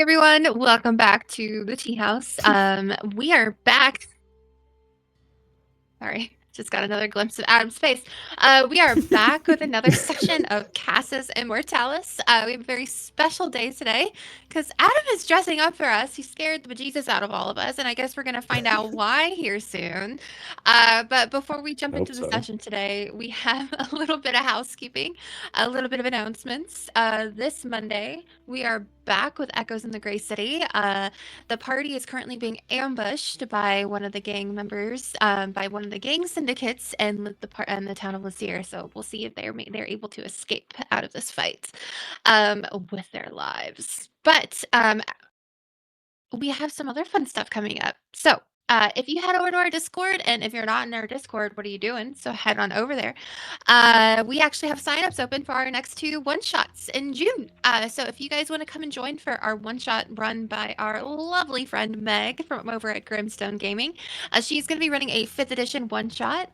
everyone, welcome back to the Tea House. We are back. Sorry, just got another glimpse of Adam's face. We are back with another session of Casus Immortalis. We have a very special day today because Adam is dressing up for us. He scared the bejesus out of all of us, and I guess we're going to find out why here soon. But before we jump into the session today, we have a little bit of housekeeping, a little bit of announcements. This Monday, we are back with Echoes in the Grey City. The party is currently being ambushed by one of the gang members, by one of the gang syndicates in the town of Lassier. So we'll see if they're able to escape out of this fight with their lives. But we have some other fun stuff coming up. So if you head over to our Discord, and if you're not in our Discord, what are you doing? So head on over there. We actually have signups open for our next 2 one-shots in June. So if you guys want to come and join for our one-shot run by our lovely friend Meg from over at Grimstone Gaming, she's going to be running a 5th edition one-shot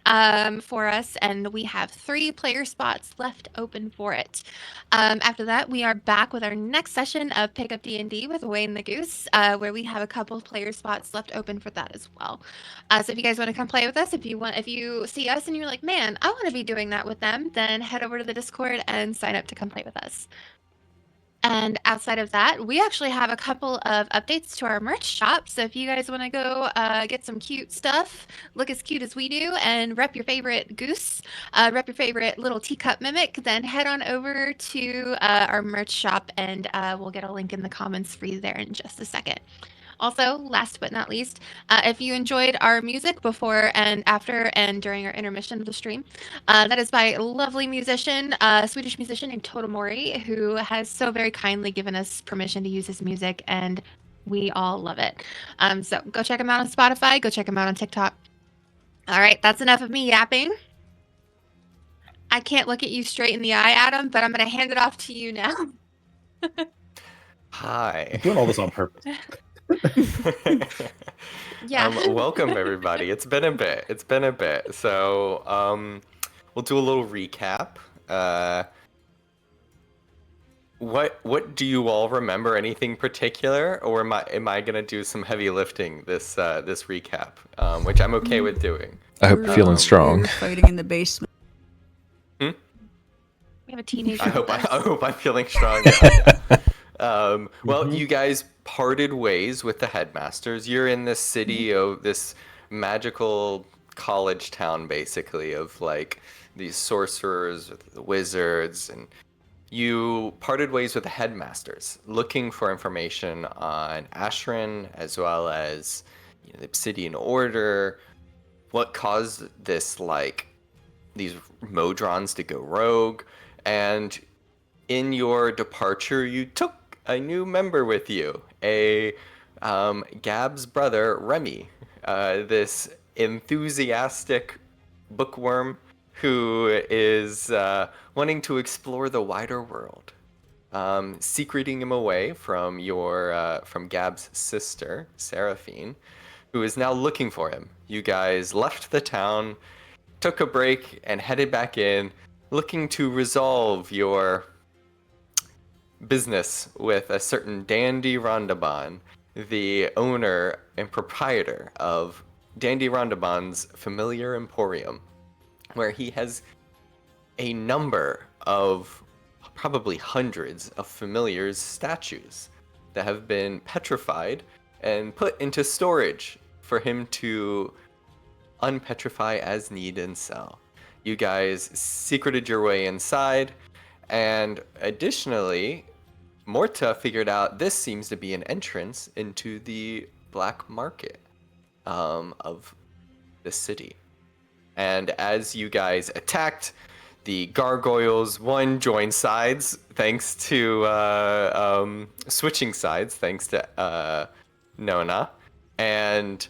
for us, and we have 3 player spots left open for it. After that, we are back with our next session of Pick Up D&D with Wayne the Goose, where we have a couple of player spots left open for that as well. So if you guys want to come play with us, if you see us and you're like, man, I want to be doing that with them, then head over to the Discord and sign up to come play with us. And outside of that, we actually have a couple of updates to our merch shop. So if you guys want to go get some cute stuff, look as cute as we do, and rep your favorite goose, rep your favorite little teacup mimic, then head on over to our merch shop, and we'll get a link in the comments for you there in just a second. Also, last but not least, if you enjoyed our music before and after and during our intermission of the stream, that is by a lovely musician, Swedish musician named Totomori, who has so very kindly given us permission to use his music, and we all love it. So go check him out on Spotify, go check him out on TikTok. All right, that's enough of me yapping. I can't look at you straight in the eye, Adam, but I'm going to hand it off to you now. Hi. I'm doing all this on purpose. Yeah. Welcome everybody. It's been a bit. So we'll do a little recap. What do you all remember? Anything particular, or am I gonna do some heavy lifting this recap, which I'm okay with doing. I hope you're feeling strong. Fighting in the basement. We have a teenager. I hope I'm feeling strong. Well, you guys parted ways with the headmasters. You're in this city of this magical college town, basically, of like these sorcerers, the wizards, and you parted ways with the headmasters, looking for information on Ashran, as well as the Obsidian Order, what caused this, like, these Modrons to go rogue, and in your departure, you took a new member with you, Gab's brother, Remy, this enthusiastic bookworm who is wanting to explore the wider world, secreting him away from from Gab's sister, Seraphine, who is now looking for him. You guys left the town, took a break, and headed back in, looking to resolve your business with a certain Dandy Rondabon, the owner and proprietor of Dandy Rondabon's Familiar Emporium, where he has a number of, probably hundreds of familiars statues that have been petrified and put into storage for him to unpetrify as need and sell. You guys secreted your way inside, and additionally, Morta figured out this seems to be an entrance into the black market of the city. And as you guys attacked, the gargoyles, one, joined sides thanks to switching sides thanks to Nona. And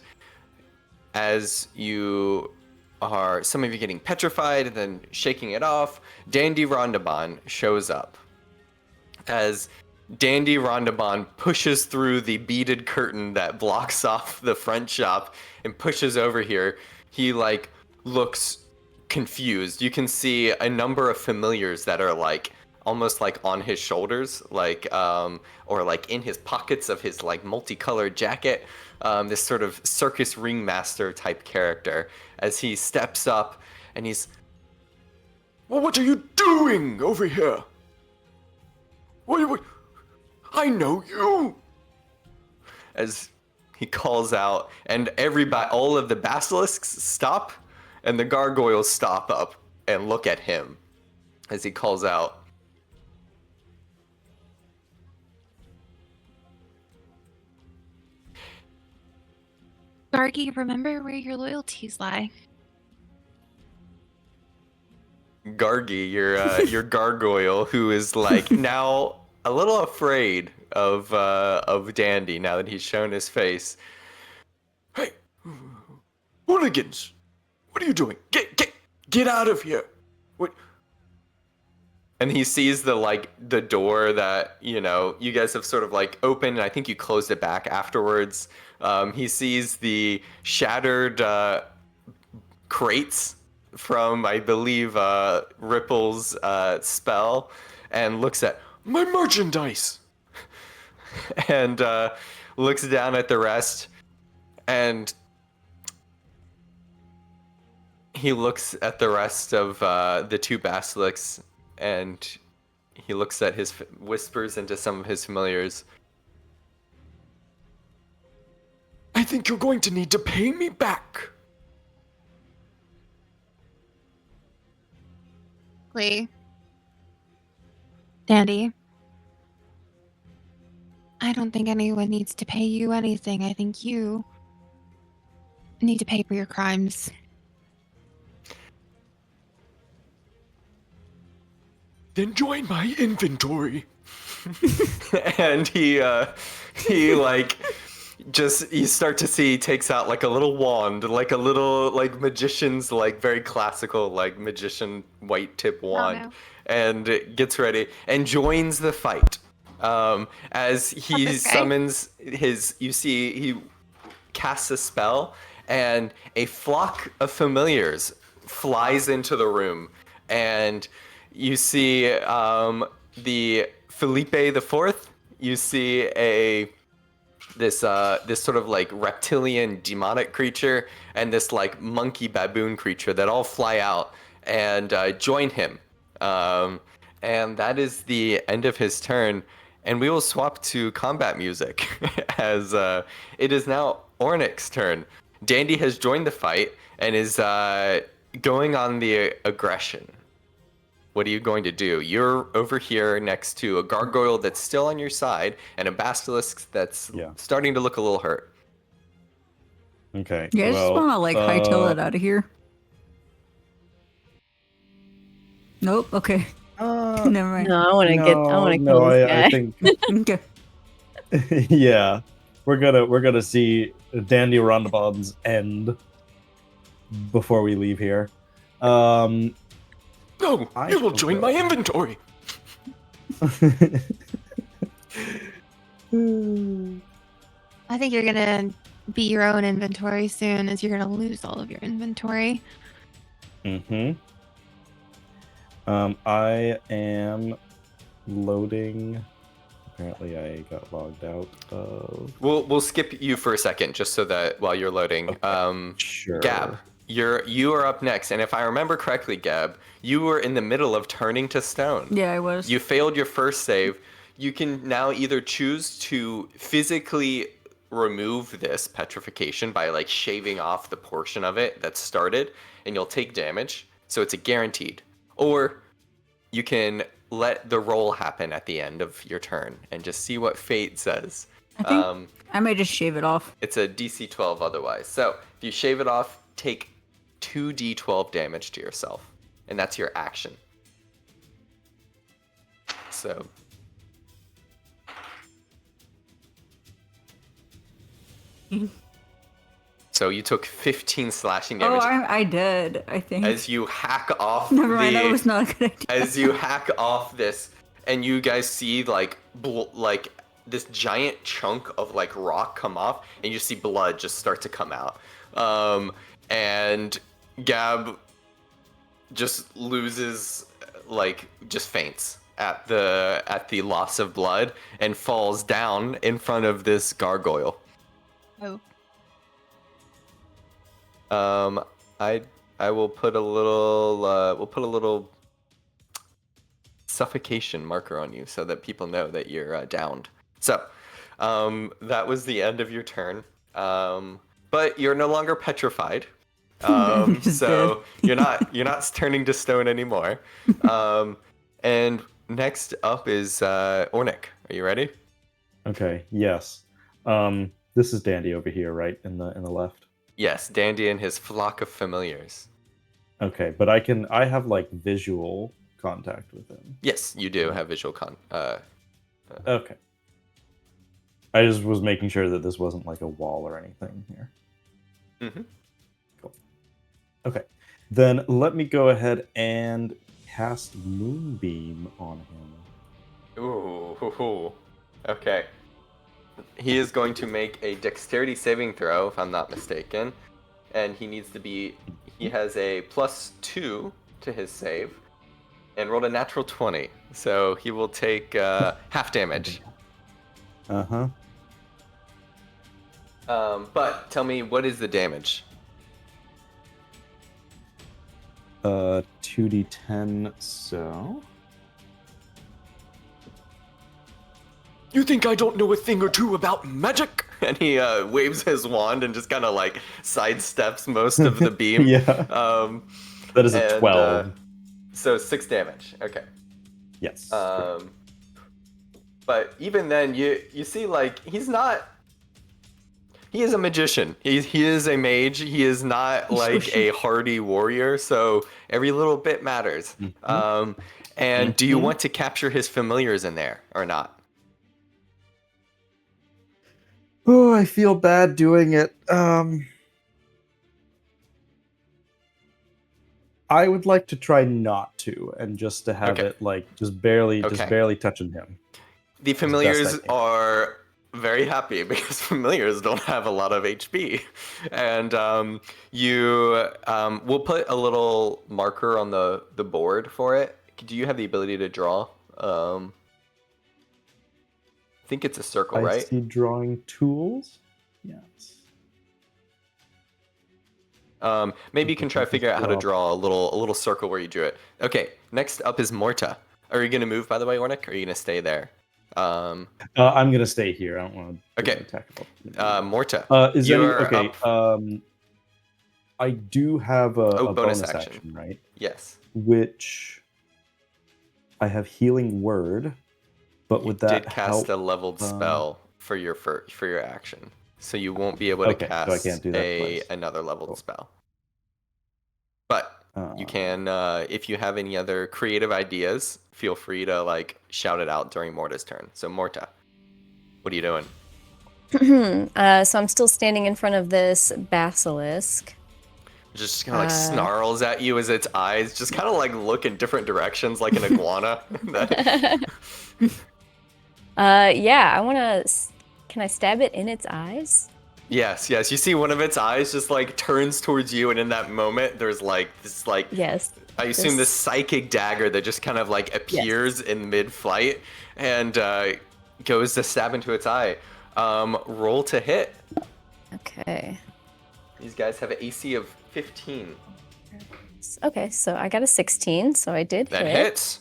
as you are, some of you getting petrified and then shaking it off, Dandy Rondabon shows up. As Dandy Rondabon pushes through the beaded curtain that blocks off the front shop and pushes over here, he looks confused. You can see a number of familiars that are almost like on his shoulders, like or like in his pockets of his like multicolored jacket. This sort of circus ringmaster type character as he steps up and he's, well, what are you doing over here? What? I know you. As he calls out, and everybody, all of the basilisks stop, and the gargoyles stop up and look at him as he calls out. Gargi, remember where your loyalties lie. Gargi, your gargoyle, who is like now a little afraid of Dandy now that he's shown his face. Hey, hooligans! What are you doing? Get out of here! What? And he sees the door that, you know, you guys have sort of like opened, and I think you closed it back afterwards. He sees the shattered crates from, I believe, Ripple's spell, and looks at my merchandise, and looks down at the rest, and he looks at the rest of the two basilisks, and he looks at whispers into some of his familiars. I think you're going to need to pay me back. Dandy, I don't think anyone needs to pay you anything. I think you need to pay for your crimes. Then join my inventory. And he you start to see he takes out like a little wand, like a little like magician's like very classical like magician white tip wand. no. And gets ready and joins the fight. As he summons he casts a spell, and a flock of familiars flies into the room, and you see the Felipe the Fourth. You see this sort of like reptilian demonic creature, and this like monkey baboon creature that all fly out and join him. And that is the end of his turn, and we will swap to combat music as it is now Ornix's turn. Dandy has joined the fight and is going on the aggression. What are you going to do? You're over here next to a gargoyle that's still on your side and a basilisk that's starting to look a little hurt. Okay. Yeah, I just want to like hightail it out of here. Nope. Okay. Never mind. No, I want to kill this guy. I think. Okay. Yeah, we're gonna see Dandy Rondabon's end before we leave here. No, you will join my inventory. I think you're gonna be your own inventory soon, as you're gonna lose all of your inventory. Mm-hmm. I am loading. Apparently, I got logged out of. We'll skip you for a second, just so that while you're loading. Okay. Sure. Gab, you are up next, and if I remember correctly, Gab, you were in the middle of turning to stone. Yeah, I was. You failed your first save. You can now either choose to physically remove this petrification by like shaving off the portion of it that started, and you'll take damage, so it's a guaranteed. Or you can let the roll happen at the end of your turn and just see what fate says. I think I might just shave it off. It's a DC 12 otherwise. So if you shave it off, take 2d12 damage to yourself, and that's your action. So so you took 15 slashing damage. Oh, I did, I think. As you hack off Never mind, that was not a good idea. As you hack off this, and you guys see like this giant chunk of like rock come off, and you see blood just start to come out. And Gab just loses, like, just faints at the loss of blood and falls down in front of this gargoyle. Oh. I will put a little we'll put a little suffocation marker on you so that people know that you're downed. So, that was the end of your turn. But you're no longer petrified. So you're not turning to stone anymore. And next up is Ornick. Are you ready? Okay. Yes. This is Dandy over here, right in the left. Yes, Dandy and his flock of familiars. Okay, but I have like visual contact with him. Yes, you do have visual Okay. I just was making sure that this wasn't like a wall or anything here. Mm-hmm. Cool. Okay. Then let me go ahead and cast Moonbeam on him. Ooh. Okay. He is going to make a dexterity saving throw, if I'm not mistaken. And he has a +2 to his save. And rolled a natural 20. So he will take half damage. Uh-huh. But tell me, what is the damage? 2d10, so... You think I don't know a thing or two about magic? And he waves his wand and just kind of like sidesteps most of the beam. Yeah. That is a 12. So 6 damage. Okay. Yes. But even then, you see, like, he is a magician. He is a mage. He is not like a hardy warrior. So every little bit matters. Mm-hmm. And do you want to capture his familiars in there or not? Oh, I feel bad doing it. I would like to try not to, and just to have it like just barely touching him. The familiars are very happy because familiars don't have a lot of HP, and we'll put a little marker on the board for it. Do you have the ability to draw? I think it's a circle, right? I see drawing tools. Yes. Maybe you can try to figure out how to draw a little circle where you drew it. Okay, next up is Morta. Are you gonna move, by the way, Ornick, or are you gonna stay there? I'm gonna stay here. I don't want to. Okay. Morta. Is there okay? I do have a bonus action, right? Yes. Which I have healing word, but would that did cast a leveled spell for your action, so you won't be able to cast so I can't do that another leveled spell. But you can, if you have any other creative ideas, feel free to like shout it out during Morta's turn. So Morta, what are you doing? So I'm still standing in front of this basilisk. Just kind of like snarls at you as its eyes just kind of like look in different directions like an iguana. Yeah, I want to... Can I stab it in its eyes? Yes. You see one of its eyes just like turns towards you, and in that moment there's like this like... Yes. I assume this psychic dagger that just kind of like appears in mid-flight and goes to stab into its eye. Roll to hit. Okay. These guys have an AC of 15. Okay, so I got a 16, so I did hit. That hits.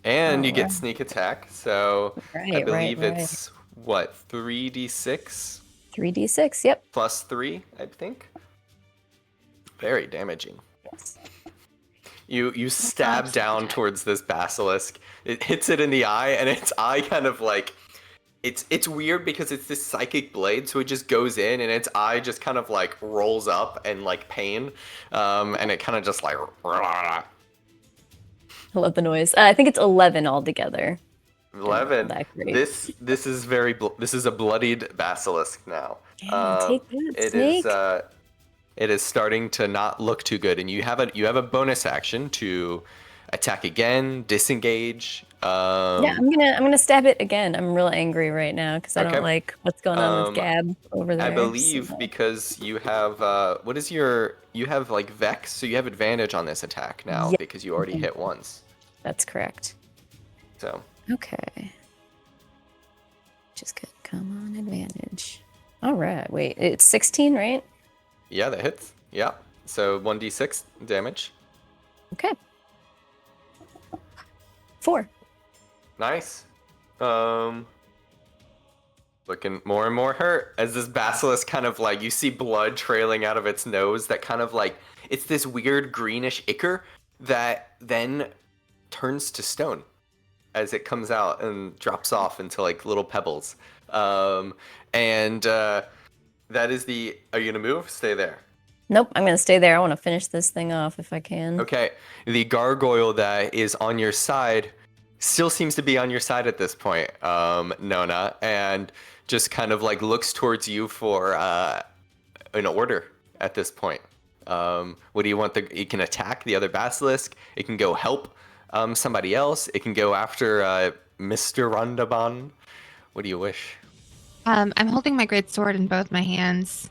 And you get sneak attack, so I believe it's, what, 3d6? 3d6, yep. Plus 3, I think. Very damaging. Yes. You stab down towards this basilisk. It hits it in the eye, and its eye kind of like... It's weird because it's this psychic blade, so it just goes in, and its eye just kind of like rolls up and like pain, and it kind of just like... I love the noise. I think it's 11 altogether. 11. This is this is a bloodied basilisk now. Take that, snake. It is starting to not look too good, and you have a bonus action to attack again, disengage. Yeah, I'm gonna stab it again. I'm real angry right now because I don't like what's going on with Gab over there. I believe because you have you have like Vex, so you have advantage on this attack now because you already hit once. That's correct. So. Okay. Just good. Come on, advantage. All right. Wait, it's 16, right? Yeah, that hits. Yeah. So 1d6 damage. Okay. 4. Nice. Looking more and more hurt as this basilisk kind of like, you see blood trailing out of its nose that kind of like, it's this weird greenish ichor that then turns to stone as it comes out and drops off into like little pebbles. That is the, are you gonna move? Stay there. Nope, I'm going to stay there. I want to finish this thing off if I can. Okay. The gargoyle that is on your side still seems to be on your side at this point, Nona, and just kind of like looks towards you for an order at this point. What do you want? It can attack the other basilisk. It can go help somebody else. It can go after Mr. Rondaban. What do you wish? I'm holding my great sword in both my hands.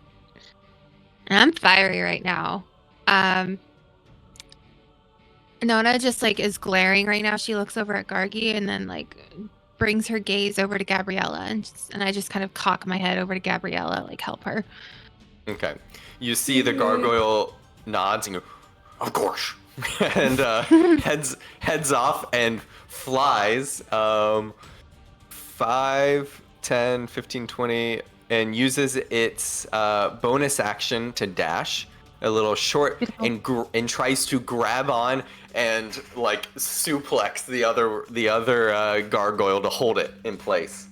And I'm fiery right now. Nona just like is glaring right now. She looks over at Gargi and then like brings her gaze over to Gabriella, and I just kind of cock my head over to Gabriella, like help her. Okay. You see the gargoyle nods and go, of course, and heads off and flies 5, 10, 15, 20, and uses its bonus action to dash a little short and tries to grab on and like suplex the other gargoyle to hold it in place.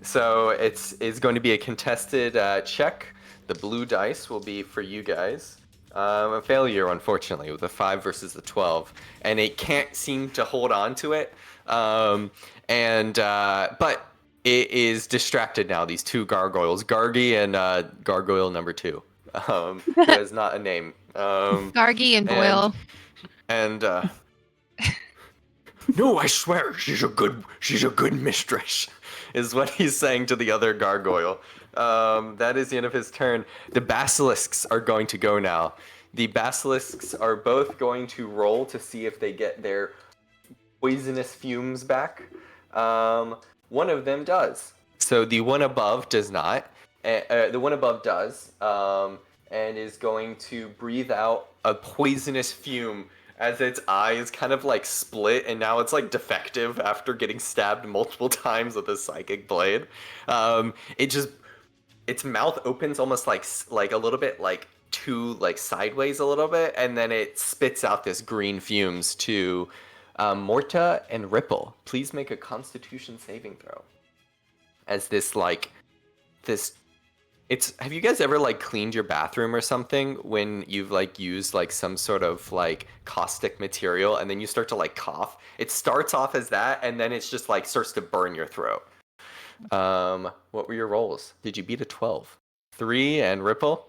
So it's going to be a contested check. The blue dice will be for you guys. A failure, unfortunately, with a 5 versus the 12, and it can't seem to hold on to it. But it is distracted now. These two gargoyles, Gargi and gargoyle number 2, who has not a name. Gargi and Boyle. No, I swear, she's a good mistress, is what he's saying to the other gargoyle. That is the end of his turn. The basilisks are going to go now. The basilisks are both going to roll to see if they get their poisonous fumes back. One of them does. So the one above does not. The one above does, and is going to breathe out a poisonous fume as its eye is kind of like split, and now it's like defective after getting stabbed multiple times with a psychic blade. Its mouth opens almost like a little bit like sideways a little bit, and then it spits out this green fumes to Morta and Ripple. Please make a Constitution saving throw. As have you guys ever like cleaned your bathroom or something when you've like used like some sort of like caustic material and then you start to like cough? It starts off as that and then it's just like starts to burn your throat. What were your rolls? Did you beat a 12? 3 and Ripple?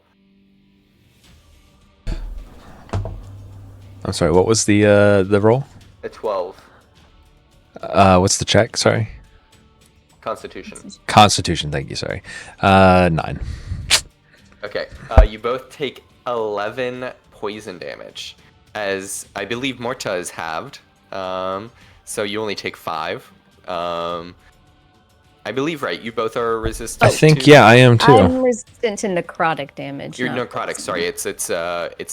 I'm sorry, what was the roll? A 12. What's the check? Sorry. Constitution, thank you, sorry. 9. Okay, you both take 11 poison damage, as I believe Morta is halved, so you only take 5. I believe, right, you both are resistant I think, yeah, I am too. I'm resistant to necrotic damage. You're not necrotic, sorry, it's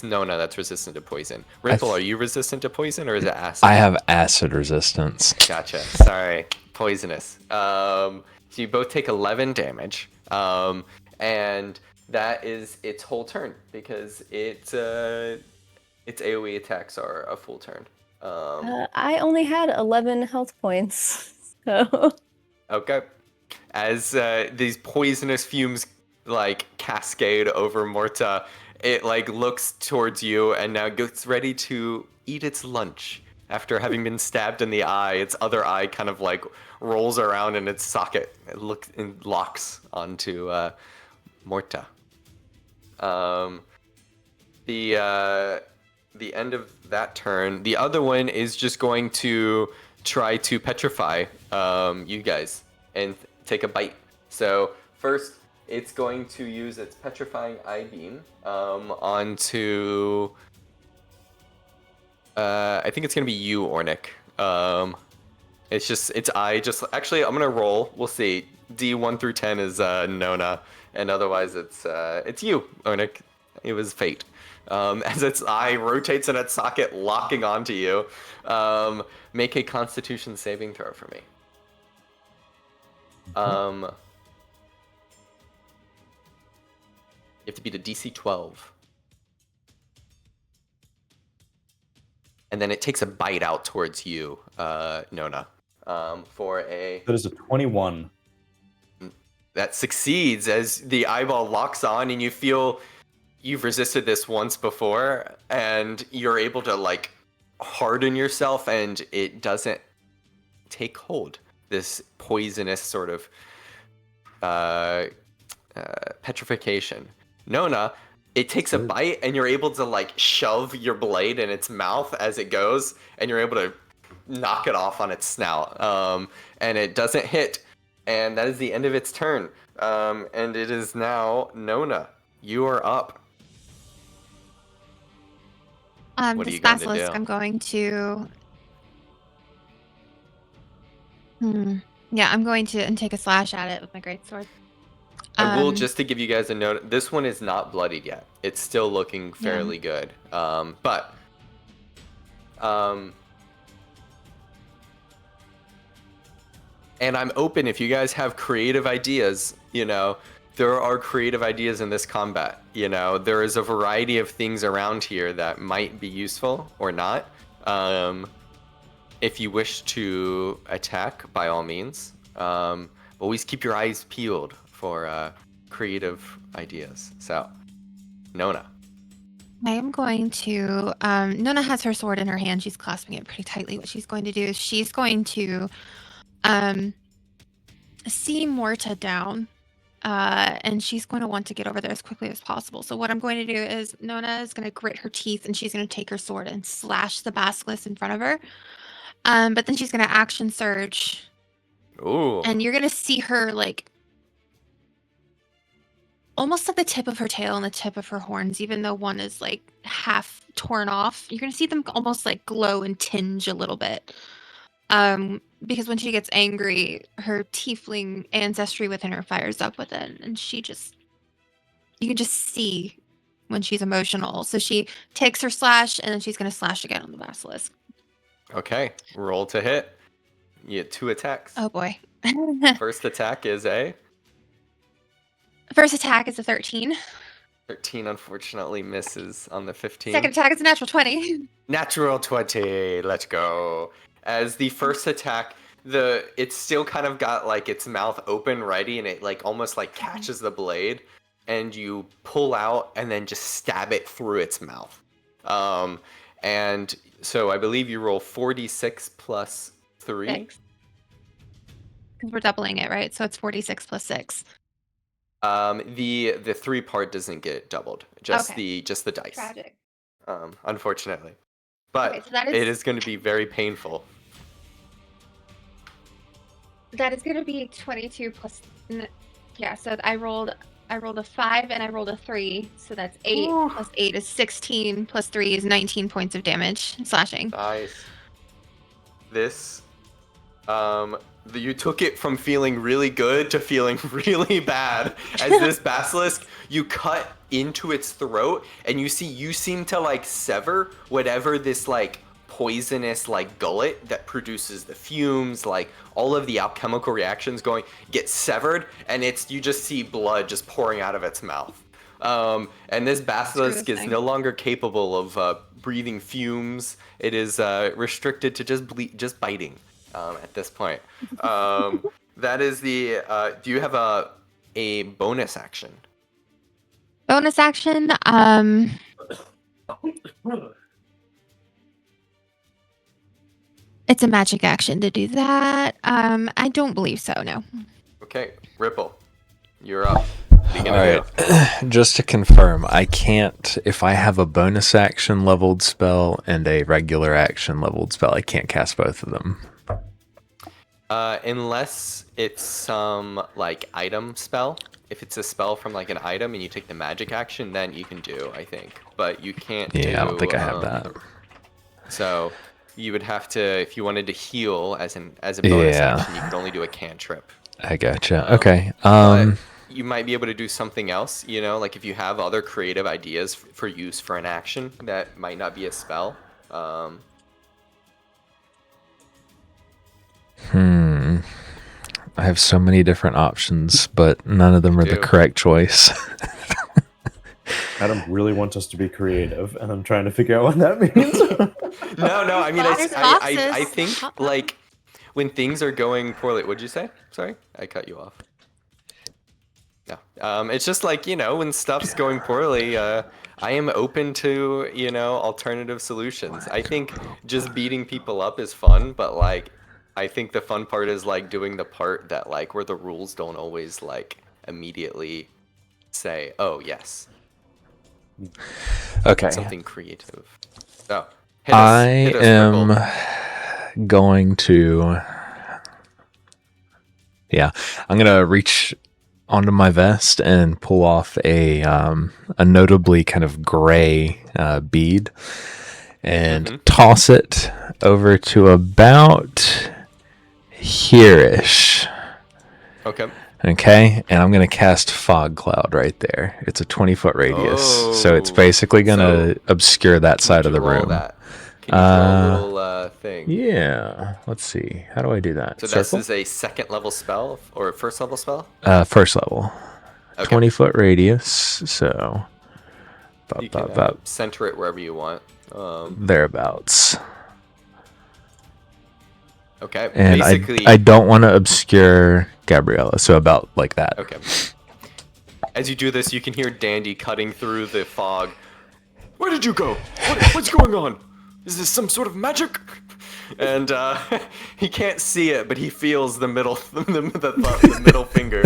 Nona that's resistant to poison. Ripple, are you resistant to poison, or is it acid? I have acid resistance. Gotcha, sorry. Poisonous. So you both take 11 damage, and that is its whole turn because its AoE attacks are a full turn. I only had 11 health points, so. Okay. As these poisonous fumes like cascade over Morta, it like looks towards you and now gets ready to eat its lunch. After having been stabbed in the eye, its other eye kind of like rolls around in its socket. It locks onto Morta. The end of that turn, the other one is just going to try to petrify you guys and take a bite. So first, it's going to use its petrifying eye beam onto. I think it's going to be you, Ornick. Actually, I'm gonna roll. We'll see. D1 through 10 is Nona, and otherwise it's you, Onik. It was fate. As its eye rotates in its socket, locking onto you. Make a Constitution saving throw for me. You have to beat a DC 12. And then it takes a bite out towards you, Nona. For a... That is a 21. That succeeds as the eyeball locks on and you feel you've resisted this once before and you're able to like harden yourself and it doesn't take hold. This poisonous sort of petrification. Nona, it takes a bite and you're able to like shove your blade in its mouth as it goes and you're able to knock it off on its snout. And it doesn't hit. And that is the end of its turn. And it is now Nona. You are up. What are This you going to basilisk, do? I'm going to... Yeah, I'm going to take a slash at it with my greatsword. I will, just to give you guys a note, this one is not bloodied yet. It's still looking fairly good. And I'm open if you guys have creative ideas, you know, there are creative ideas in this combat. You know, there is a variety of things around here that might be useful or not. If you wish to attack, by all means. Always keep your eyes peeled for creative ideas. So, Nona. I am going to... Nona has her sword in her hand. She's clasping it pretty tightly. What she's going to do is she's going to... see Morta down, and she's going to want to get over there as quickly as possible. So what I'm going to do is Nona is going to grit her teeth and she's going to take her sword and slash the basilisk in front of her. But then she's going to action surge. Ooh. And you're going to see her like almost like the tip of her tail and the tip of her horns, even though one is like half torn off. You're going to see them almost like glow and tinge a little bit. Because when she gets angry, her tiefling ancestry within her fires up within, and you can just see when she's emotional. So she takes her slash, and then she's going to slash again on the basilisk. Okay, roll to hit. You get 2 attacks. Oh boy. First attack is a... First attack is a 13. 13 unfortunately misses on the 15. Second attack is a natural 20. Natural 20, let's go. As the first attack, it's still kind of got like its mouth open, ready, and it like almost like catches the blade, and you pull out and then just stab it through its mouth. And so I believe you roll 46 plus 3. Because we're doubling it, right? So it's 46 plus 6. The 3 part doesn't get doubled, just Okay. the dice. Tragic. Unfortunately. But Okay, so that is... it is going to be very painful. That is going to be 22 plus... Yeah, so I rolled a 5 and I rolled a 3. So that's 8 plus 8 is 16 plus 3 is 19 points of damage slashing. Nice. This... you took it from feeling really good to feeling really bad. As this basilisk, you cut into its throat, and you seem to like sever whatever this like poisonous like gullet that produces the fumes, like all of the alchemical reactions going, get severed, and you just see blood just pouring out of its mouth. And this basilisk is no longer capable of breathing fumes. It is restricted to just biting. At this point. That is the... do you have a bonus action? Bonus action? It's a magic action to do that. I don't believe so, no. Okay, Ripple, you're up. All right, just to confirm, I can't, if I have a bonus action leveled spell and a regular action leveled spell, I can't cast both of them. Unless it's some like item spell. If it's a spell from like an item and you take the magic action, then you can do, I think. But you can't do... Yeah, I don't think I have that. So you would have to, if you wanted to heal as a bonus action, you could only do a cantrip. I gotcha. Okay. But you might be able to do something else, like if you have other creative ideas for use for an action that might not be a spell. I have so many different options, but none of them are the correct choice. Adam really wants us to be creative, and I'm trying to figure out what that means. No, I mean, I think, like, when things are going poorly... What'd you say? Sorry? I cut you off. No. It's just like, when stuff's going poorly, I am open to, alternative solutions. I think just beating people up is fun, but, like, I think the fun part is, like, doing the part that, like, where the rules don't always, like, immediately say, oh, yes. Okay. Something creative. Oh, I am going to... Yeah, I'm going to reach onto my vest and pull off a notably kind of gray bead and toss it over to about here-ish. Okay, and I'm going to cast Fog Cloud right there. It's a 20-foot radius, so it's basically going to obscure that side of the room. That? Can you draw a little thing? Yeah, let's see. How do I do that? So this is a second level spell or first level spell? First level. 20-foot radius, so... You can center it wherever you want. Thereabouts. Okay, and basically... I don't want to obscure Gabriella, so about like that. Okay. As you do this, you can hear Dandy cutting through the fog. Where did you go? What's going on? Is this some sort of magic? And he can't see it, but he feels the middle finger.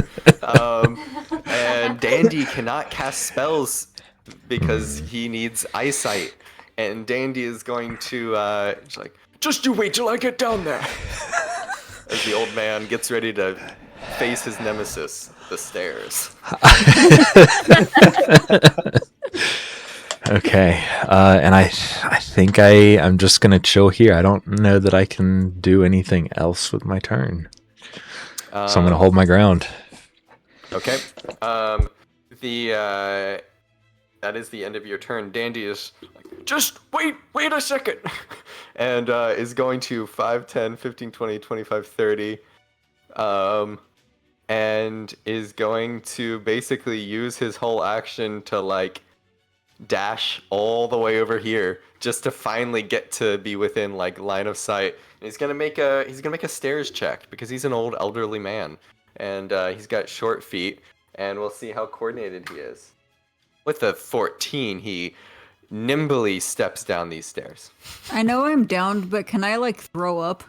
And Dandy cannot cast spells because he needs eyesight. And Dandy is going to just you wait till I get down there. As the old man gets ready to face his nemesis, the stairs. Okay, and I think I'm just gonna chill here. I don't know that I can do anything else with my turn, so I'm gonna hold my ground. Okay. That is the end of your turn. Dandy is like, just wait a second, and is going to 5, 10, 15, 20, 25, 30, and is going to basically use his whole action to like dash all the way over here just to finally get to be within like line of sight. And he's gonna make a stairs check because he's an old elderly man, and he's got short feet, and we'll see how coordinated he is. With a 14, he nimbly steps down these stairs. I know I'm downed, but can I like throw up?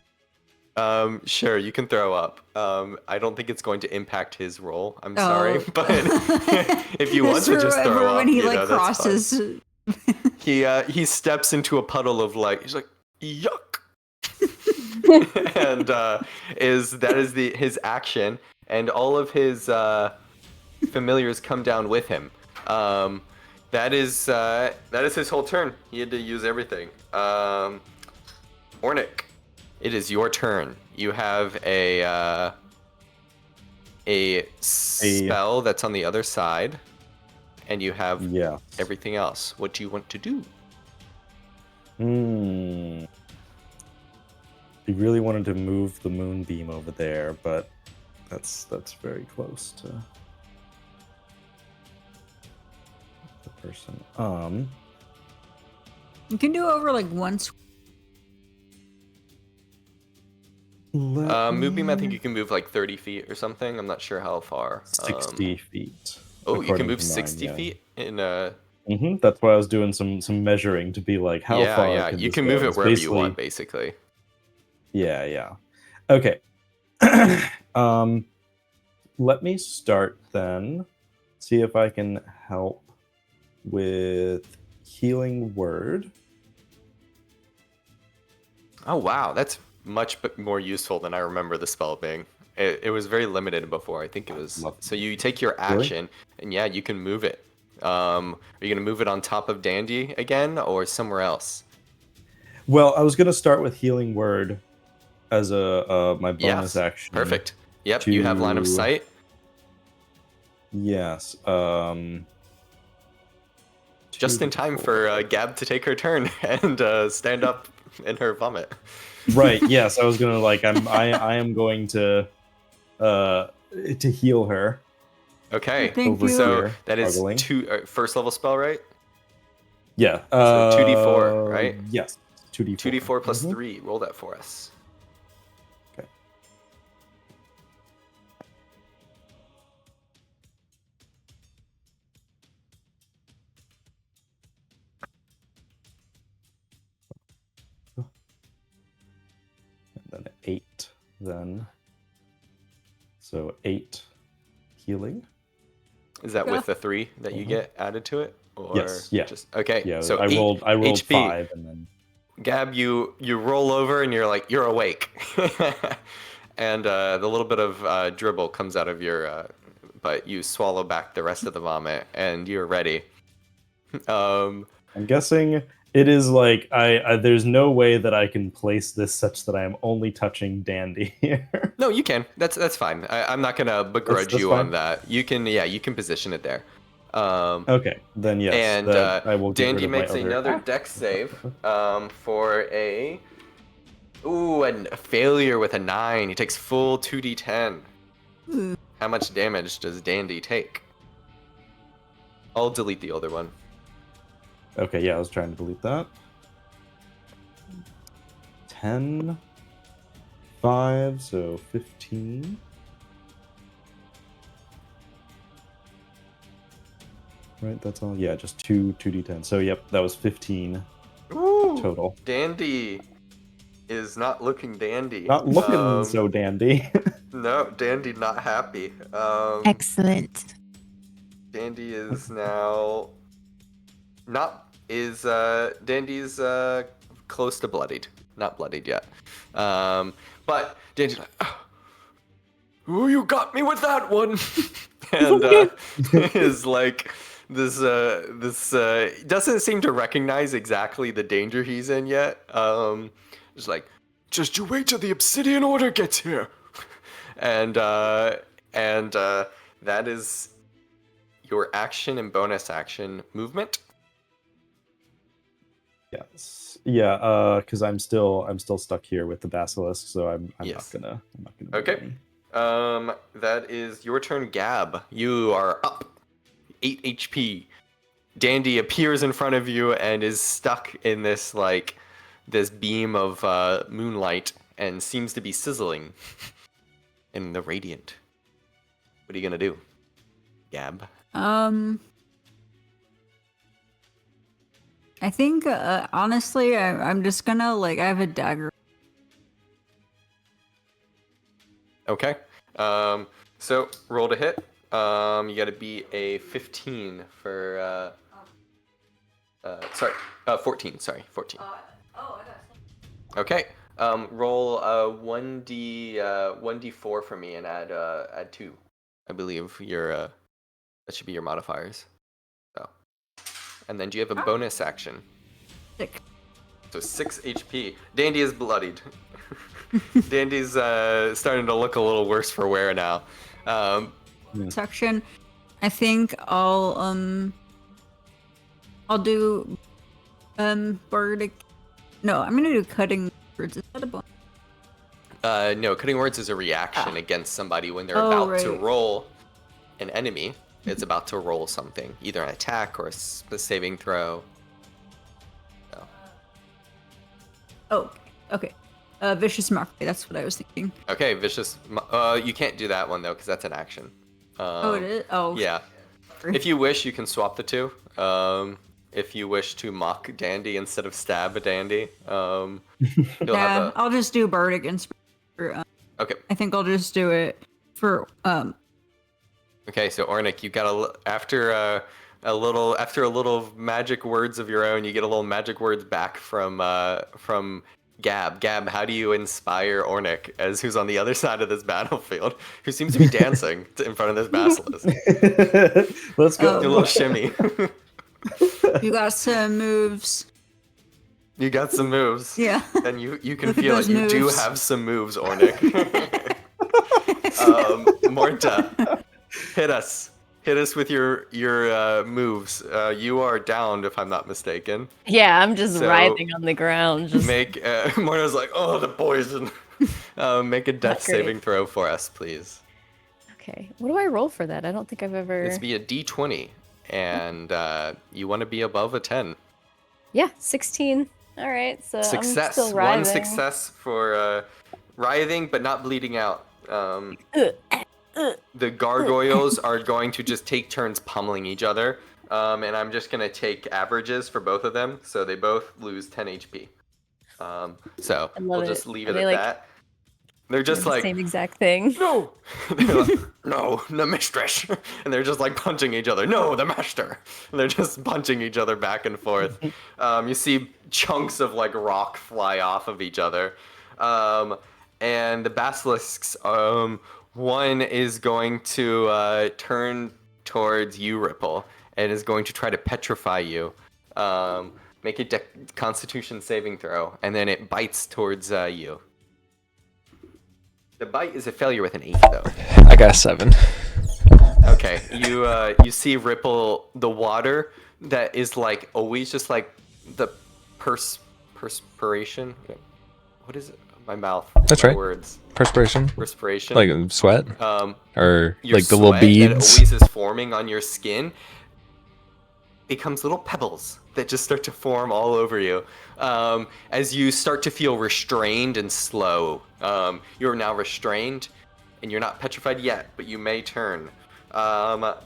Sure, you can throw up. I don't think it's going to impact his roll. I'm sorry, but if you want to just throw up, when he like crosses. He steps into a puddle of like, he's like, yuck, and that is his action, and all of his familiars come down with him. That is his whole turn. He had to use everything. Ornick, it is your turn. You have a spell that's on the other side, and you have everything else. What do you want to do? He really wanted to move the moonbeam over there, but that's very close to the person. You can do over like once. Moonbeam, I think you can move like 30 feet or something. I'm not sure how far. 60 feet. Oh, you can move 60 feet in That's why I was doing some measuring to be like, how far? Yeah, you can move it wherever you want, basically. Yeah. Okay. Let me start then. See if I can help with Healing Word. Oh wow, that's much more useful than I remember the spell being. It was very limited before. I think it was. So you take your action, and yeah, you can move it. Are you gonna move it on top of Dandy again, or somewhere else? Well, I was gonna start with healing word as a my bonus Yes, action. perfect. Yep, you have line of sight. Yes. Just in time for Gab to take her turn and stand up in her vomit. Right. Yes, I was gonna I am going to heal her. Okay. Thank you. So Here, that is struggling. 2 first level spell, right? Yeah. So 2d4, right? Yes. 2d4. 2d4 plus Mhm. 3. Roll that for us. Okay. And then 8. Then. So 8 healing. Is that Yeah. with the 3 that you get added to it? Or Yes, yeah. Just okay. Yeah. So I 8 rolled HP. 5 and then. Gab, you roll over and you're like, you're awake. And the little bit of dribble comes out of your, but you swallow back the rest of the vomit and you're ready. I'm guessing it is like I there's no way that I can place this such that I am only touching Dandy here. No, you can. That's fine. I'm not gonna begrudge That's you fine. on that. You can position it there. Okay, then yes. And I will get rid Dandy of my makes other- another dex save for a failure with a 9. He takes full 2d10. Ooh. How much damage does Dandy take? I'll delete the other one. Okay, yeah, I was trying to delete that. 10, 5, so 15. Right, that's all. Yeah, just 2d10. So yep, that was 15 Ooh, total. Dandy is not looking dandy. Not looking so dandy. No, Dandy not happy. Excellent. Dandy is now Dandy's close to bloodied. Not bloodied yet. But Dandy's like, "Oh, you got me with that one." And is like this doesn't seem to recognize exactly the danger he's in yet. Just like, just you wait till the Obsidian Order gets here. And that is your action and bonus action movement. Yes. Yeah, because I'm still stuck here with the basilisk, so I'm Yes. not gonna Okay. That is your turn, Gab. You are up 8 HP. Dandy appears in front of you and is stuck in this beam of moonlight and seems to be sizzling in the radiant. What are you gonna do, Gab? I think honestly, I'm just gonna I have a dagger. Okay. So roll to hit. You gotta beat a 15 for 14. Sorry, 14. Okay. Roll 1d4 for me and add 2. I believe that should be your modifiers. So, and then do you have a bonus action? 6. So 6 HP. Dandy is bloodied. Dandy's starting to look a little worse for wear now. Section. I think I'll do bardic. No, I'm gonna do cutting words. Is that a bonus? No, cutting words is a reaction against somebody when they're about to right. roll an enemy. It's about to roll something, either an attack or a saving throw. So. Oh, okay. Vicious mockery. That's what I was thinking. Okay, vicious. You can't do that one though, because that's an action. It is. Oh. Yeah. If you wish, you can swap the two. If you wish to mock Dandy instead of stab a Dandy, you'll have a... I'll just do bardic inspiration. Okay. I think I'll just do it for Okay, so Ornick, you got after a little magic words of your own, you get a little magic words back from Gab. Gab, how do you inspire Ornick as who's on the other side of this battlefield, who seems to be dancing in front of this basilisk? Let's go. Do a little shimmy. You got some moves. You got some moves. Yeah. And you can Look at feel it. those You do moves. have some moves, Ornick. Morta, hit us. Hit us with your moves. You are downed, if I'm not mistaken. Yeah, I'm just So, writhing on the ground. Just Make Morta's like, oh, the poison. Make a death great. saving throw for us, please. okay. What do I roll for that? I don't think I've ever. It's be a D20, and you want to be above a 10. Yeah, 16. All right, so I'm Success. still writhing. One success for writhing, but not bleeding out. The gargoyles are going to just take turns pummeling each other, and I'm just going to take averages for both of them, so they both lose 10 HP. So I love we'll it. just leave Are it they, at like, that. They're just the like, same exact thing. no! They're like, no, the mistress! And they're just like punching each other. No, the master! And they're just punching each other back and forth. You see chunks of like rock fly off of each other. And the basilisks, one is going to turn towards you, Ripple, and is going to try to petrify you. Make a Constitution saving throw, and then it bites towards you. The bite is a failure with an 8, though. I got a 7. Okay, you see Ripple, the water that is like always just like the perspiration. What is it? My mouth. That's my right. Words. Perspiration. Perspiration. Like sweat? Or Your like the little sweat beads? that always is forming on your skin becomes little pebbles that just start to form all over you. As you start to feel restrained and slow. You're now restrained, and you're not petrified yet, but you may turn. The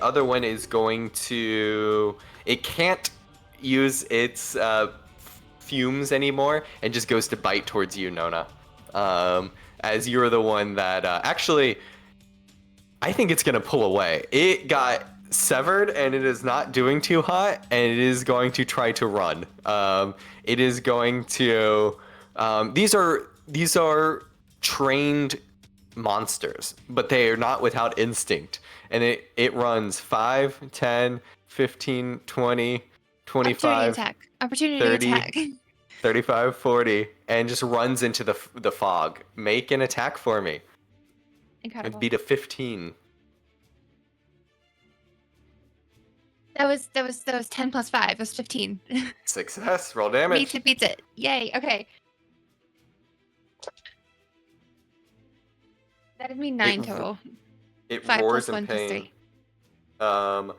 other one is going to... It can't use its fumes anymore, and just goes to bite towards you, Nona. As you're the one that... actually, I think it's going to pull away. It got severed, and it is not doing too hot, and it is going to try to run. It is going to... These are trained monsters, but they are not without instinct. And it runs 5, 10, 15, 20, 25, Opportunity 30, attack. 35, 40, and just runs into the fog. Make an attack for me. Incredible. It'd be to 15. That was 10 plus 5. That's 15. Success. Roll damage. Beats it. Yay. Okay. That'd be 9 total. It 5 roars plus 1 in plus pain. 3.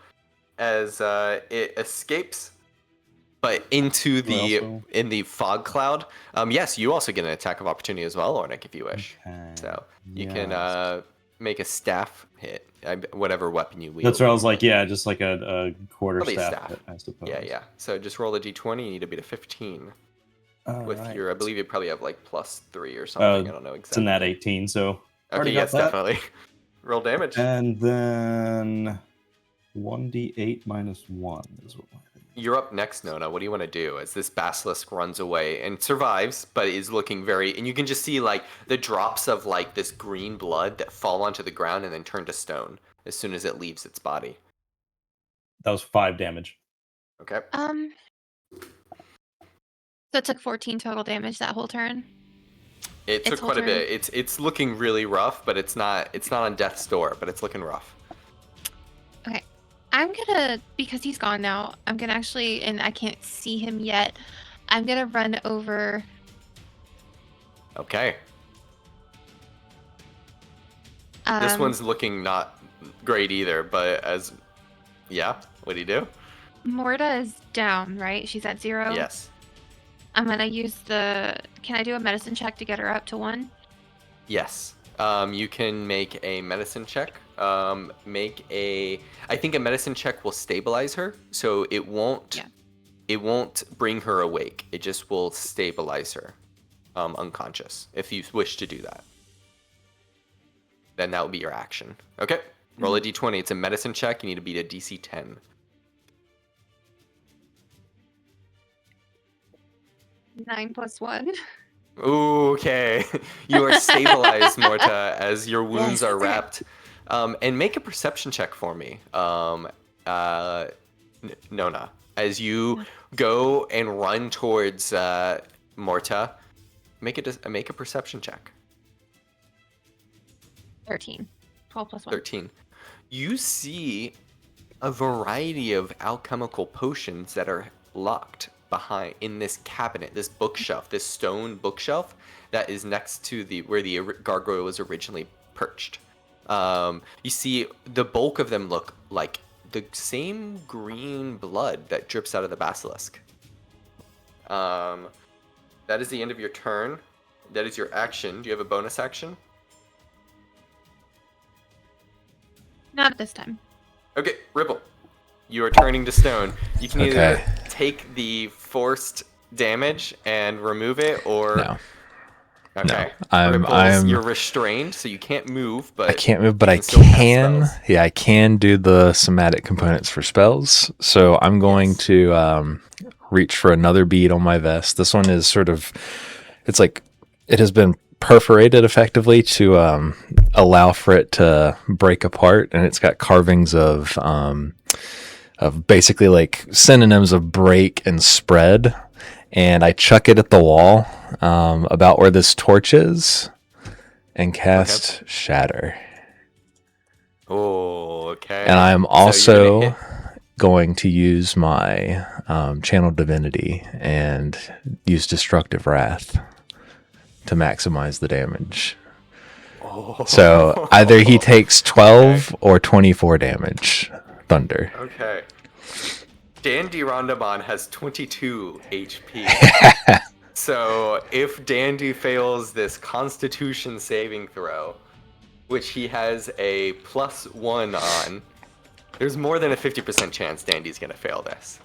As it escapes, but into in the fog cloud. Yes, you also get an attack of opportunity as well, Ornick, if you wish. Okay. So you can make a staff hit, whatever weapon you wield. That's what I was like. Yeah, just like a quarter Probably a staff, staff. I suppose. Yeah. So just roll a d20. You need to beat a 15. With Alright. your, I believe you probably have like +3 or something. I don't know exactly. It's in that 18, so Okay, yes, definitely. Roll damage. And then 1d8 minus 1 is what my thing is. You're up next, Nona. What do you want to do as this basilisk runs away and survives, but is looking very... And you can just see like the drops of like this green blood that fall onto the ground and then turn to stone as soon as it leaves its body. That was 5 damage. Okay. So it took 14 total damage that whole turn. It took quite a bit. It's looking really rough, but it's not on death's door, but it's looking rough. Okay. I'm gonna, because he's gone now, I'm gonna actually, and I can't see him yet, I'm gonna run over. Okay. This one's looking not great either, but what do you do? Morta is down, right? She's at 0? Yes. I'm gonna use can I do a medicine check to get her up to 1? Yes. You can make a medicine check. I think a medicine check will stabilize her, so it won't bring her awake. It just will stabilize her unconscious, if you wish to do that. Then that will be your action. Okay. Roll a d20. It's a medicine check. You need to beat a DC 10. 9 plus 1. Ooh, okay. You are stabilized, Morta, as your wounds are wrapped. And make a perception check for me, Nona, as you go and run towards Morta. Make a perception check. 13. 12 plus 1. 13. You see a variety of alchemical potions that are locked behind in this cabinet, this bookshelf, this stone bookshelf that is next to where the gargoyle was originally perched. You see the bulk of them look like the same green blood that drips out of the basilisk. That is the end of your turn. That is your action. Do you have a bonus action? Not at this time. Okay, Ripple. You are turning to stone. You can either take the forced damage and remove it, or No. Okay. No. You're restrained, so you can't move. But I can't move, but I still cast can. spells. Yeah, I can do the somatic components for spells. So I'm going to reach for another bead on my vest. This one is sort of, it's like it has been perforated effectively to allow for it to break apart, and it's got carvings of basically like synonyms of break and spread. And I chuck it at the wall about where this torch is and cast Shatter. Oh, okay. And I'm So also you're going to use my Channel Divinity and use Destructive Wrath to maximize the damage. So either he takes 12 or 24 damage. Thunder. Okay. Dandy Rondamon has 22 HP. So if Dandy fails this Constitution saving throw, which he has a +1 on, there's more than a 50% chance Dandy's gonna fail this.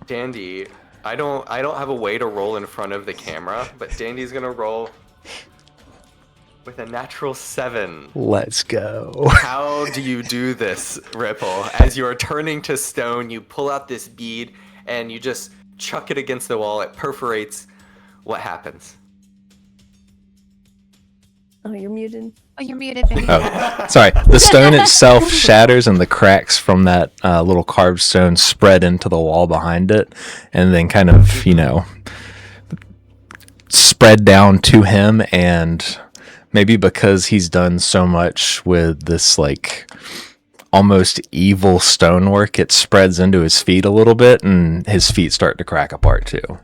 Dandy, I don't have a way to roll in front of the camera, but Dandy's gonna roll with a natural 7. Let's go. How do you do this, Ripple? As you are turning to stone, you pull out this bead and you just chuck it against the wall. It perforates. What happens? Oh, you're muted. Oh, you're muted, baby. Oh, sorry. The stone itself shatters, and the cracks from that little carved stone spread into the wall behind it, and then kind of, spread down to him. And maybe because he's done so much with this, like, almost evil stonework, it spreads into his feet a little bit, and his feet start to crack apart too.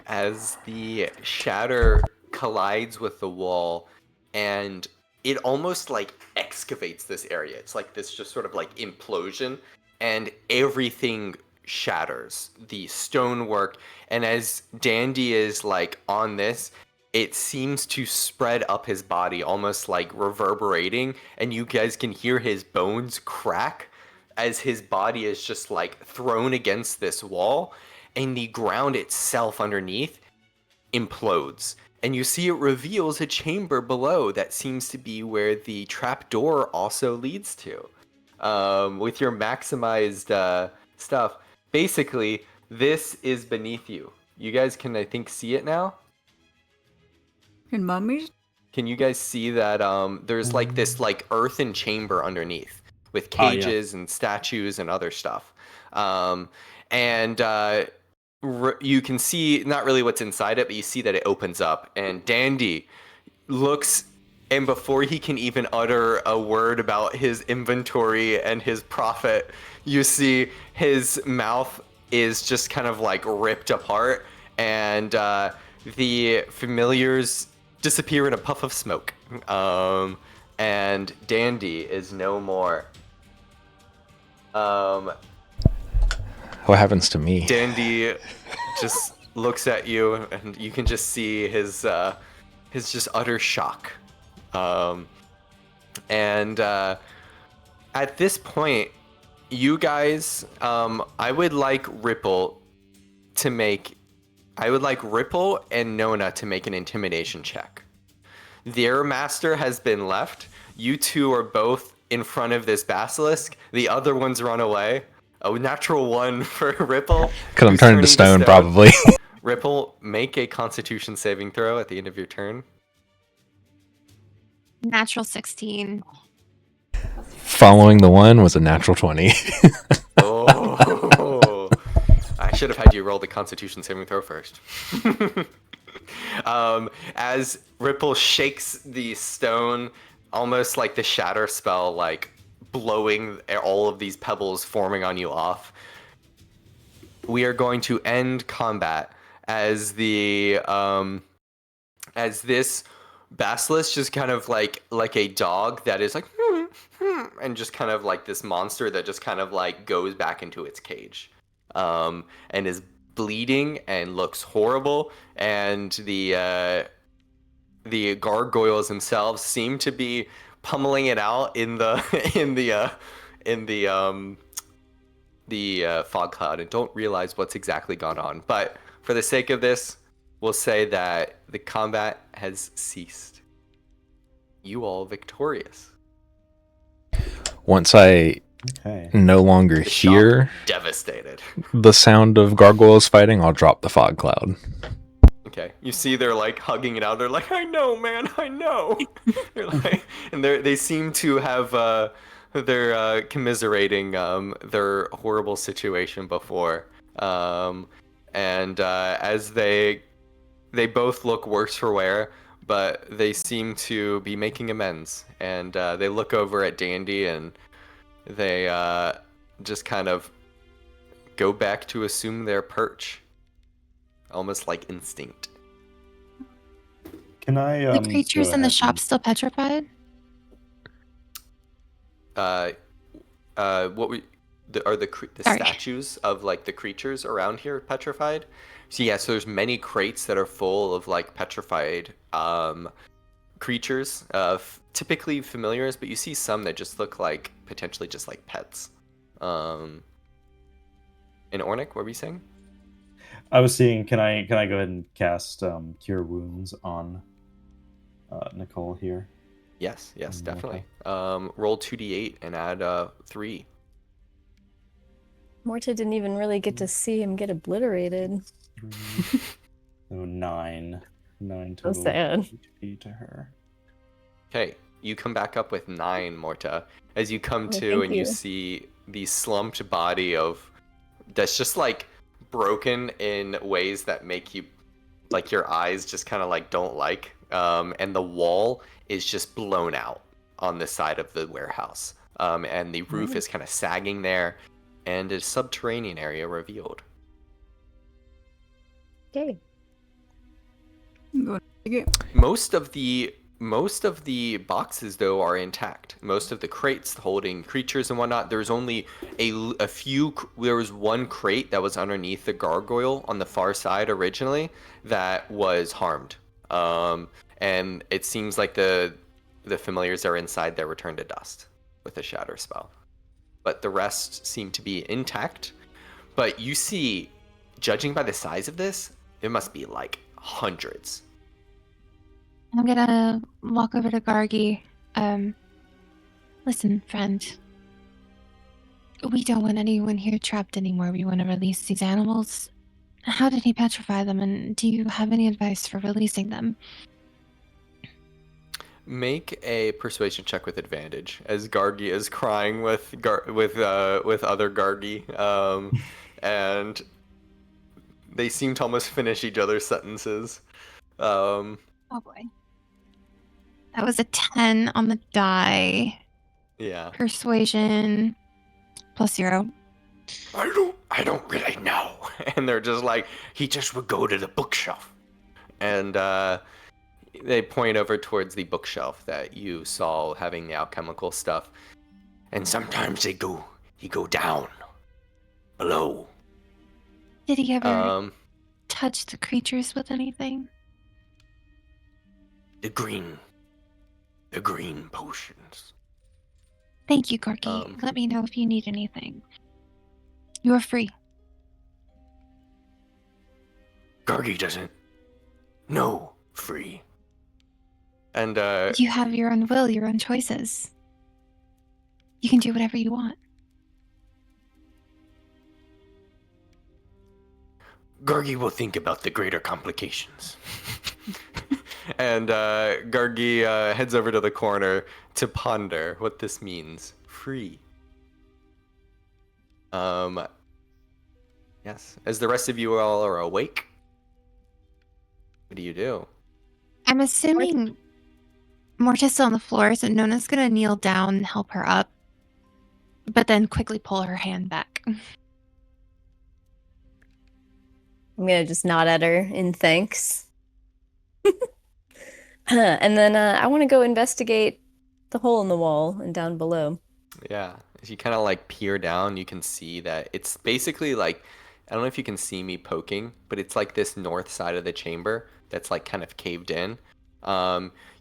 As the shatter collides with the wall, and it almost like excavates this area. It's like this just sort of like implosion, and everything shatters. The stonework, and as Dandy is like on this, it seems to spread up his body, almost like reverberating, and you guys can hear his bones crack as his body is just like thrown against this wall, and the ground itself underneath implodes. And you see it reveals a chamber below that seems to be where the trapdoor also leads to. With your maximized stuff, basically, this is beneath you. You guys can, I think, see it now? And mummies? Can you guys see that there's like this like earthen chamber underneath with cages and statues and other stuff. You can see not really what's inside it, but you see that it opens up, and Dandy looks, and before he can even utter a word about his inventory and his profit, you see his mouth is just kind of like ripped apart, and the familiars disappear in a puff of smoke, and Dandy is no more. What happens to me? Dandy just looks at you, and you can just see his just utter shock. At this point, you guys, I would like Ripple and Nona to make an intimidation check. Their master has been left. You two are both in front of this basilisk. The other one's run away. A natural 1 for Ripple. Because I'm turning to stone, probably. Ripple, make a Constitution saving throw at the end of your turn. Natural 16. following the one was a natural 20. Oh, I should have had you roll the Constitution saving throw first. As Ripple shakes the stone, almost like the shatter spell, like blowing all of these pebbles forming on you off, we are going to end combat as the as this basilisk just kind of like a dog that is like and just kind of like this monster that just kind of like goes back into its cage, and is bleeding and looks horrible, and the gargoyles themselves seem to be pummeling it out in the fog cloud and don't realize what's exactly gone on. But for the sake of this, we'll say that the combat has ceased. You all victorious. Once I no longer The shop hear devastated. the sound of gargoyles fighting, I'll drop the fog cloud. Okay, you see they're like hugging it out. They're like, "I know, man, I know." They're like, and they seem to have they're commiserating their horrible situation before, and as they both look worse for wear, but they seem to be making amends, and they look over at Dandy and they just kind of go back to assume their perch. Almost like instinct. Can I? The creatures in the shop still petrified? What we are the statues of like the creatures around here petrified? So yeah, so there's many crates that are full of like petrified creatures, typically familiars, but you see some that just look like potentially just like pets. And Ornick, what were you saying? I was seeing, can I go ahead and cast Cure Wounds on Nicole here? Yes, definitely. Roll 2d8 and add 3. Morta didn't even really get to see him get obliterated. So 9 So total sad. HP to her. Okay, you come back up with 9, Morta. As you come to thank and you you. see the slumped body of that's just like broken in ways that make you like your eyes just kind of like don't like, and the wall is just blown out on the side of the warehouse, and the roof is kind of sagging there, and a subterranean area revealed. Okay. Go take it. Most of the boxes though are intact. Most of the crates holding creatures and whatnot. There's only a few. There was one crate that was underneath the gargoyle on the far side originally that was harmed, and it seems like the familiars that are inside there returned to dust with a shatter spell. But the rest seem to be intact. But you see, judging by the size of this, there must be like hundreds. I'm gonna walk over to Gargi. Listen, friend. We don't want anyone here trapped anymore. We want to release these animals. How did he petrify them, and do you have any advice for releasing them? Make a persuasion check with advantage, as Gargi is crying with other Gargi, and they seem to almost finish each other's sentences. Oh boy. That was a 10 on the die. Yeah. Persuasion +0. I don't really know. And they're just like, he just would go to the bookshelf. And they point over towards the bookshelf that you saw having the alchemical stuff. And sometimes he go down below. Did he ever touch the creatures with anything? The green potions. Thank you, Gargi. Let me know if you need anything. You are free. Gargi doesn't know free. And You have your own will, your own choices. You can do whatever you want. Gargi will think about the greater complications. And Gargi heads over to the corner to ponder what this means free. Yes. As the rest of you all are awake, what do you do? I'm assuming Morta's still on the floor, so Nona's gonna kneel down and help her up, but then quickly pull her hand back. I'm gonna just nod at her in thanks. And then I want to go investigate the hole in the wall and down below. Yeah. As you kind of like peer down, you can see that it's basically like, I don't know if you can see me poking, but it's like this north side of the chamber that's like kind of caved in.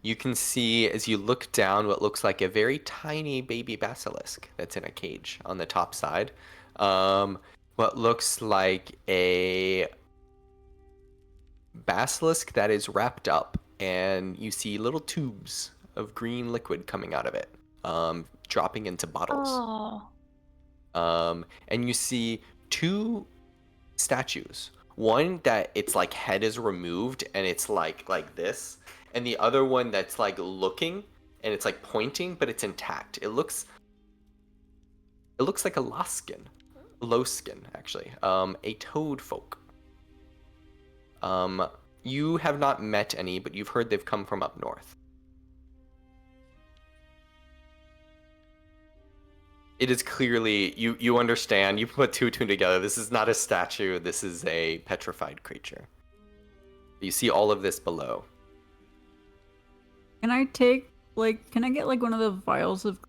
You can see as you look down what looks like a very tiny baby basilisk that's in a cage on the top side. What looks like a basilisk that is wrapped up, and you see little tubes of green liquid coming out of it, dropping into bottles. Oh. And you see two statues. One that its like head is removed and it's like this, and the other one that's like looking and it's like pointing but it's intact. It looks like a lowskin actually, a toad folk. You have not met any, but you've heard they've come from up north. It is clearly, you understand, you put two and two together. This is not a statue, this is a petrified creature. You see all of this below. Can I get like one of the vials of...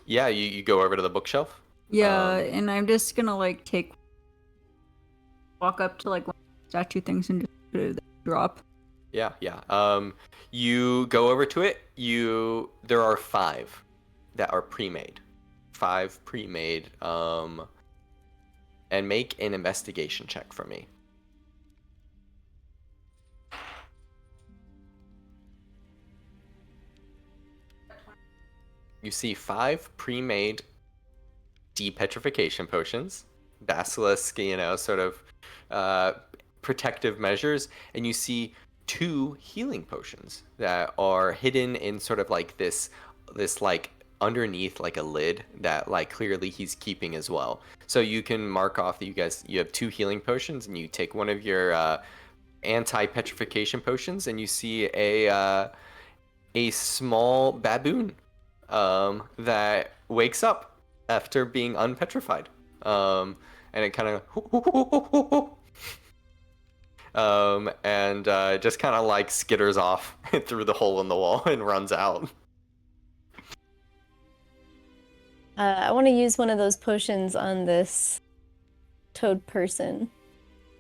Yeah, you go over to the bookshelf. Yeah, and I'm just gonna like walk up to like one of the statue things and just put it drop. Yeah. You go over to it, there are 5 that are pre-made. 5 pre-made, and make an investigation check for me. You see 5 pre-made depetrification potions, basilisk, sort of protective measures, and you see 2 healing potions that are hidden in sort of like this like underneath like a lid that like clearly he's keeping as well. So you can mark off that you have 2 healing potions, and you take one of your anti-petrification potions, and you see a small baboon that wakes up after being unpetrified, and it kind of and just kind of like skitters off through the hole in the wall and runs out. I want to use one of those potions on this toad person.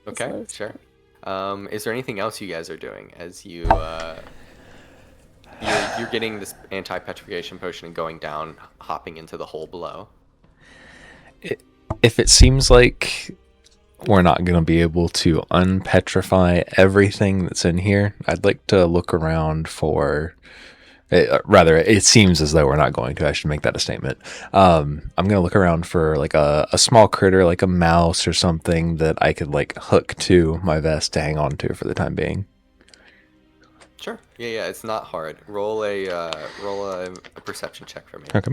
Okay, sure. Is there anything else you guys are doing as you're getting this anti-petrification potion and going down, hopping into the hole below? If it seems like we're not going to be able to unpetrify everything that's in here, I'd like to look around for... rather, it seems as though we're not going to. I should make that a statement. I'm going to look around for like a small critter, like a mouse or something that I could like hook to my vest to hang on to for the time being. Sure. Yeah. It's not hard. Roll a perception check for me. Okay.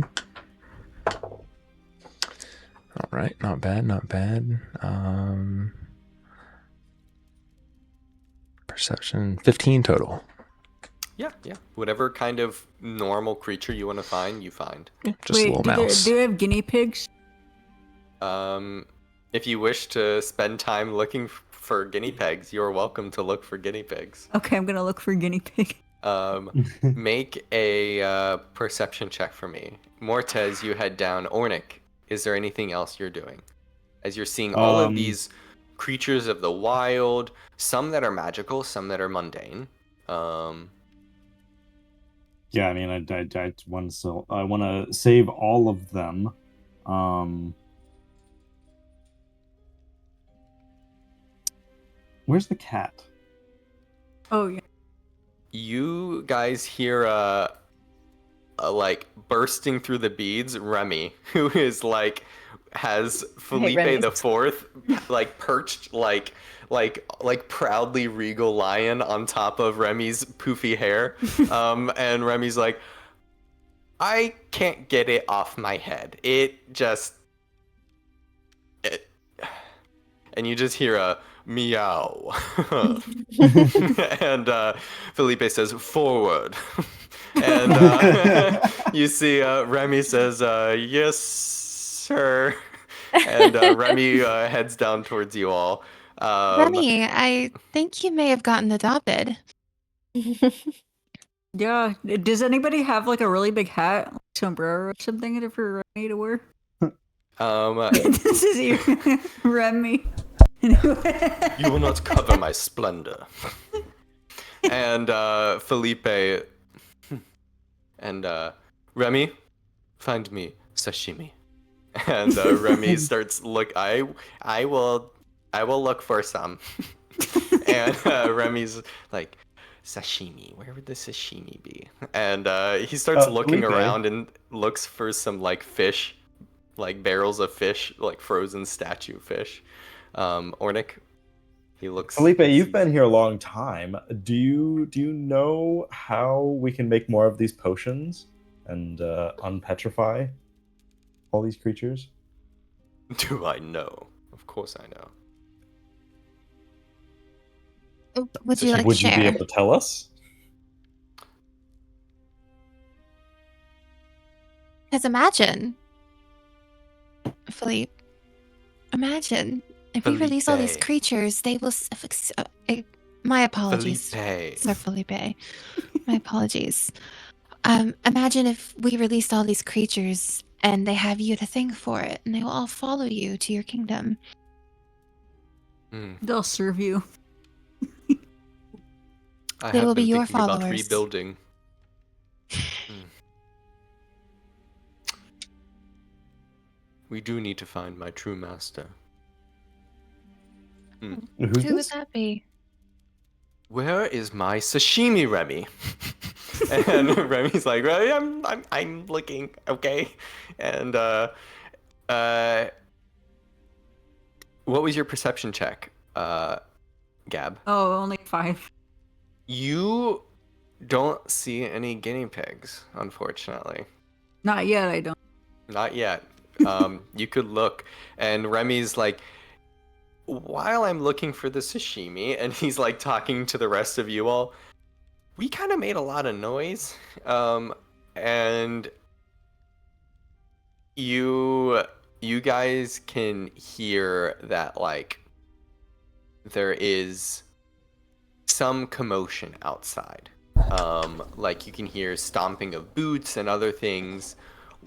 All right. Not bad. Perception 15 total. Yeah. Whatever kind of normal creature you want to find, you find. Yeah, just a little mouse. Do they have guinea pigs? If you wish to spend time looking for guinea pigs, you're welcome to look for guinea pigs. Okay, I'm gonna look for guinea pig. Make a perception check for me. Morta, as you head down. Ornick, is there anything else you're doing? As you're seeing all of these creatures of the wild, some that are magical, some that are mundane. Yeah, I mean, I want to save all of them. Where's the cat? Oh yeah. You guys hear a like bursting through the beads, Remy, who is like has Felipe the Fourth like perched like proudly regal lion on top of Remy's poofy hair. And Remy's like, I can't get it off my head. It just... And you just hear a meow. And Felipe says, forward. And you see Remy says, yes, sir. And Remy heads down towards you all. Remy, I think you may have gotten adopted. Yeah. Does anybody have like a really big hat, like sombrero or something for Remy to wear? This is you, Remy. You will not cover my splendor. And Felipe and Remy, find me sashimi. And Remy starts I will look for some. And Remy's like, sashimi, where would the sashimi be? And he starts looking Felipe. around and looks for some like fish, like barrels of fish, like frozen statue fish. Ornick, he looks. Felipe, you've been here a long time. Do you know how we can make more of these potions and unpetrify all these creatures? Do I know? Of course I know. Would you like Would to you share? be able to tell us? Because imagine, Philippe, imagine if we release all these Felipe. creatures, they will. My apologies, Felipe. Sir Felipe. My apologies. Imagine if we released all these creatures and they have you to thank for it, and they will all follow you to your kingdom. They'll serve you. I They have will be been your thinking about followers. rebuilding. We do need to find my true master. Who's Who would this? that be? Where is my sashimi, Remy? And Remy's like, Remy, I'm looking, okay? And what was your perception check, Gab? Oh, only 5. You don't see any guinea pigs, unfortunately. Not yet, I don't. Not yet. You could look, and Remy's like, while I'm looking for the sashimi, and he's like talking to the rest of you all, we kind of made a lot of noise, and you guys can hear that like there is some commotion outside. Like you can hear stomping of boots and other things.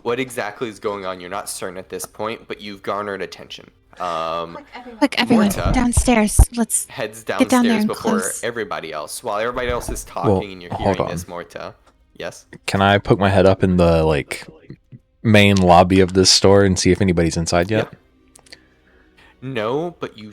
What exactly is going on, you're not certain at this point, but you've garnered attention. Quick, everyone, Morta downstairs. Let's heads get down there downstairs and before close. everybody else. While everybody else is talking and you're hold hearing on. this, Morta. Yes? Can I poke my head up in the like main lobby of this store and see if anybody's inside yet? Yep. No, but you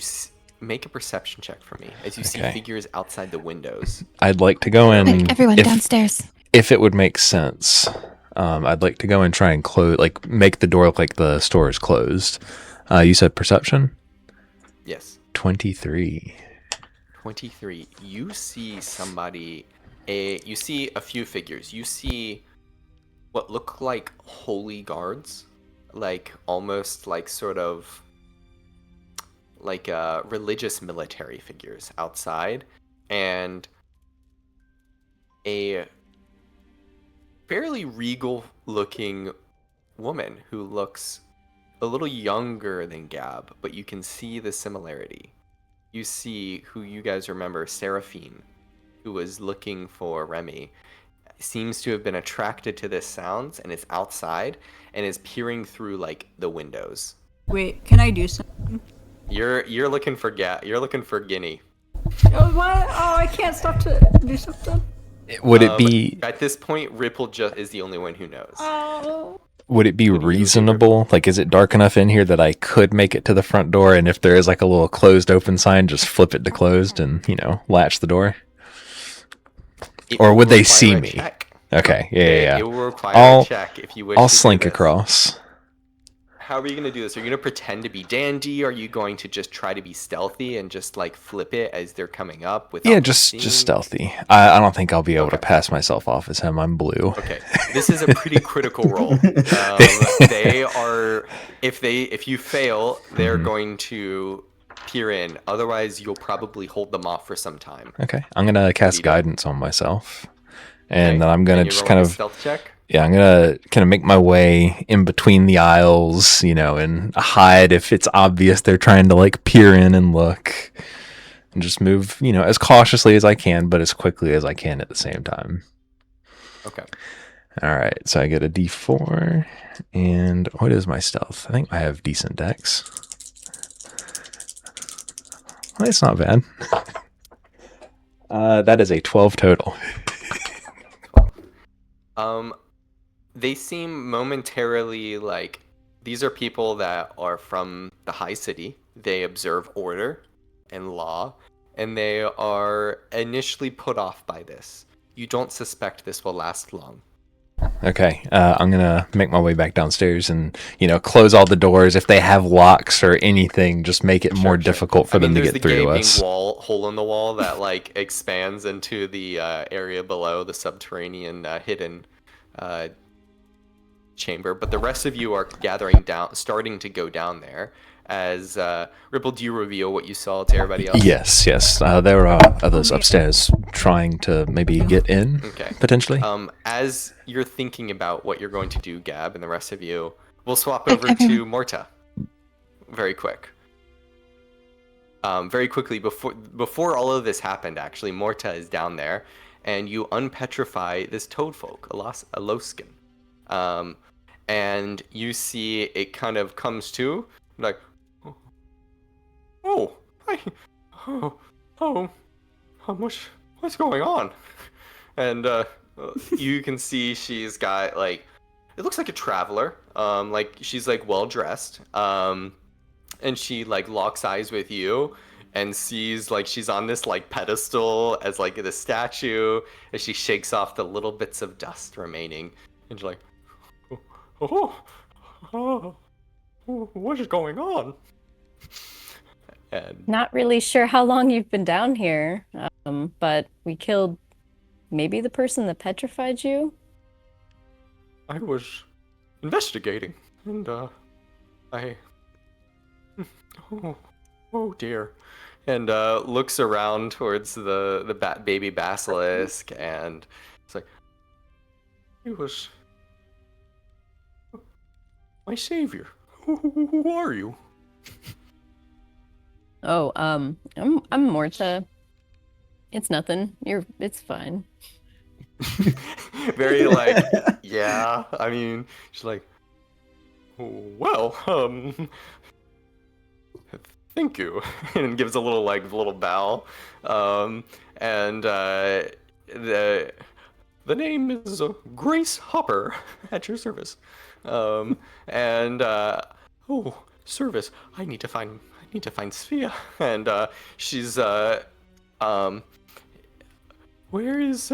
make a perception check for me as you see Okay. figures outside the windows. I'd like to go in. Quick, everyone, downstairs. If it would make sense, I'd like to go and try and close, like make the door look like the store is closed. You said perception? Yes. 23. 23. You see somebody, you see a few figures. You see what look like holy guards, like almost like sort of like religious military figures outside, and a fairly regal looking woman who looks a little younger than Gab, but you can see the similarity. You see who you guys remember, Seraphine, who was looking for Remy, seems to have been attracted to this sounds and is outside and is peering through like the windows. Wait, can I do something? You're looking for you're looking for Guinea. Oh, what? Oh, I can't stop to do something. Would it be At this point, Ripple just is the only one who knows. Oh. would it be What do you do, reasonable? Like, is it dark enough in here that I could make it to the front door? And if there is like a little closed open sign, just flip it to closed and latch the door. It Or will would they require see a me? check. Okay, yeah. It will require I'll- a check if you wish I'll to do slink this. across. how are you going to do this? Are you going to pretend to be Dandy? Are you going to just try to be stealthy and just like flip it as they're coming up? Yeah, just stealthy. I don't think I'll be able to pass myself off as him. I'm blue. Okay, this is a pretty critical role. They are, if you fail, they're going to peer in. Otherwise, you'll probably hold them off for some time. Okay, I'm gonna cast guidance on myself, and then I'm gonna just kind of stealth check. Yeah, I'm gonna kind of make my way in between the aisles, and hide if it's obvious they're trying to like peer in and look, and just move, as cautiously as I can, but as quickly as I can at the same time. Okay. All right, so I get a D4, and what is my stealth? I think I have decent dex. Well, it's not bad. That is a 12 total. They seem momentarily like these are people that are from the high city. They observe order and law, and they are initially put off by this. You don't suspect this will last long. Okay, I'm gonna make my way back downstairs and close all the doors. If they have locks or anything, just make it more difficult for them to get through to us. There's the gaping hole in the wall that like expands into the area below the subterranean hidden chamber. But the rest of you are starting to go down there. As Ripple, do you reveal what you saw to everybody else? Yes. There are others upstairs trying to maybe get in, potentially. As you're thinking about what you're going to do, Gab, and the rest of you, we'll swap over to Morta. Very quick. Very quickly, before all of this happened, actually, Morta is down there, and you unpetrify this toadfolk, a Loskin. And you see it kind of comes to, like, what's going on? And you can see she's got like, it looks like a traveler. Like she's like well dressed. And she like locks eyes with you and sees like she's on this like pedestal as like the statue as she shakes off the little bits of dust remaining. And she's like, what is going on? And not really sure how long you've been down here, but we killed maybe the person that petrified you. I was investigating, and oh dear, and looks around towards the baby basilisk, and it's like, he was my savior. Who are you? Oh, I'm Morta. It's nothing. It's fine. Very like, yeah. I mean, she's like, well, thank you, and gives a little bow. And the name is Grace Hopper at your service. Service. I need to find Sophia. And she's where is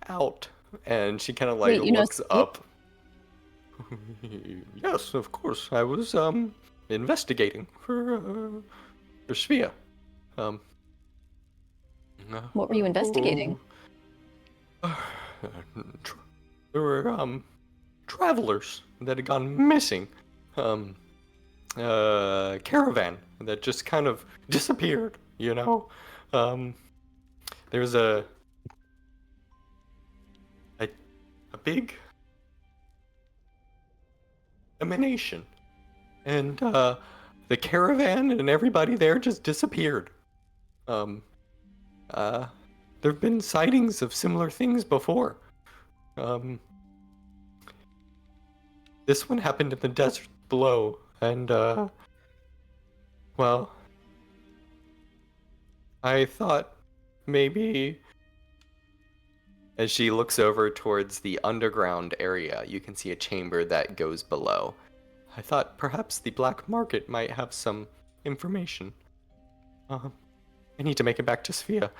out? And she kind of like looks up. Yes, of course. I was investigating for Sophia. What were you investigating? There were travelers that had gone missing. Caravan that just kind of disappeared, There's a big emanation, and the caravan and everybody there just disappeared. There've been sightings of similar things before. This one happened in the desert below, and well, I thought maybe, as she looks over towards the underground area, you can see a chamber that goes below. I thought perhaps the black market might have some information. I need to make it back to Sophia.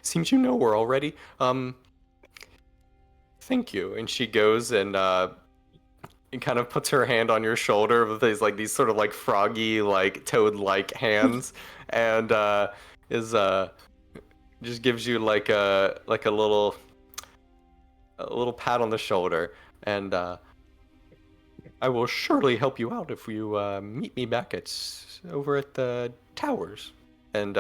Seems you know her already. Thank you. And she goes and kind of puts her hand on your shoulder with these sort of like froggy, like toad-like hands, and just gives you like a little pat on the shoulder, and I will surely help you out if you meet me back over at the towers. And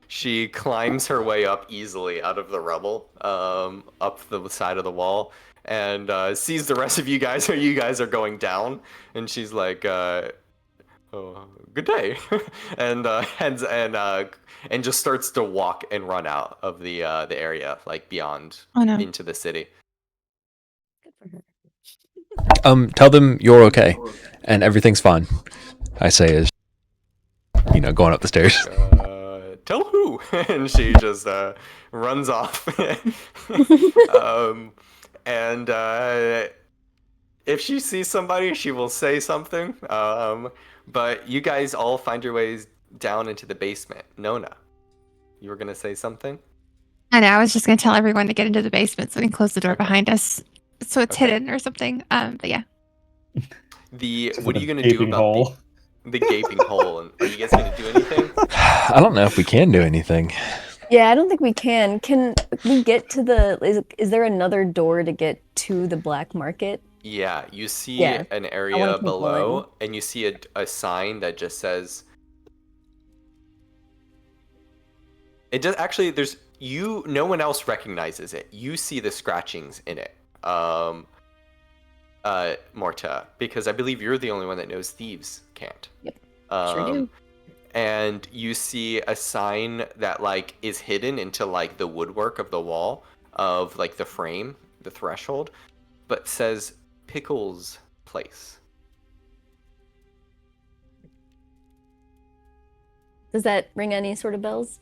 she climbs her way up easily out of the rubble, up the side of the wall, and sees the rest of you guys. You guys are going down, and she's like, "Oh, good day," and heads and just starts to walk and run out of the area, like beyond into the city. Good for her. Tell them you're okay and everything's fine. I say as going up the stairs. Tell who? And she just runs off. And if she sees somebody, she will say something. But you guys all find your ways down into the basement. Nona, you were gonna say something? I know. I was just gonna tell everyone to get into the basement so we can close the door behind us, so it's hidden or something. But yeah. What are you gonna do about the gaping hole? And are you guys gonna do anything? I don't know if we can do anything. Yeah, I don't think we can. Can we get to is there another door to get to the black market? Yeah, you see an area below, and you see a sign that just says. It does actually. No one else recognizes it. You see the scratchings in it, Morta, because I believe you're the only one that knows thieves can't. Yep, sure do. And you see a sign that like is hidden into like the woodwork of the wall of like the frame, the threshold, but says Pickles Place. Does that ring any sort of bells?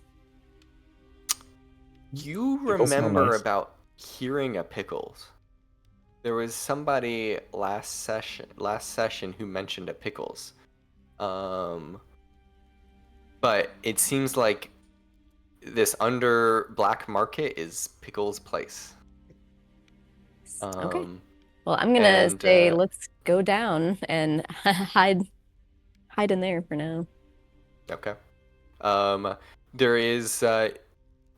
You remember about hearing a Pickles. There was somebody last session who mentioned a Pickles. But it seems like this under black market is Pickles Place. Okay. Well, I'm gonna say let's go down and hide in there for now. Okay. There is.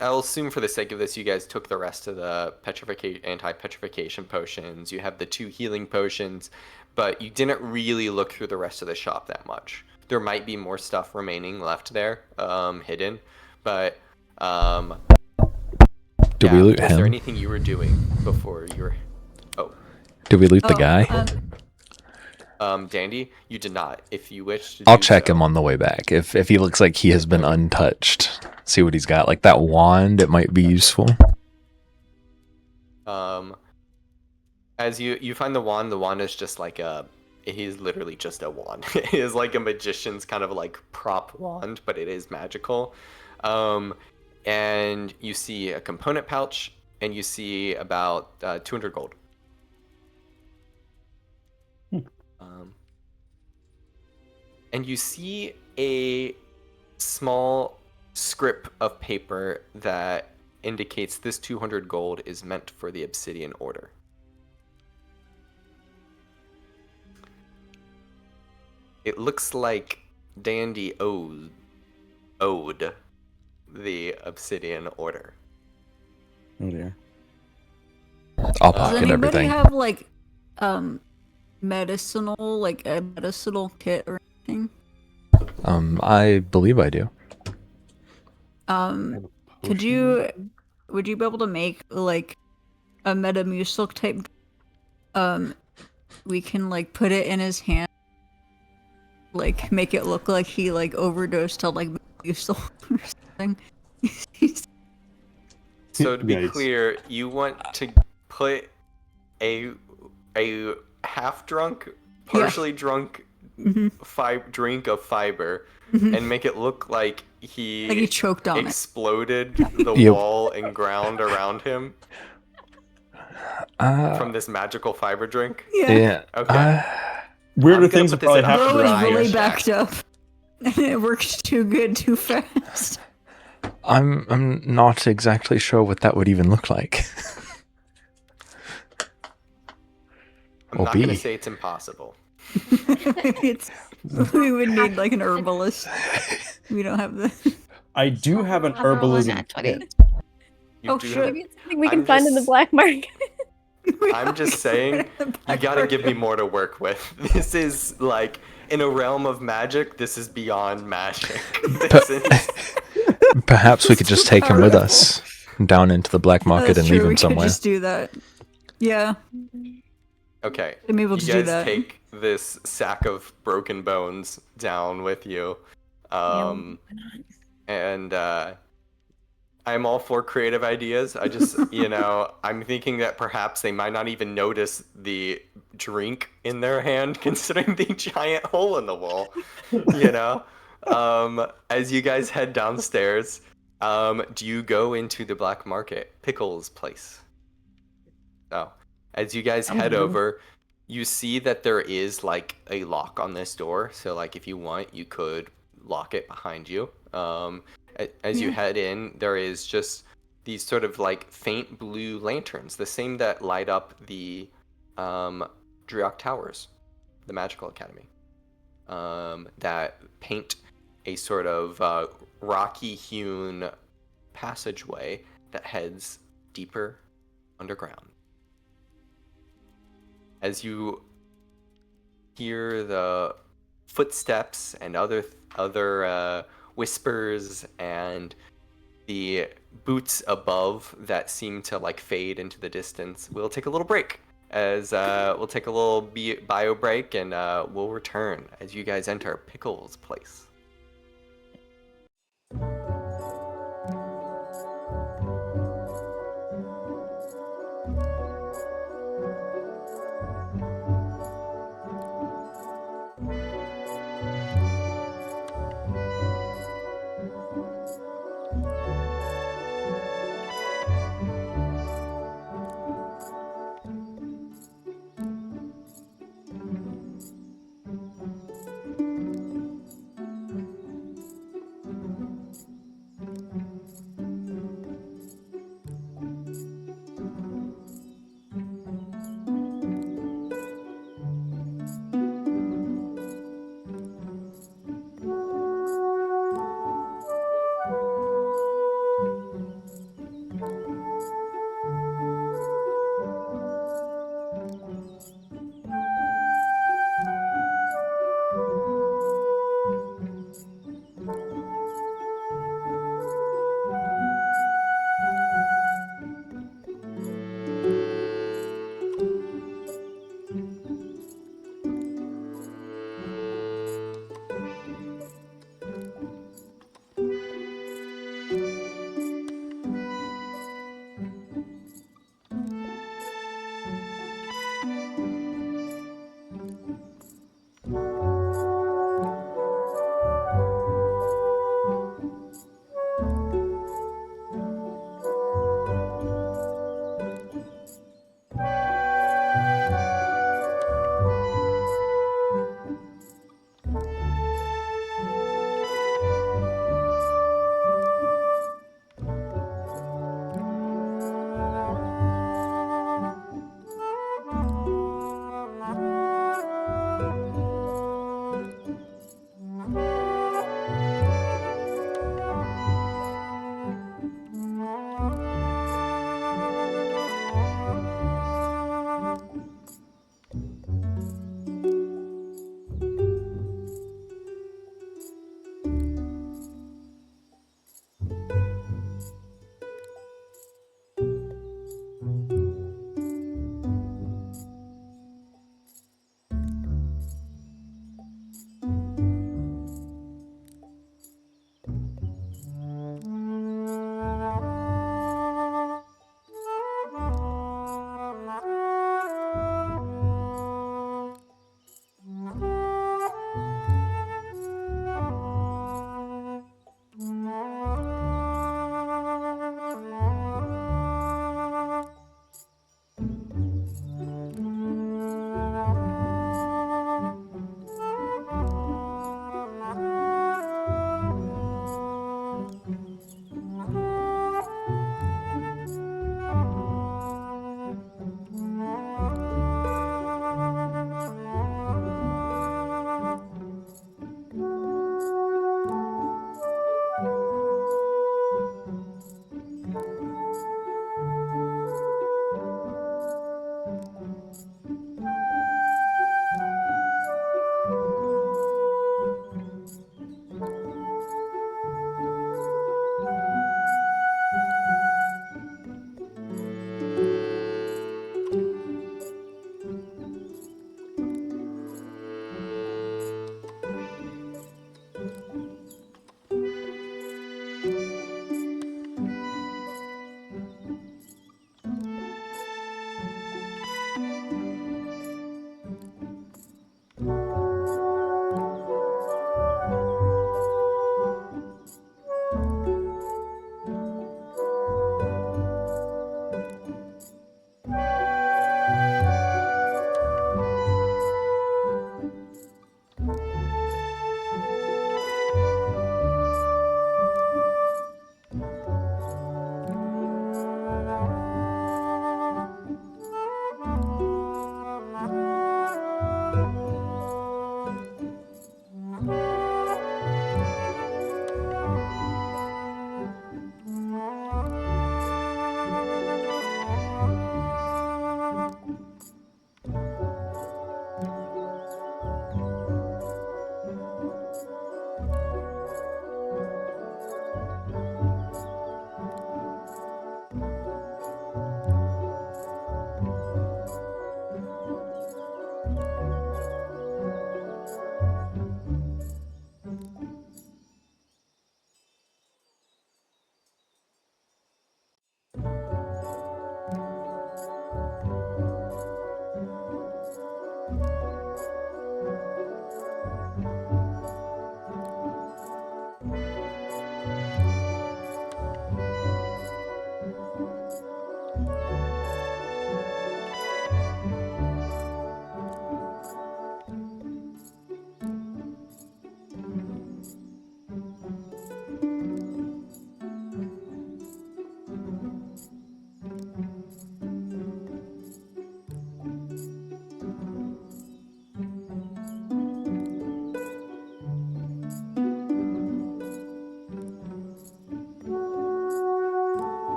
I'll assume for the sake of this, you guys took the rest of the anti-petrification potions. You have the 2 healing potions, but you didn't really look through the rest of the shop that much. There might be more stuff remaining left there, hidden, but Did we loot him? Was there anything you were doing before you were? Oh. Did we loot the guy? Dandy, you did not. If you wish to I'll check him on the way back. If he looks like he has been untouched, see what he's got. Like that wand, it might be useful. As you find the wand is just like he's literally just a wand. It is like a magician's kind of like prop wand, but it is magical. And you see a component pouch, and you see about 200 gold. And you see a small script of paper that indicates this 200 gold is meant for the Obsidian Order. It looks like Dandy owed the Obsidian Order. Oh dear. I'll pocket everything. Does anybody have like a medicinal kit or anything? I believe I do. Would you be able to make like a Metamucil type? We can like put it in his hand, like make it look like he like overdosed on like Metamucil or something. So to be clear, you want to put a half-drunk, partially drunk drink of fiber and make it look like he choked on exploded the wall and ground around him from this magical fiber drink. Yeah. Okay. Weirder things would probably happen. Bro was really backed up, and it worked too good, too fast. I'm not exactly sure what that would even look like. I'm will not going to be. say it's impossible. We would need like an herbalist. We don't have the. I do have an I'll roll a herbalism nat 20. kit. You Oh, do shit. Maybe it's something we I'm can find in the just- black market. I'm just saying, you gotta give me more to work with. This is like, in a realm of magic, this is beyond magic. This is... Perhaps we could just take him with us down into the black market That's and true. leave We him could somewhere. just do that. Yeah. Okay, I'm able you to do guys that. take this sack of broken bones down with you. And I'm all for creative ideas. I just, I'm thinking that perhaps they might not even notice the drink in their hand, considering the giant hole in the wall. As you guys head downstairs, do you go into the black market, Pickle's place? So, as you guys head over, you see that there is like a lock on this door. So, like, if you want, you could lock it behind you. As you head in, there is just these sort of like faint blue lanterns, the same that light up the Driok Towers, the Magical Academy, that paint a sort of rocky-hewn passageway that heads deeper underground. As you hear the footsteps and other whispers and the boots above that seem to like fade into the distance, we'll take a little break. As we'll take a little bio break, and we'll return as you guys enter Pickle's place.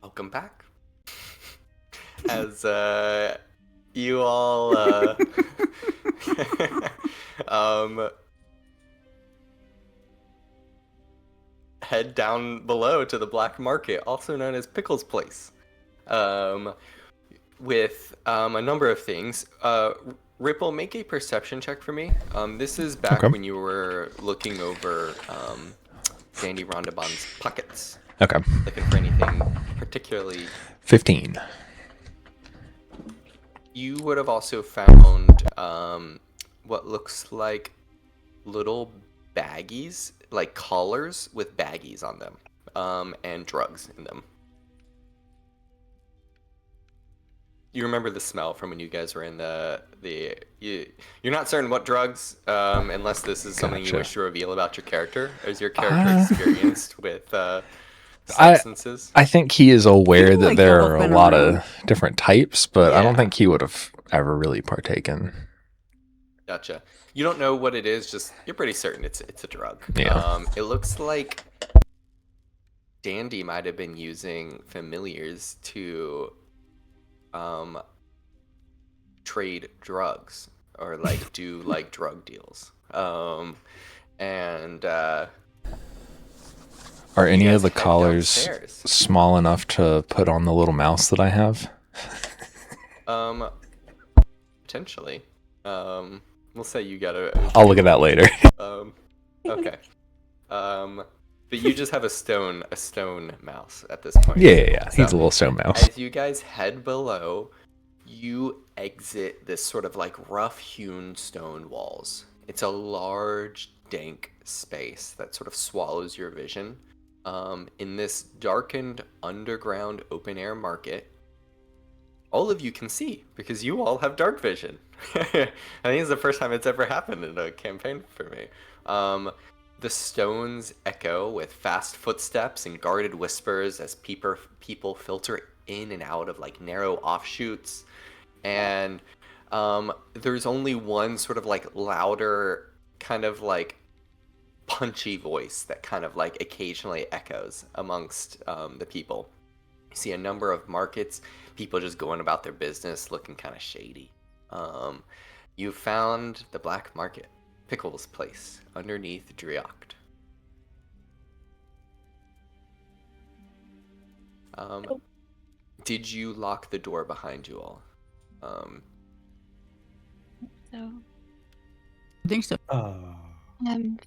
Welcome back. As you all head down below to the black market, also known as Pickle's Place, with a number of things. Ripple, make a perception check for me. This is back when you were looking over Dandy Rondabon's pockets. Okay. Looking for anything particularly... 15. You would have also found what looks like little baggies, like collars with baggies on them, and drugs in them. You remember the smell from when you guys were in you're not certain what drugs, unless this is something you wish to reveal about your character. Is your character experienced with substances? I think he is aware that there are a lot of different types, but I don't think he would have ever really partaken. Gotcha. You don't know what it is, just you're pretty certain it's a drug. Yeah. It looks like Dandy might have been using familiars to trade drugs or like do like drug deals. And are any of the collars small enough to put on the little mouse that I have? Potentially. We'll say you gotta. I'll look at that later. Okay. But you just have a stone mouse at this point. Yeah. He's a little stone mouse. As you guys head below, you exit this sort of like rough-hewn stone walls. It's a large, dank space that sort of swallows your vision. In this darkened underground open-air market, all of you can see because you all have dark vision. I think it's the first time it's ever happened in a campaign for me. The stones echo with fast footsteps and guarded whispers as people filter in and out of like narrow offshoots. And there's only one sort of like louder kind of like punchy voice that kind of like occasionally echoes amongst the people. You see a number of markets, people just going about their business looking kind of shady. You found the black market, Pickle's Place, underneath Driocht. Did you lock the door behind you all? So, I think so.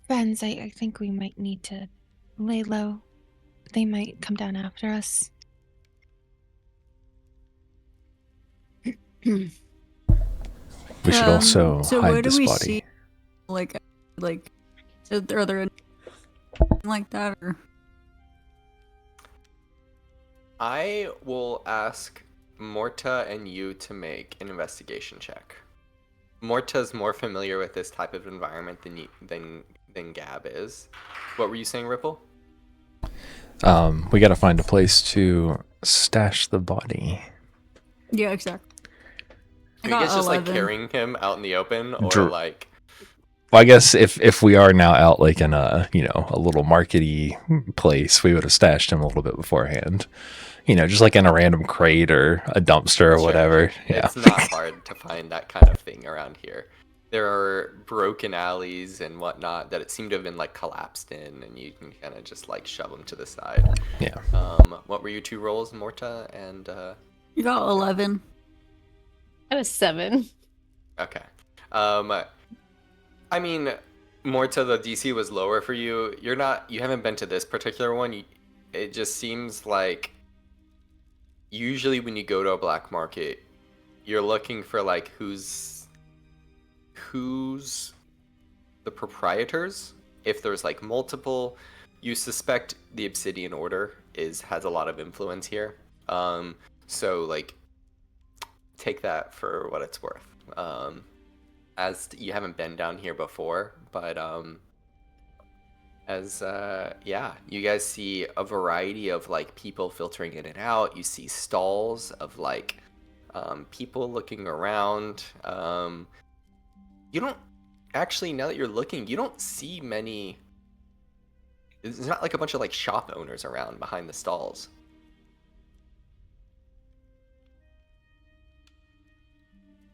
friends, I think we might need to lay low. They might come down after us. We should also hide this body. See, like, are there like that or? I will ask Morta and you to make an investigation check. Morta's more familiar with this type of environment than Gab is. What were you saying, Ripple? We gotta find a place to stash the body. Yeah, exactly. Are you guys just like carrying him out in the open, or like? Well, I guess if we are now out like in a a little markety place, we would have stashed him a little bit beforehand. Just like in a random crate or a dumpster or whatever. Yeah. It's not hard to find that kind of thing around here. there are broken alleys and whatnot that it seemed to have been like collapsed in, and you can kind of just like shove them to the side. Yeah. What were your 2 rolls, Morta and? You got 11. I was 7. Okay. I mean, Morta, the DC was lower for you. You haven't been to this particular one. It just seems like usually when you go to a black market, you're looking for like who's the proprietors. If there's like multiple, you suspect the Obsidian Order has a lot of influence here. So like take that for what it's worth. As you haven't been down here before, but you guys see a variety of like people filtering in and out. You see stalls of like people looking around. You don't actually, now that you're looking, you don't see many. There's not like a bunch of like shop owners around behind the stalls.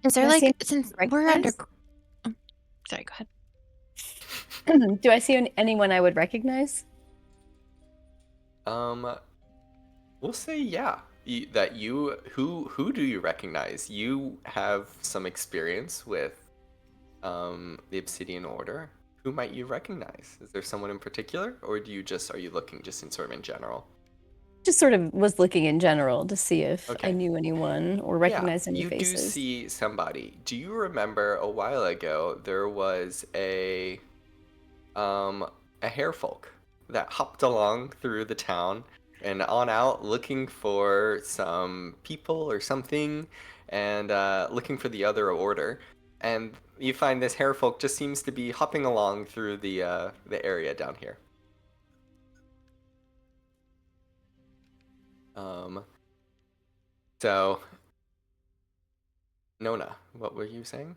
Is there Do I see like, since we're under... recognize? Oh, sorry, go ahead. Do I see anyone I would recognize? We'll say yeah. Who do you recognize? You have some experience with the Obsidian Order. Who might you recognize? Is there someone in particular, or are you looking just in sort of in general? Just sort of was looking in general to see if Okay. I knew anyone or recognized any you faces. do see somebody. Do you remember a while ago there was a hairfolk that hopped along through the town and on out looking for some people or something, and looking for the other order, and you find this hairfolk just seems to be hopping along through the area down here. So, Nona, what were you saying?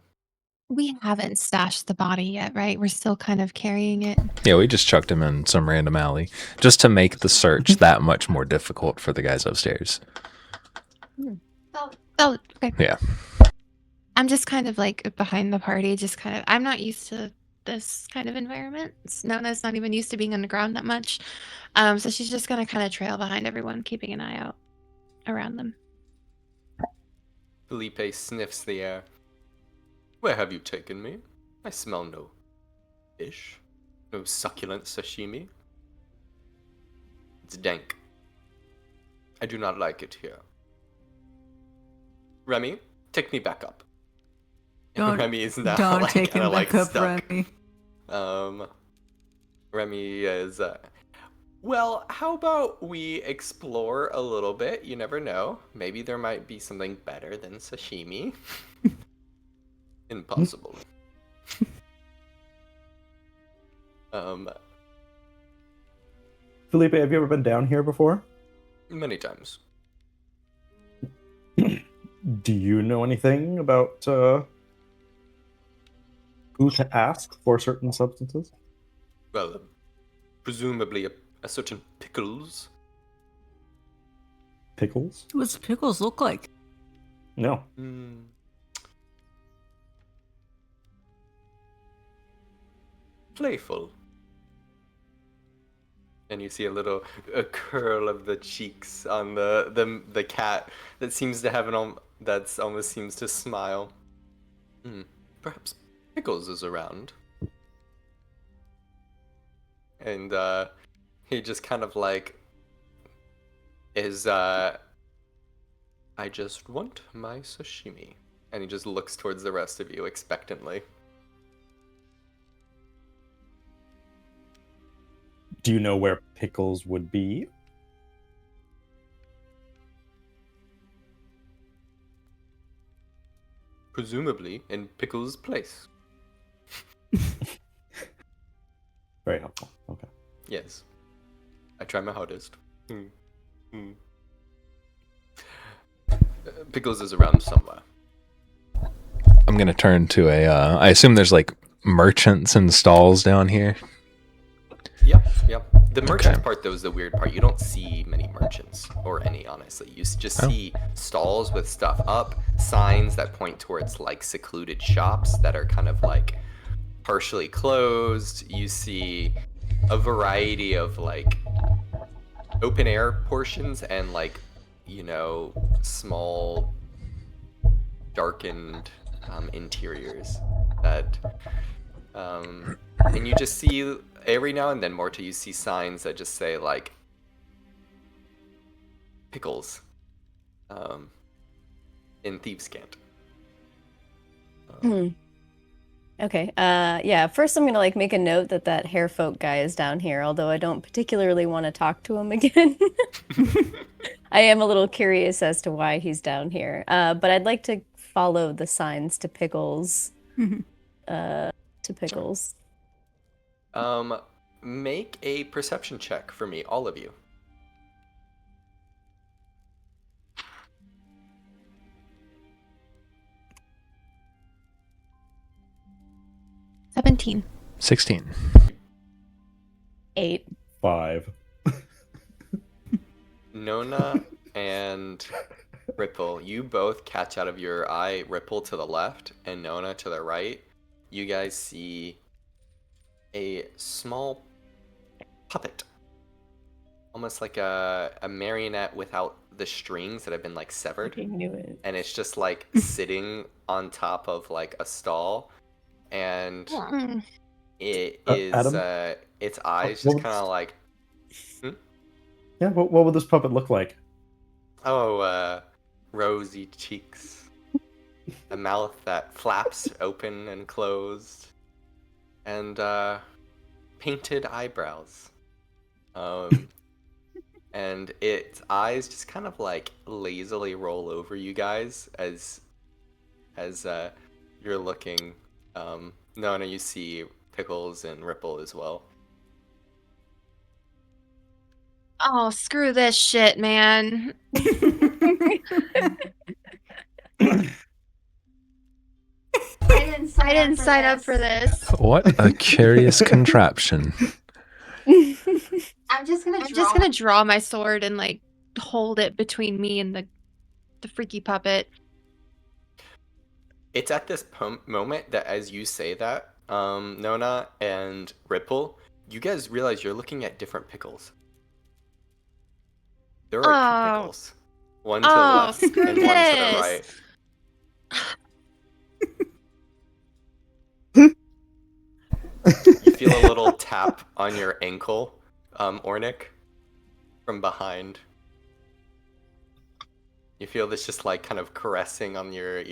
We haven't stashed the body yet, right? We're still kind of carrying it. Yeah, we just chucked him in some random alley just to make the search that much more difficult for the guys upstairs. Oh, okay. Yeah. I'm just kind of like behind the party, I'm not used to this kind of environment. Nona's not even used to being underground that much. So she's just gonna kind of trail behind everyone, keeping an eye out around them. Felipe sniffs the air. Where have you taken me? I smell no fish, no succulent sashimi. It's dank. I do not like it here. Remy, take me back up. Remy is now Don't like, take him kinda, back like, up, stuck. Remy. Remy is. Well, how about we explore a little bit? You never know. Maybe there might be something better than sashimi. Impossible. Felipe, have you ever been down here before? Many times. Do you know anything about who to ask for certain substances? Well, presumably a certain Pickles. Pickles? What's pickles look like? No. Playful. And you see a curl of the cheeks on the cat that seems to have that's almost seems to smile. Perhaps Pickles is around. And he just kind of like is I just want my sashimi. And he just looks towards the rest of you expectantly. Do you know where Pickles would be? Presumably in Pickles' place. Very helpful. Okay. Yes. I try my hardest. Pickles is around somewhere. I'm going to turn to I assume there's like merchants and stalls down here. Yep. The merchant part, though, is the weird part. You don't see many merchants, or any, honestly. You just see stalls with stuff up, signs that point towards, like, secluded shops that are kind of, like, partially closed. You see a variety of, like, open-air portions and, like, you know, small, darkened interiors that... and you just see... Every now and then, Morta, you see signs that just say, like, pickles, in Thieves' Cant. Okay, yeah, first I'm gonna, like, make a note that hairfolk guy is down here, although I don't particularly want to talk to him again. I am a little curious as to why he's down here, but I'd like to follow the signs to Pickles. Make a perception check for me, all of you. $17. 16. 8. 5. Nona and Ripple, you both catch out of your eye Ripple to the left and Nona to the right. You guys see a small puppet, almost like a marionette without the strings that have been, like, severed. I knew it. And it's just, like, sitting on top of, like, a stall, and it is Adam? its eyes just kind of like... Yeah, what would this puppet look like? Oh, rosy cheeks, a mouth that flaps open and closed, and painted eyebrows. And its eyes just kind of, like, lazily roll over you guys as you're looking. Nona, you see Pickles and Ripple as well. Oh, screw this shit, man. I didn't sign up for this. What a curious contraption. I'm just gonna draw my sword and, like, hold it between me and the freaky puppet. It's at this moment that, as you say that, Nona and Ripple, you guys realize you're looking at different pickles. There are 2 pickles. One to the left and one to the right. You feel a little tap on your ankle, Ornick, from behind. You feel this just, like, kind of caressing on your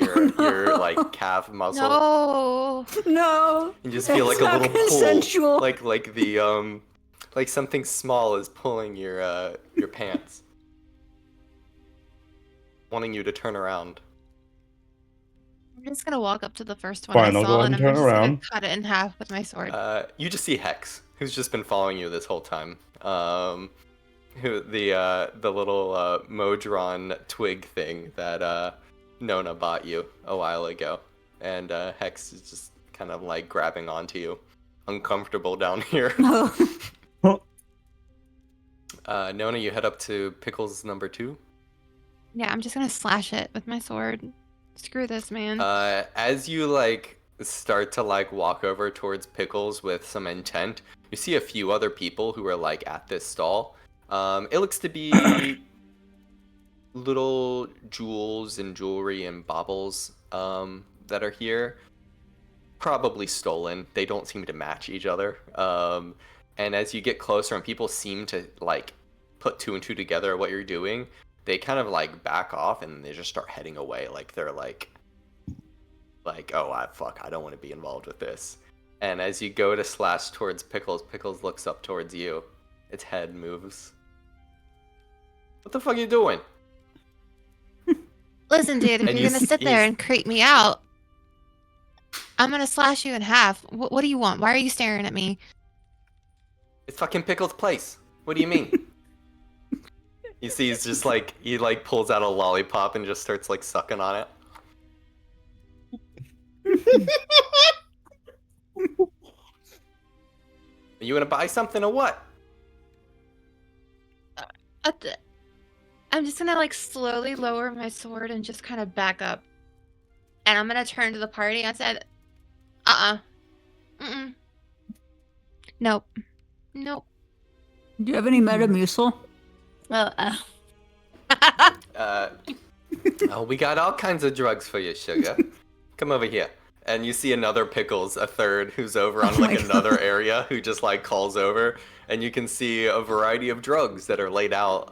like, calf muscle. No. You just feel like a little consensual. pull, like the like something small is pulling your pants, wanting you to turn around. I'm just gonna walk up to the first one Fine, I I'll saw, go ahead and and I'm turn just gonna around. cut it in half with my sword. You just see Hex, who's just been following you this whole time. Who the little Modron twig thing that Nona bought you a while ago, and Hex is just kind of, like, grabbing onto you, uncomfortable down here. Nona, you head up to Pickles number 2. Yeah, I'm just gonna slash it with my sword. Screw this, man. As you, like, start to, like, walk over towards Pickles with some intent, you see a few other people who are, like, at this stall. It looks to be little jewels and jewelry and baubles that are here. Probably stolen. They don't seem to match each other. And as you get closer and people seem to, like, put 2 and 2 together what you're doing, they kind of, like, back off and they just start heading away. Like, they're like, oh, I don't want to be involved with this. And as you go to slash towards Pickles, Pickles looks up towards you. Its head moves. What the fuck are you doing? Listen, dude, if And you're gonna sit there and creep me out, I'm gonna slash you in half. What do you want? Why are you staring at me? It's fucking Pickles' place. What do you mean? You see, he's just like, he, like, pulls out a lollipop and just starts, like, sucking on it. Are you gonna buy something or what? I'm just gonna like slowly lower my sword and just kind of back up. And I'm gonna turn to the party and said, Mm-mm. Nope. Nope. Do you have any Metamucil? Well, Oh, we got all kinds of drugs for you, sugar. Come over here. And you see another Pickles, a third, who's over on like another area, who just like calls over, and you can see a variety of drugs that are laid out.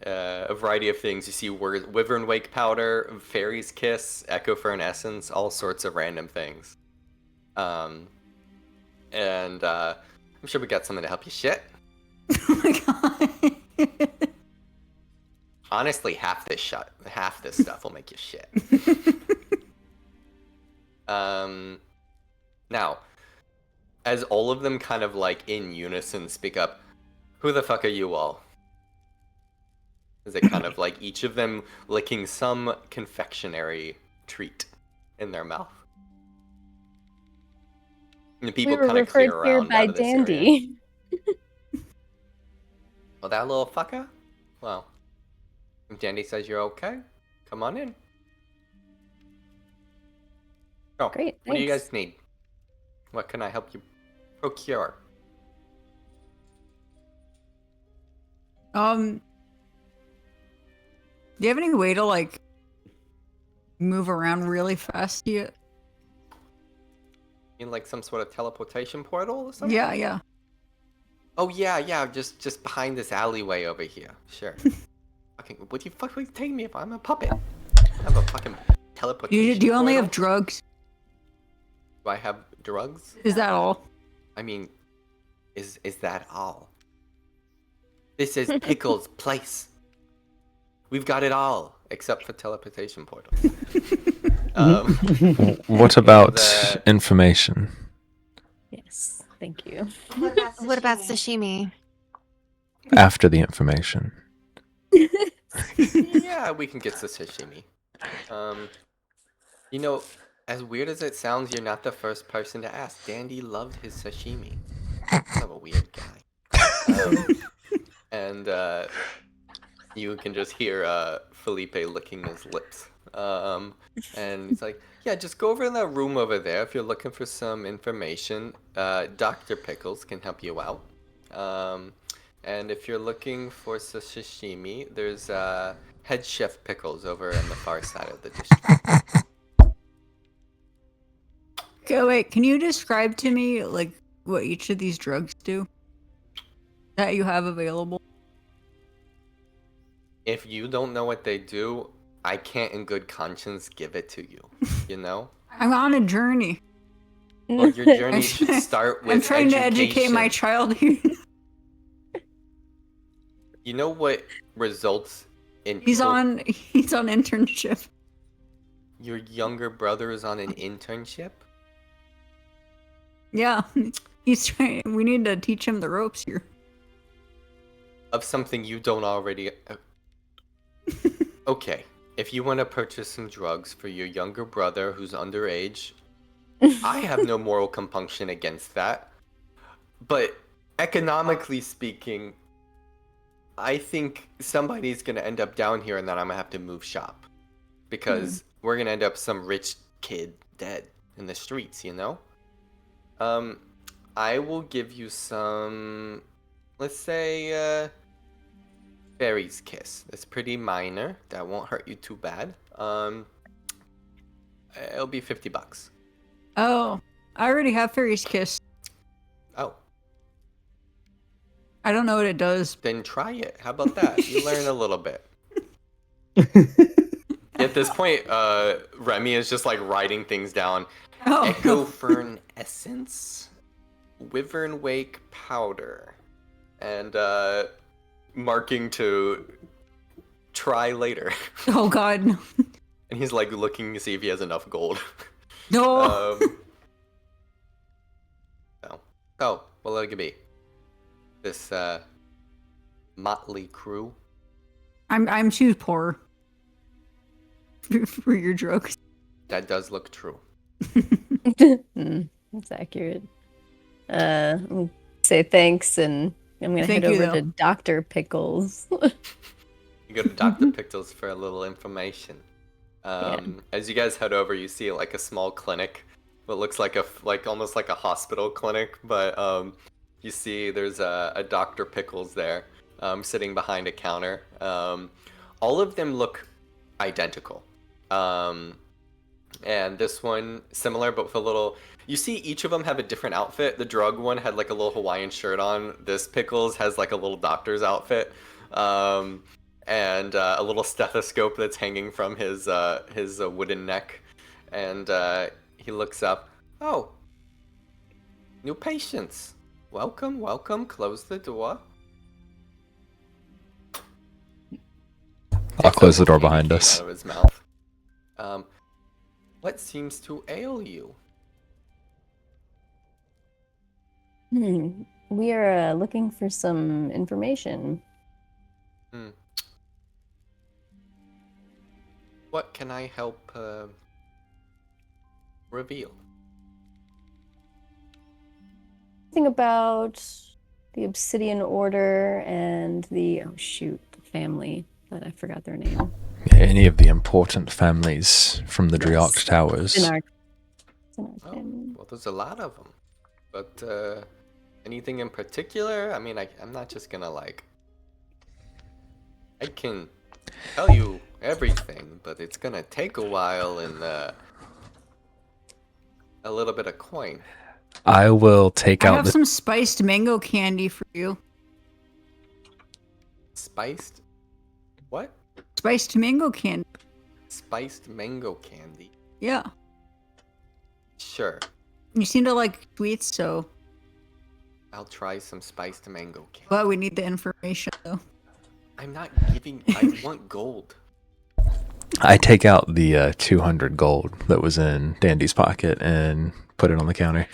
A variety of things. You see Wyvern Wake powder, Fairy's Kiss, Echo Fern Essence, all sorts of random things. And I'm sure we got something to help you shit. Oh my god. Honestly, half this stuff will make you shit. Now, as all of them kind of like in unison speak up, who the fuck are you all? Is it kind of like each of them licking some confectionery treat in their mouth? And the people we were kind of clear referred here around by out of this area. Dandy. Oh, that little fucker? Well, if Dandy says you're okay, come on in. Oh, Great, what do you thanks. guys need? What can I help you procure? Do you have any way to like move around really fast yet? In like some sort of teleportation portal or something? Yeah. Oh yeah, just behind this alleyway over here. Sure. Fucking, what do you fucking take me if I'm a puppet? I have a fucking teleportation. Do you only portal? have drugs? Do I have drugs? Is that all? I mean, is that all? This is Pickles' place. We've got it all except for teleportation portals. What about information? Yes, thank you. What about sashimi? After the information. Yeah, we can get to sashimi. You know, as weird as it sounds, you're not the first person to ask. Dandy loved his sashimi. Kind of a weird guy. And you can just hear Felipe licking his lips. And he's like, yeah, just go over in that room over there if you're looking for some information. Dr. Pickles can help you out. And if you're looking for sashimi, there's Head Chef Pickles over on the far side of the district. Okay, wait, can you describe to me like what each of these drugs do that you have available? If you don't know what they do, I can't in good conscience give it to you, you know? I'm on a journey. Well, your journey should start with I'm trying to educate my education. child here. You know what results in He's people- on internship. Your younger brother is on an internship? Yeah. He's trying. We need to teach him the ropes here. Of something you don't already... Okay, if you want to purchase some drugs for your younger brother who's underage, I have no moral compunction against that. But economically speaking, I think somebody's going to end up down here and then I'm going to have to move shop. Because we're going to end up some rich kid dead in the streets, you know? I will give you some, let's say, Fairy's Kiss. It's pretty minor. That won't hurt you too bad. It'll be $50. Oh, I already have Fairy's Kiss. Oh, I don't know what it does. then try it. How about that? You learn a little bit. At this point, Remy is just like writing things down. Oh. Echo Fern Essence, Wyvern Wake Powder, and marking to try later. Oh God, no. And he's like looking to see if he has enough gold. No. Oh, well, let it be. This motley crew. I'm too poor for your drugs. That does look true. That's accurate. Say thanks and I'm gonna Thank head you, over though. to Dr. Pickles. You go to Dr. Pictles for a little information. Yeah. As you guys head over, you see like a small clinic, what looks like almost like a hospital clinic, but you see there's a Dr. Pickles there, sitting behind a counter. All of them look identical. And this one similar, but with a little. You see, each of them have a different outfit. The drug one had like a little Hawaiian shirt on. This Pickles has like a little doctor's outfit, and a little stethoscope that's hanging from his wooden neck. And he looks up. Oh, new patients. Welcome, welcome. Close the door. I'll close the door behind us. Out of his mouth. What seems to ail you? We are looking for some information. What can I help reveal? Think about the Obsidian Order and the family, but I forgot their name. Any of the important families from the Driarch Towers. Synarch Oh, family. well, there's a lot of them. But anything in particular? I mean, I'm not just gonna like. I can tell you everything, but it's gonna take a while and a little bit of coin. I will take I out have the some spiced mango candy for you. Spiced? What? Spiced mango candy. Spiced mango candy. Yeah. Sure. You seem to like sweets, so. I'll try some spiced mango candy. But we need the information, though. I'm not giving. I want gold. I take out the 200 gold that was in Dandy's pocket and put it on the counter.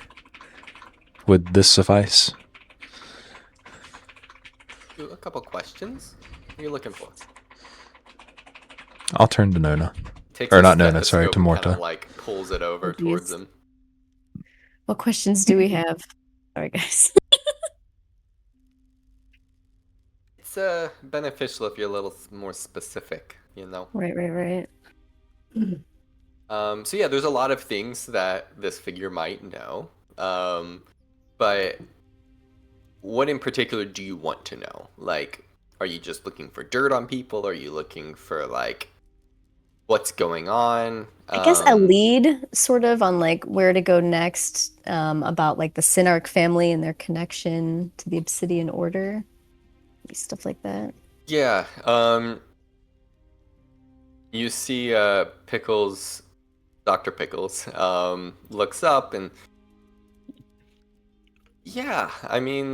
Would this suffice? A couple questions. What are you looking for? I'll turn to Nona. Takes Or his not Nona, sorry, stethoscope to and Morta. kinda, like pulls it over towards Jeez. him. What questions do we have? Sorry, guys. It's beneficial if you're a little more specific, you know. Right. So yeah, there's a lot of things that this figure might know. But what in particular do you want to know? Like, are you just looking for dirt on people? Are you looking for like what's going on? I guess a lead sort of on like where to go next, about like the Synarch family and their connection to the Obsidian Order. Stuff like that. Yeah. You see Pickles, Dr. Pickles, looks up and yeah, I mean,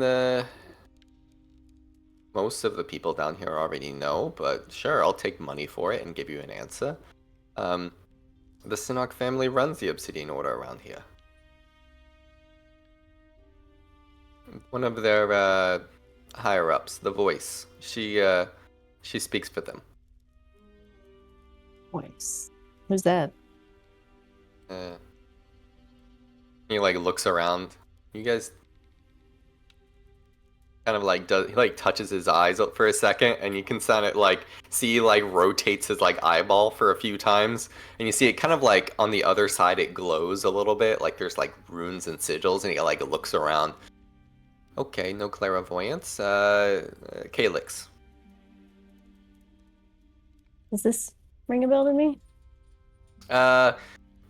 most of the people down here already know, but sure, I'll take money for it and give you an answer. The Synarch family runs the Obsidian Order around here. One of their higher-ups, the Voice, she speaks for them. Voice. Who's that? He like looks around. You guys kind of like he like touches his eyes up for a second, and you can kind of like see he like rotates his like eyeball for a few times, and you see it kind of like on the other side it glows a little bit, like there's like runes and sigils, and he like looks around. Okay, no clairvoyance. Calyx. Does this ring a bell to me?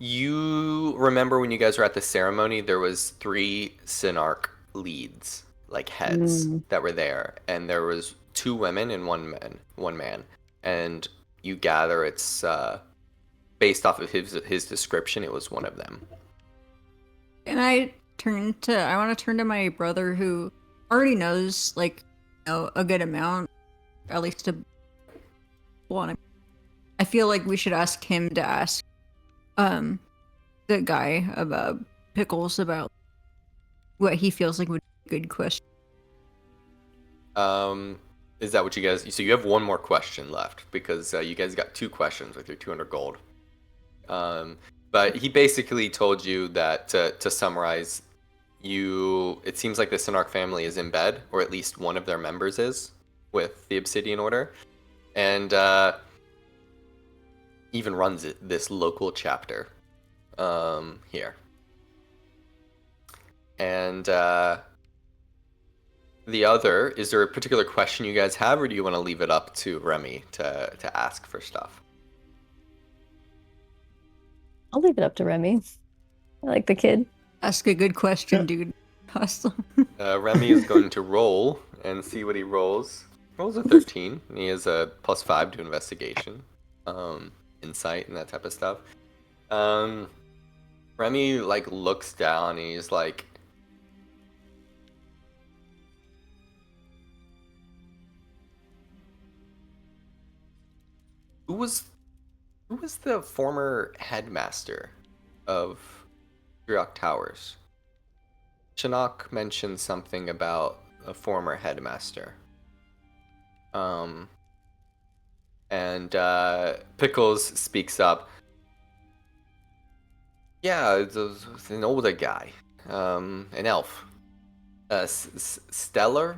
You remember when you guys were at the ceremony, there was 3 Synarch leads, like heads, that were there, and there was 2 women and one man, and you gather it's based off of his description, it was one of them. And I want to turn to my brother who already knows, like, you know, a good amount, at least to want to. I feel like we should ask him to ask the guy about Pickles about what he feels like would be a good question. Is that what you guys? So you have one more question left because you guys got 2 questions with your 200 gold. But he basically told you that to summarize, it seems like the Sinark family is in bed, or at least one of their members is, with the Obsidian Order, and even runs this local chapter here. And the other, is there a particular question you guys have, or do you want to leave it up to Remy to ask for stuff? I'll leave it up to Remy. I like the kid. Ask a good question, dude. Hustle. Remy is going to roll and see what he rolls. Rolls a 13. And he has a +5 to investigation, insight, and that type of stuff. Remy like looks down and he's like, Who was the former headmaster of Driok Towers? Shinnok mentioned something about a former headmaster. And Pickles speaks up. Yeah, it's an older guy, an elf. Stella,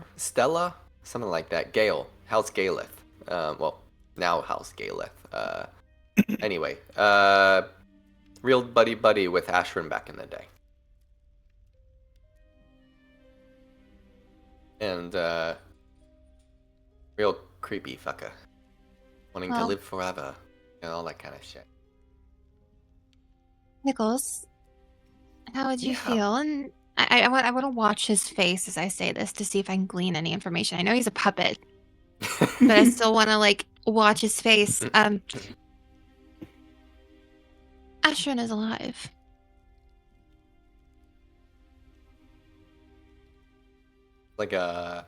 something like that. Gale, House Galeth. Well, now House Galeth. Anyway, real buddy with Ashrin back in the day. And real creepy fucker, wanting to live forever, and all that kind of shit. Nichols, how would you feel? And I want to watch his face as I say this to see if I can glean any information. I know he's a puppet, but I still want to like watch his face. Ashrin is alive. Like an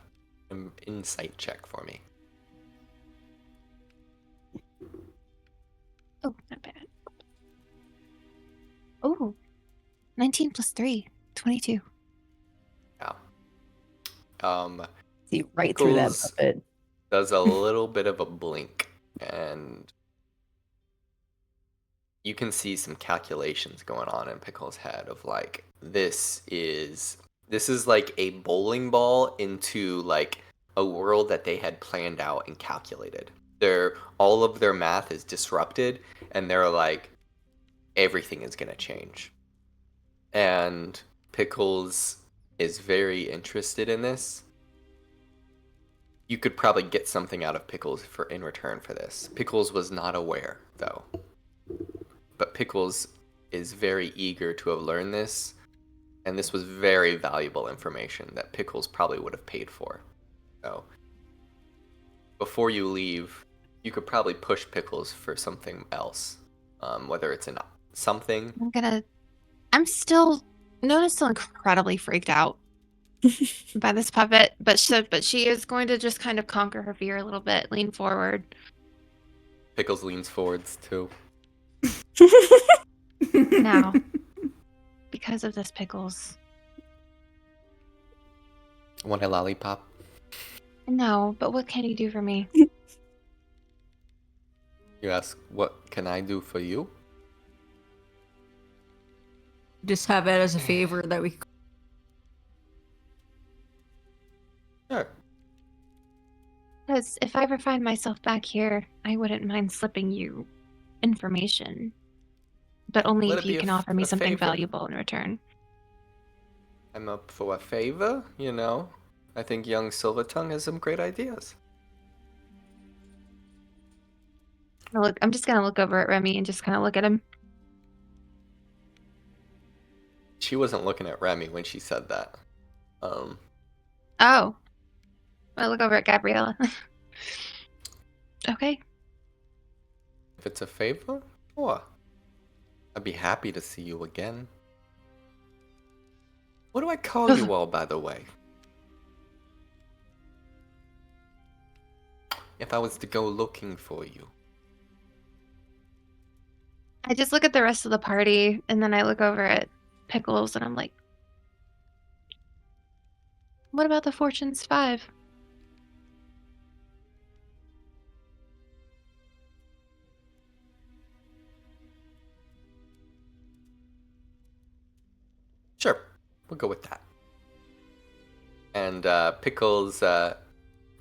insight check for me. Oh, not bad. Oh, 19 plus 3, 22. Yeah. See right through that Pickles puppet. does a little bit of a blink, and you can see some calculations going on in Pickles' head of like, this is like a bowling ball into like a world that they had planned out and calculated. All of their math is disrupted, and they're like, everything is gonna change. And Pickles is very interested in this. You could probably get something out of Pickles in return for this. Pickles was not aware, though. But Pickles is very eager to have learned this, and this was very valuable information that Pickles probably would have paid for. So, before you leave, you could probably push Pickles for something else, whether it's something. Nona's still incredibly freaked out by this puppet, but she is going to just kind of conquer her fear a little bit, lean forward. Pickles leans forwards too. Now, because of this, Pickles. Want a lollipop? No, but what can you do for me? You ask, what can I do for you? Just have it as a favor that we. Sure. Because if I ever find myself back here, I wouldn't mind slipping you information. But only Let if it be you can a offer me something favor. valuable in return. I'm up for a favor, you know. I think young Silvertongue has some great ideas. I'm just going to look over at Remy and just kind of look at him. She wasn't looking at Remy when she said that. Oh. I look over at Gabriella. Okay. If it's a favor, sure. I'd be happy to see you again. What do I call you all, by the way? If I was to go looking for you. I just look at the rest of the party, and then I look over at Pickles, and I'm like, what about the Fortune's 5? Sure. We'll go with that. And Pickles, now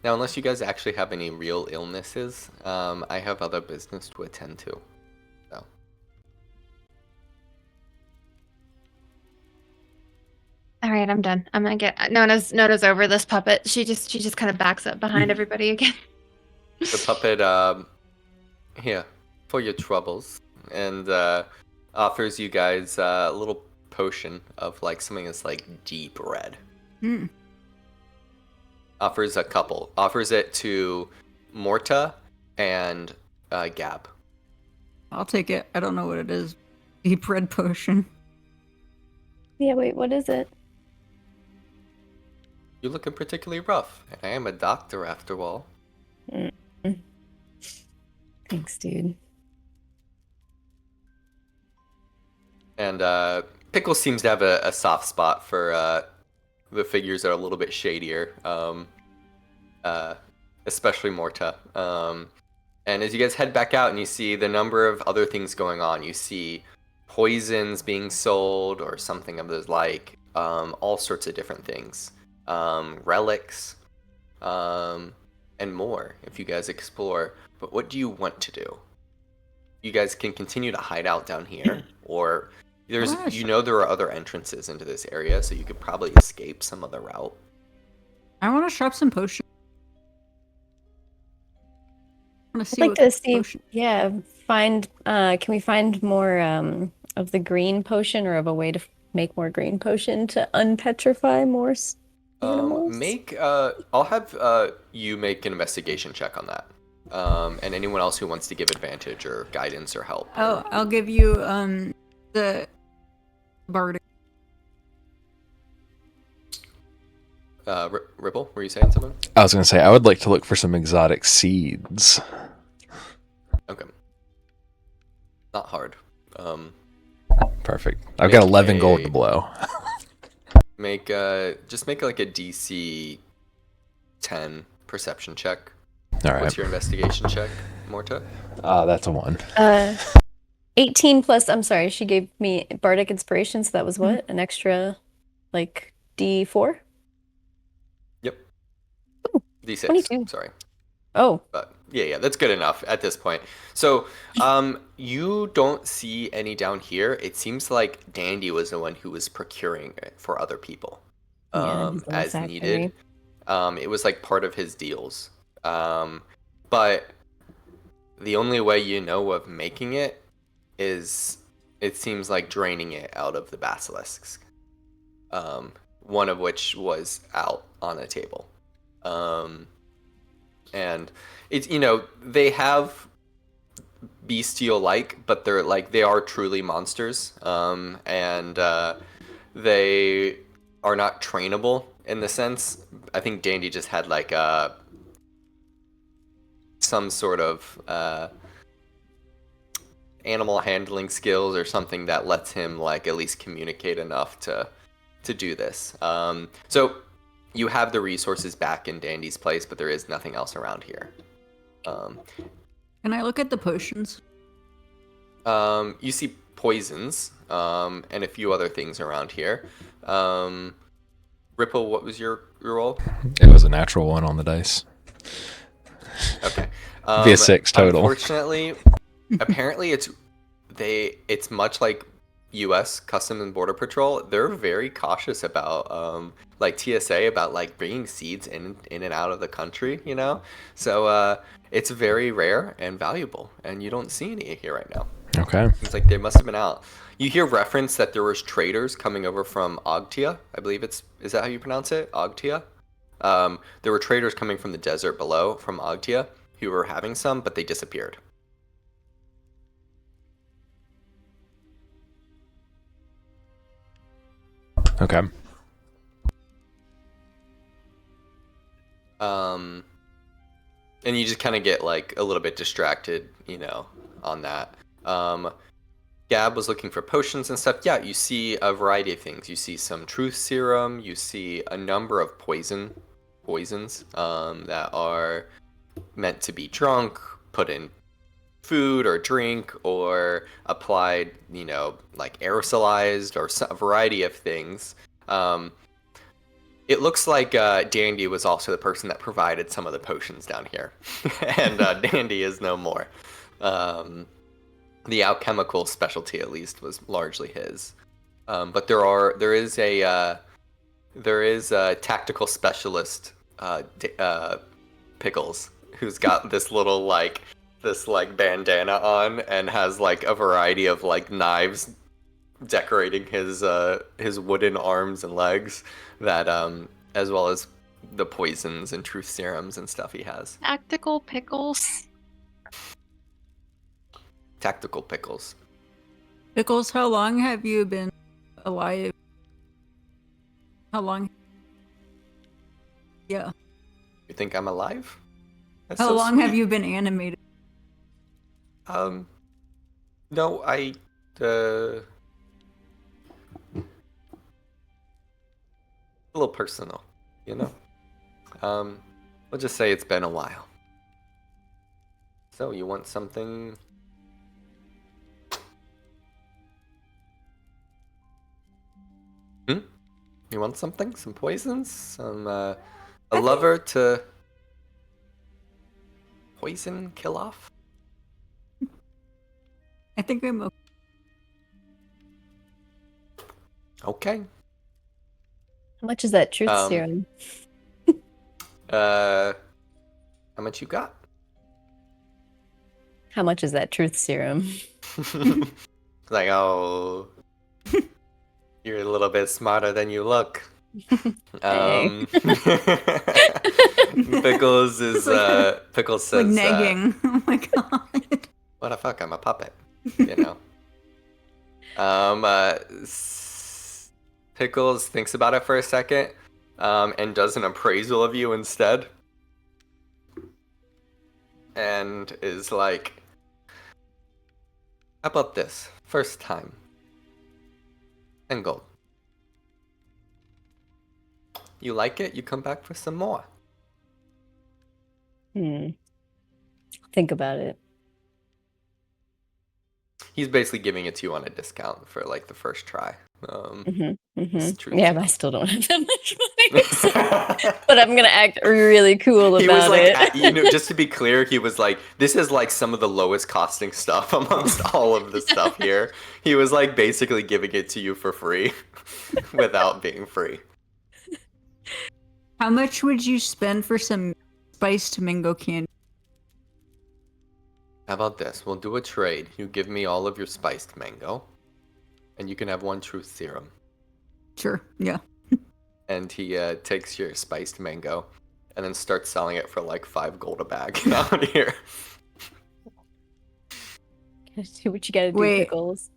unless you guys actually have any real illnesses, I have other business to attend to. So. All right, I'm done. I'm gonna get Nona's over this puppet. She just kind of backs up behind everybody again. The puppet, here, for your troubles, and offers you guys a little potion of like something that's like deep red. Hmm. Offers a couple. Offers it to Morta and Gab. I'll take it. I don't know what it is. Deep red potion. Yeah, wait, what is it? You're looking particularly rough, and I am a doctor after all. Thanks, dude. And Pickles seems to have a soft spot for the figures that are a little bit shadier, especially Morta. And as you guys head back out and you see the number of other things going on, you see poisons being sold or something of those like, all sorts of different things. Relics, and more if you guys explore. But what do you want to do? You guys can continue to hide out down here, or there are other entrances into this area, so you could probably escape some other route. I want to shop some potions. I want to I'd see like what to see, potion. yeah, find, can we find more of the green potion, or of a way to make more green potion to unpetrify more animals? I'll have you make an investigation check on that. And anyone else who wants to give advantage or guidance or help. Oh, I'll give you the bardic. Ripple, were you saying something? I was going to say, I would like to look for some exotic seeds. Okay. Not hard. Perfect. I've got 11 gold to blow. Just make like a DC 10 perception check. All right. What's your investigation check, Morta? That's a 1. 18 plus, I'm sorry, she gave me bardic inspiration, so that was what? An extra, like, D4? Yep. Ooh, D6, 22. sorry. Oh. But yeah, that's good enough at this point. So, you don't see any down here. It seems like Dandy was the one who was procuring it for other people, Yeah, he's a as factory. needed. It was like part of his deals. But the only way you know of making it is, it seems like draining it out of the basilisks. One of which was out on a table. And it's, they have bestial-like, but they are truly monsters. And they are not trainable in the sense. I think Dandy just had like some sort of animal handling skills or something that lets him like at least communicate enough to do this. So you have the resources back in Dandy's place, but there is nothing else around here. Can I look at the potions? You see poisons and a few other things around here. Ripple, what was your roll? It was a natural 1 on the dice. Okay. Be a 6 total. Unfortunately, apparently it's much like U.S. Customs and Border Patrol. They're very cautious about like TSA about like bringing seeds in and out of the country. So it's very rare and valuable, and you don't see any here right now. Okay. It's like they must have been out. You hear reference that there was traders coming over from Ogtia. I believe is that how you pronounce it? Ogtia. There were traders coming from the desert below from Ogtia who were having some, but they disappeared. Okay. And you just kind of get like a little bit distracted, on that. Gab was looking for potions and stuff. Yeah, you see a variety of things. You see some truth serum. You see a number of poisons that are meant to be drunk, put in food or drink, or applied, like aerosolized, or a variety of things. It looks like Dandy was also the person that provided some of the potions down here, and Dandy is no more. The alchemical specialty, at least, was largely his. But there is a tactical specialist, Pickles, who's got this little bandana on and has like a variety of like knives decorating his wooden arms and legs, that as well as the poisons and truth serums and stuff he has. Tactical Pickles. Tactical Pickles. Pickles, how long have you been alive? How long? Yeah. You think I'm alive? That's How so long sweet. have you been animated? No, a little personal, you know? We'll just say it's been a while. So, you want something? You want something? Some poisons? Some, a lover to poison, kill off? I think I'm okay. Okay. How much is that truth Um, serum? How much you got? How much is that truth serum? Like, oh, you're a little bit smarter than you look. Hey. Pickles is Pickles says, Like nagging. Oh my god. "What the fuck? I'm a puppet," you know. Pickles thinks about it for a second, and does an appraisal of you instead, and is like, "How about this? First time. 10 gold. You like it? You come back for some more." Think about it. He's basically giving it to you on a discount for like the first try. It's true. Yeah, but I still don't have that much money. So- but I'm gonna act really cool He was about like, it. just to be clear, he was like, this is like some of the lowest costing stuff amongst all of the stuff here. He was like basically giving it to you for free without being free. How much would you spend for some spiced mango candy? How about this? We'll do a trade. You give me all of your spiced mango, and you can have one truth serum. Sure. Yeah. And he takes your spiced mango and then starts selling it for like 5 gold a bag out here. Do what you gotta do, Wait. Pickles.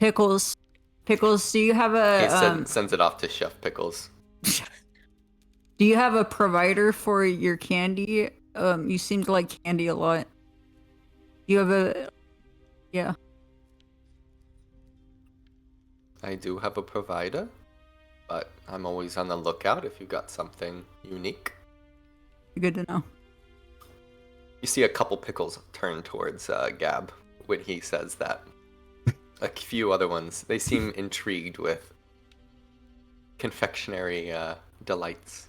Pickles. Pickles, do you have He a sends it off to Chef Pickles. do you have a provider for your candy? You seem to like candy a lot. You have a yeah. I do have a provider, but I'm always on the lookout if you got something unique. Good to know. You see a couple Pickles turn towards Gab when he says that. A few other ones, they seem intrigued with confectionery delights.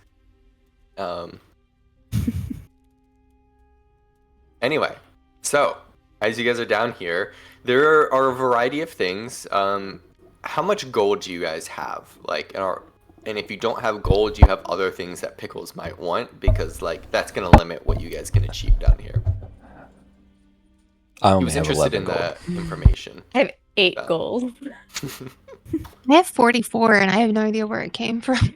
Anyway, so as you guys are down here, there are a variety of things. How much gold do you guys have? Like, and if you don't have gold, you have other things that Pickles might want, because like that's gonna limit what you guys can achieve down here. I He only was have interested 11 in gold. the information. I have 8 Yeah. gold. I have 44 and I have no idea where it came from.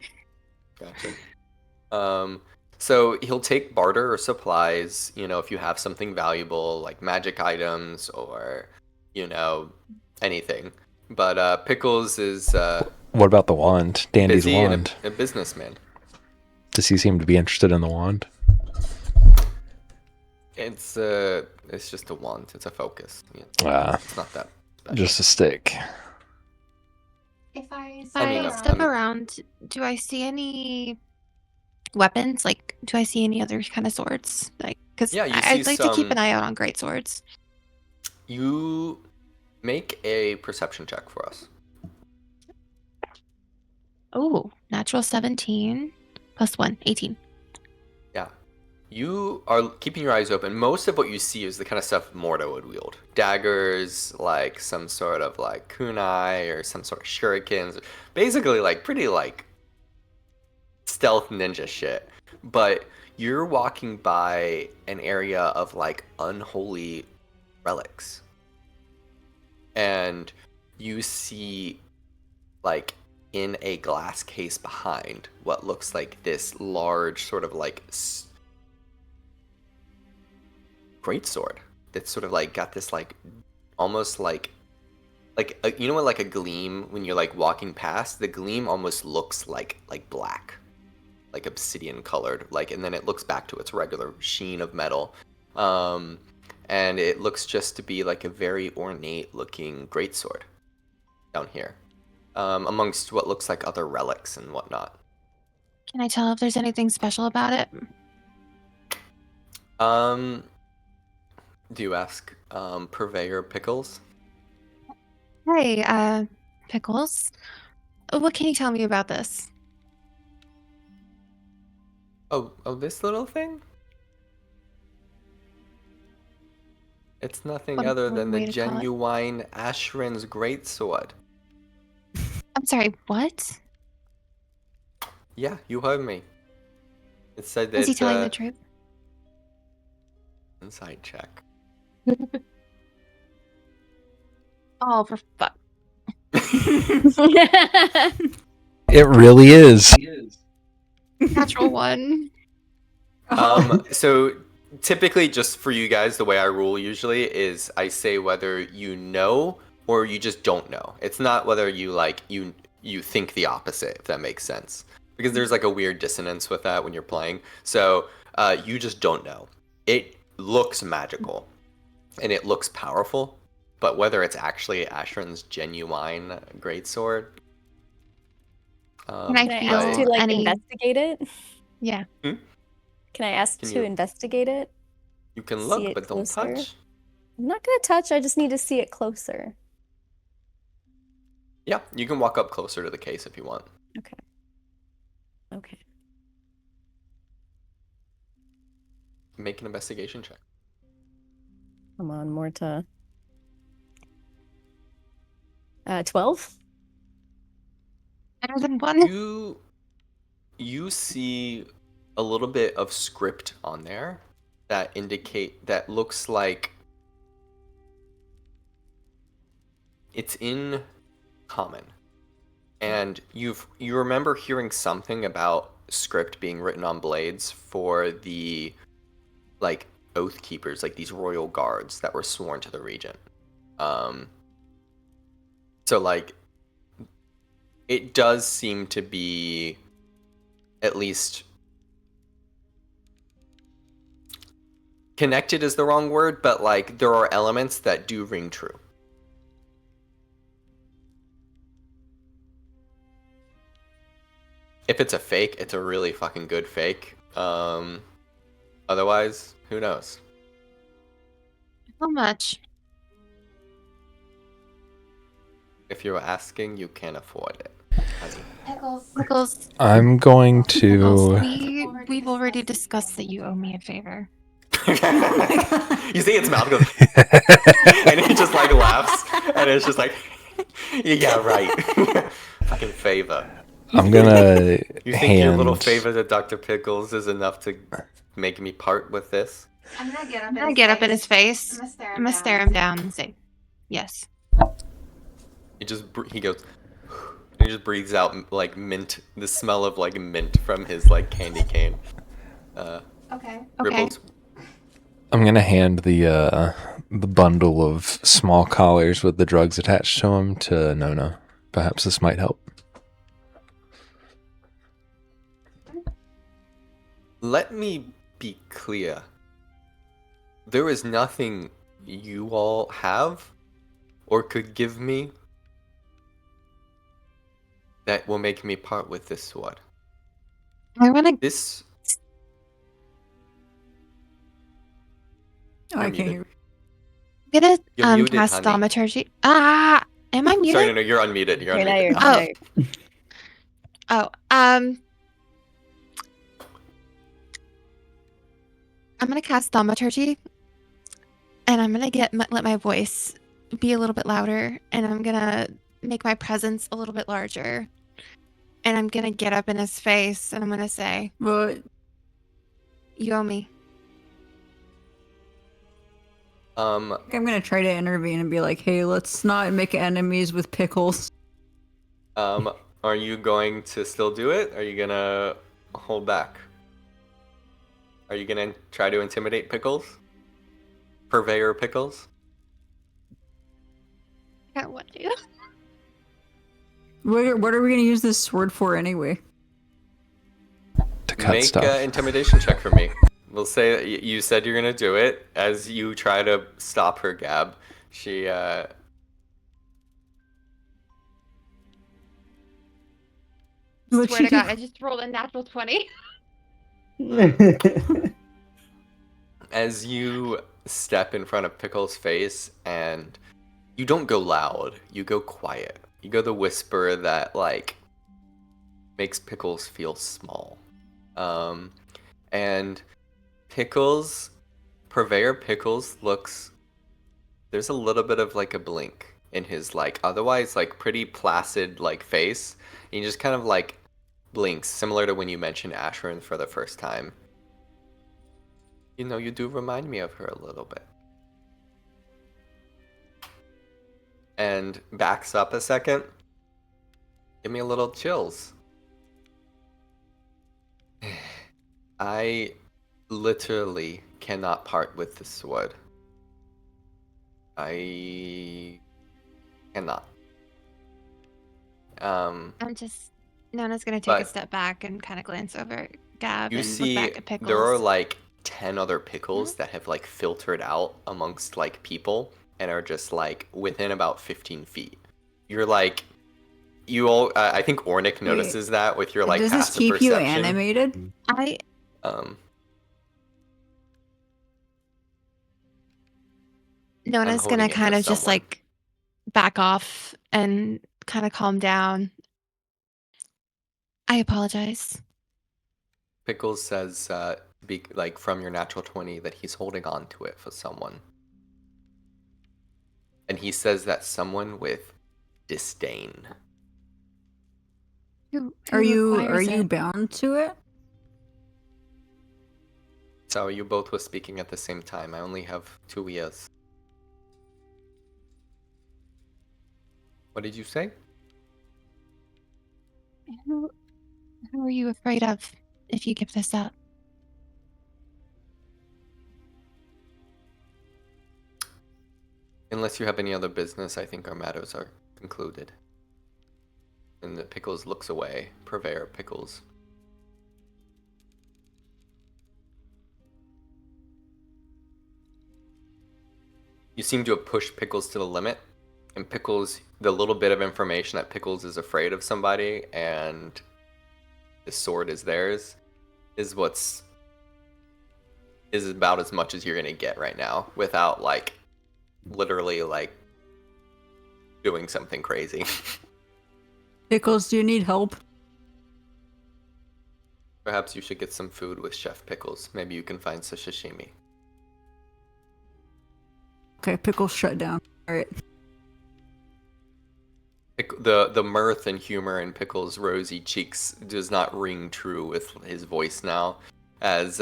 Gotcha. So he'll take barter or supplies, you know, if you have something valuable like magic items or, you know, anything. But Pickles is What about the wand? Dandy's busy and wand. a businessman. Does he seem to be interested in the wand? It's just a wand. It's a focus. It's not that special. Just a stick. If I I mean, step around, do I see any weapons? Like, do I see any other kind of swords? Like, because Yeah, you I'd see like to keep some- an eye out on great swords. You make a perception check for us. Oh, natural 17 plus 1, 18. Yeah. You are keeping your eyes open. Most of what you see is the kind of stuff Morta would wield. Daggers, like some sort of like kunai or some sort of shurikens. Basically like pretty like stealth ninja shit. But you're walking by an area of like unholy relics. And you see like in a glass case behind what looks like this large sort of like greatsword that's sort of like got this like almost like you know what, like a gleam when you're like walking past, the gleam almost looks like black, like obsidian colored, like, and then it looks back to its regular sheen of metal, and it looks just to be like a very ornate looking greatsword down here, amongst what looks like other relics and whatnot. Can I tell if there's anything special about it? Do you ask Purveyor Pickles? Hey, Pickles. What can you tell me about this? Oh, this little thing? It's nothing What other than way the to call it? genuine Ashran's greatsword. I'm sorry, what? Yeah, you heard me. It said that. Is he telling the truth? Inside check. Oh, for fuck. It really is. Natural 1. So typically, just for you guys, the way I rule usually is I say whether you know or you just don't know. It's not whether you like you think the opposite, if that makes sense. Because there's like a weird dissonance with that when you're playing. So you just don't know. It looks magical and it looks powerful, but whether it's actually Ashran's genuine greatsword. Can I Can I feel ask to like any- investigate it? Yeah. Can I ask Can to you- investigate it? You can See look, it but don't closer? touch. I'm not gonna touch. I just need to see it closer. Yeah, you can walk up closer to the case if you want. Okay. Okay. Make an investigation check. Come on, Morta. 12? Better than 1? You see a little bit of script on there that looks like it's in common, and you remember hearing something about script being written on blades for the like oath keepers, like these royal guards that were sworn to the regent. So like it does seem to be at least connected is the wrong word, but like there are elements that do ring true. If it's a fake, it's a really fucking good fake. Otherwise, who knows? How much? If you're asking, you can't afford it. Pickles. I'm going to. We've already discussed that you owe me a favor. You see its mouth goes, and he just like laughs, and it's just like, yeah, right. Fucking favor. I'm gonna. You think your little favor to Dr. Pickles is enough to make me part with this? I'm gonna get up in his face. I'm gonna stare him down and say, yes. He goes, and he just breathes out like mint, the smell of like mint from his like candy cane. Okay. Ripples. I'm gonna hand the bundle of small collars with the drugs attached to them to Nona. Perhaps this might help. Let me be clear. There is nothing you all have or could give me that will make me part with this sword. I wanna. This. Oh, I You're can't muted. hear. I'm You're gonna muted, cast honey. Thaumaturgy. Ah! Am I muted? Sorry, no, you're unmuted. You're Okay, now unmuted. you're Oh. Oh, I'm gonna cast thaumaturgy, and I'm gonna let my voice be a little bit louder, and I'm gonna make my presence a little bit larger, and I'm gonna get up in his face, and I'm gonna say, Well, "You owe me." I'm gonna try to intervene and be like, "Hey, let's not make enemies with pickles." Are you going to still do it? Are you gonna hold back? Are you gonna try to intimidate Pickles? Purveyor Pickles? I got what, dude? What are we gonna use this sword for anyway? To cut Make stuff. an intimidation check for me. We'll say that you said you're gonna do it. As you try to stop her, Gab, she Swear to God, I just rolled a natural 20. as you step in front of Pickles' face, and you don't go loud, you go quiet. You go the whisper that like makes Pickles feel small. And Purveyor Pickles looks, there's a little bit of like a blink in his like otherwise like pretty placid like face. And he just kind of like blinks, similar to when you mentioned Ashrin for the first time. You know, you do remind me of her a little bit. And backs up a second. Give me a little chills. I literally cannot part with this sword. I cannot. Nona's gonna take a But step back and kind of glance over at Gab you and see look back at Pickles. there are like 10 other Pickles that have like filtered out amongst like people and are just like within about 15 feet. You're like, you all, I think Ornick notices that with your like Does this passive keep perception. you animated? Nona's holding gonna it for kind of just someone. like back off and kind of calm down. I apologize. Pickles says, like from your natural 20, that he's holding on to it for someone. And he says that someone with disdain. Who Are you requires it? bound to it? So you both were speaking at the same time. I only have 2 ears. What did you say? Who are you afraid of if you give this up? Unless you have any other business, I think our matters are concluded. And the Pickles looks away. Purveyor Pickles. You seem to have pushed Pickles to the limit. And Pickles, the little bit of information that Pickles is afraid of somebody and the sword is theirs is about as much as you're gonna get right now without like literally like doing something crazy. Pickles, do you need help? Perhaps you should get some food with Chef Pickles. Maybe you can find some sashimi. Okay, Pickles shut down. Alright. The mirth and humor in Pickles' rosy cheeks does not ring true with his voice now, as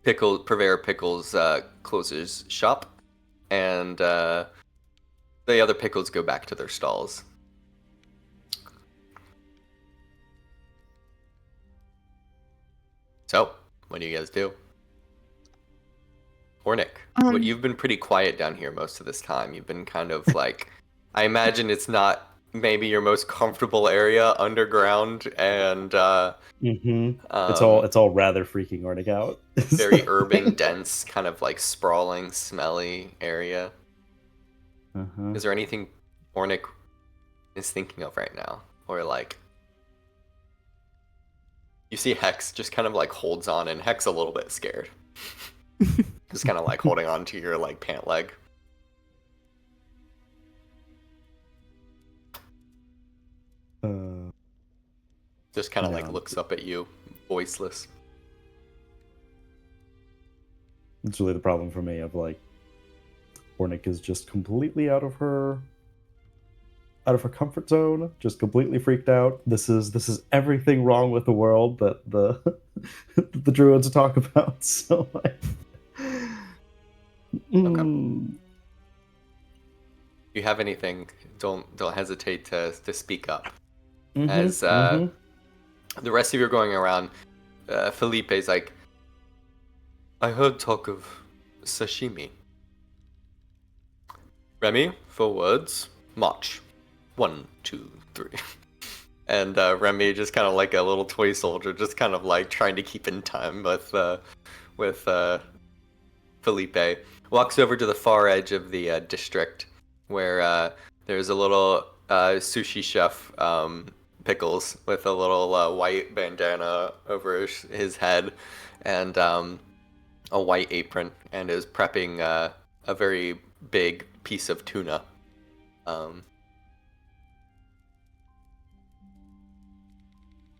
Purveyor Pickles closes shop, and the other Pickles go back to their stalls. So, what do you guys do? Hornick, you've been pretty quiet down here most of this time. You've been kind of like, I imagine it's not maybe your most comfortable area underground, and it's all rather freaking Ornick out. very urban, dense, kind of like sprawling, smelly area. Is there anything Ornick is thinking of right now, or like? You see Hex just kind of like holds on, and Hex a little bit scared. Just kind of like holding on to your like pant leg. Just kind of Yeah. like looks up at you, voiceless. It's really the problem for me of like Hornick is just completely out of her comfort zone, just completely freaked out. This is everything wrong with the world that the the druids talk about. So like, If you have anything, don't hesitate to speak up. As the rest of you are going around, Felipe's like, I heard talk of sashimi. Remy, for words, march. 1, 2, 3. And Remy, just kind of like a little toy soldier, just kind of like trying to keep in time with Felipe, walks over to the far edge of the district where there's a little sushi chef, Pickles, with a little white bandana over his head and a white apron, and is prepping a very big piece of tuna.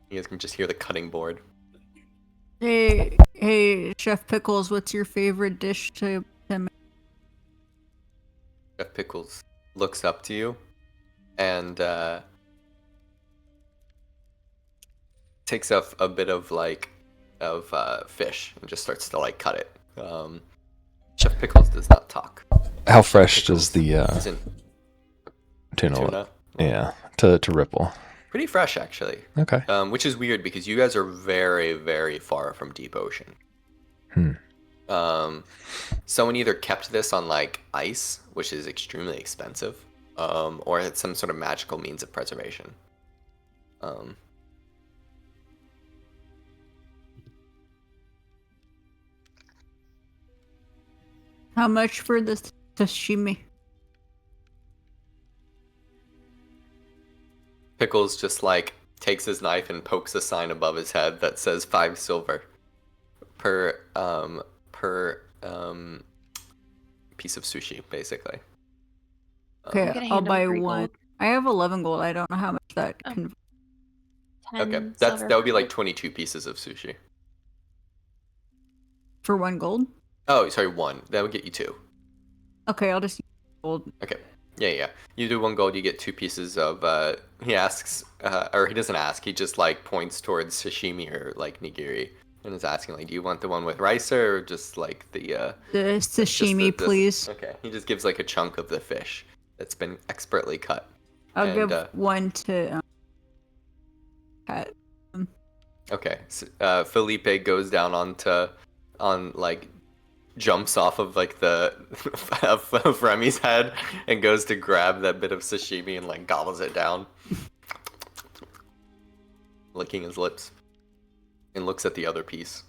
You guys can just hear the cutting board. Hey, Chef Pickles, what's your favorite dish to make? Chef Pickles looks up to you and takes up a bit of fish and just starts to like cut it. Chef Pickles does not talk. How fresh does the Isn't tuna look? tuna? Yeah, to ripple. Pretty fresh, actually. Okay. Which is weird because you guys are very, very far from deep ocean. Someone either kept this on like ice, which is extremely expensive, or it's some sort of magical means of preservation. How much for this sashimi? Pickles just like takes his knife and pokes a sign above his head that says 5 silver per piece of sushi, basically. Okay, gonna I'll hand him buy 3 one. gold. I have 11 gold. I don't know how much that Oh. can. 10 Okay, silver that would be per like gold. 22 pieces of sushi. For 1 gold? Oh, sorry, 1. That would get you 2. Okay, I'll just use gold. Okay. Yeah. You do 1 gold, you get 2 pieces of. He asks, or he doesn't ask. He just like points towards sashimi or like nigiri, and is asking like, do you want the one with rice or just like the The just the- sashimi, this- please. Okay. He just gives like a chunk of the fish that's been expertly cut. I'll and, give one to Pat. Okay. So, Felipe goes down jumps off of like the of Remy's head and goes to grab that bit of sashimi and like gobbles it down, licking his lips, and looks at the other piece.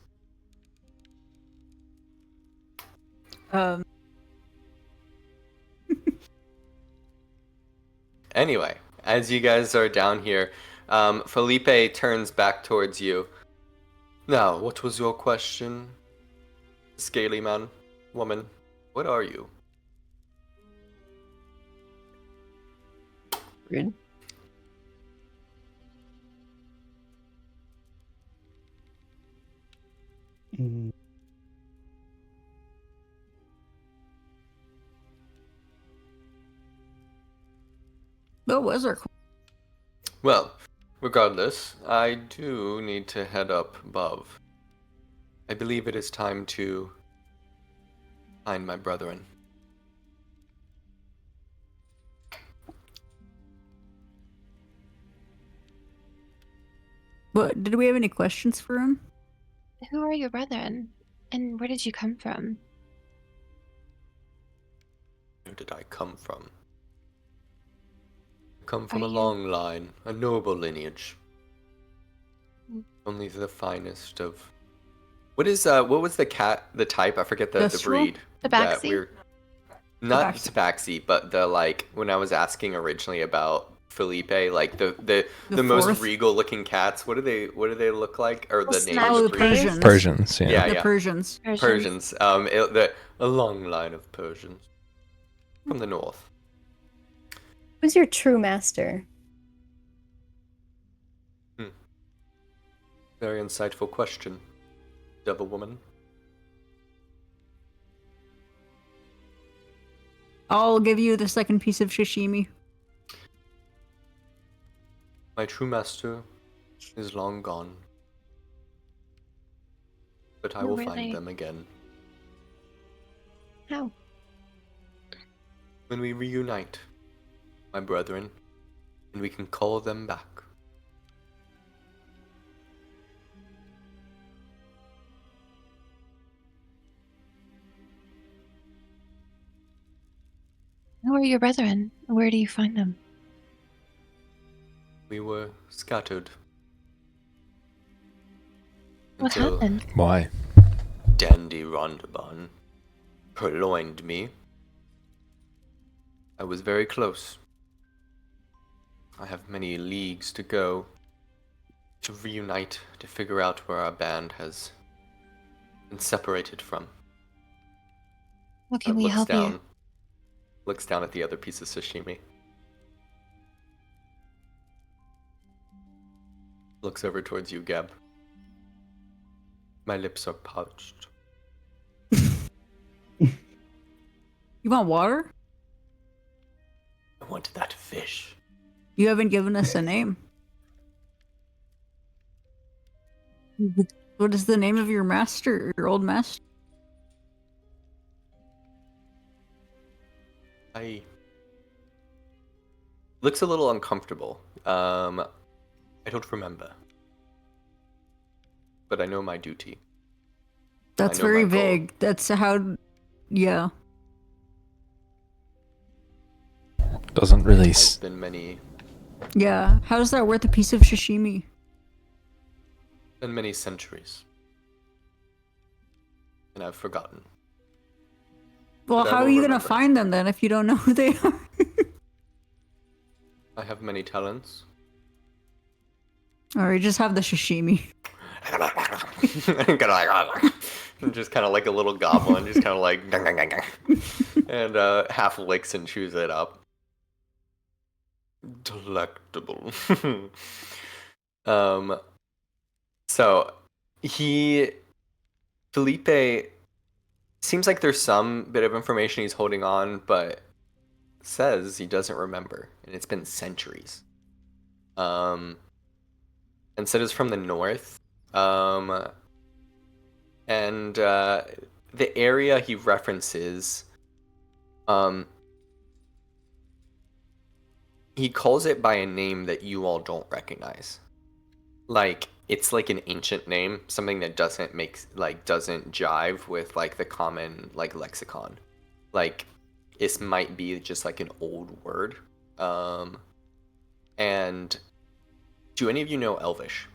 Anyway, as you guys are down here, Felipe turns back towards you. Now, what was your question? Scaly man, woman, what are you? Rude. What was our? Well, regardless, I do need to head up above. I believe it is time to find my brethren. What? Did we have any questions for him? Who are your brethren? And where did you come from? Where did I come from? I come from Are a you- long line, a noble lineage. Hmm. Only the finest of. What was the type? I forget the Kestrel? breed. Tabaxi? That we're not Tabaxi. Tabaxi, but the like when I was asking originally about Felipe, like the The most fourth? regal looking cats. What do they look like? Or the name Oh, of the the breed? Persians. Persians, yeah. Yeah. The Persians. Persians. A long line of Persians from the north. Who's your true master? Very insightful question, devil woman. I'll give you the second piece of sashimi. My true master is long gone, but I Oh, will really? find them again. How? When we reunite, my brethren, and we can call them back. Who are your brethren? Where do you find them? We were scattered. What until happened? Why? Dandy Rondabon purloined me. I was very close. I have many leagues to go to reunite, to figure out where our band has been separated from. What can we help you? Looks down at the other piece of sashimi. Looks over towards you, Gab. My lips are parched. You want water? I want that fish. You haven't given us a name. What is the name of your master, your old master? Looks a little uncomfortable. I don't remember. But I know my duty. That's I know very my goal. vague. That's how, yeah. Doesn't really. There's been many Yeah. How is that worth a piece of sashimi? centuries. And I've forgotten. Well, But I how are will you gonna remember. find them then if you don't know who they are? I have many talents. Or you just have the sashimi. Just kind of like a little goblin, just kind of like and half licks and chews it up. Delectable. So Felipe seems like there's some bit of information he's holding on, but says he doesn't remember, and it's been centuries. And said it's from the north. And the area he references, he calls it by a name that you all don't recognize. Like, it's like an ancient name, something that doesn't jive with like the common like lexicon. Like, it might be just like an old word. And do any of you know Elvish?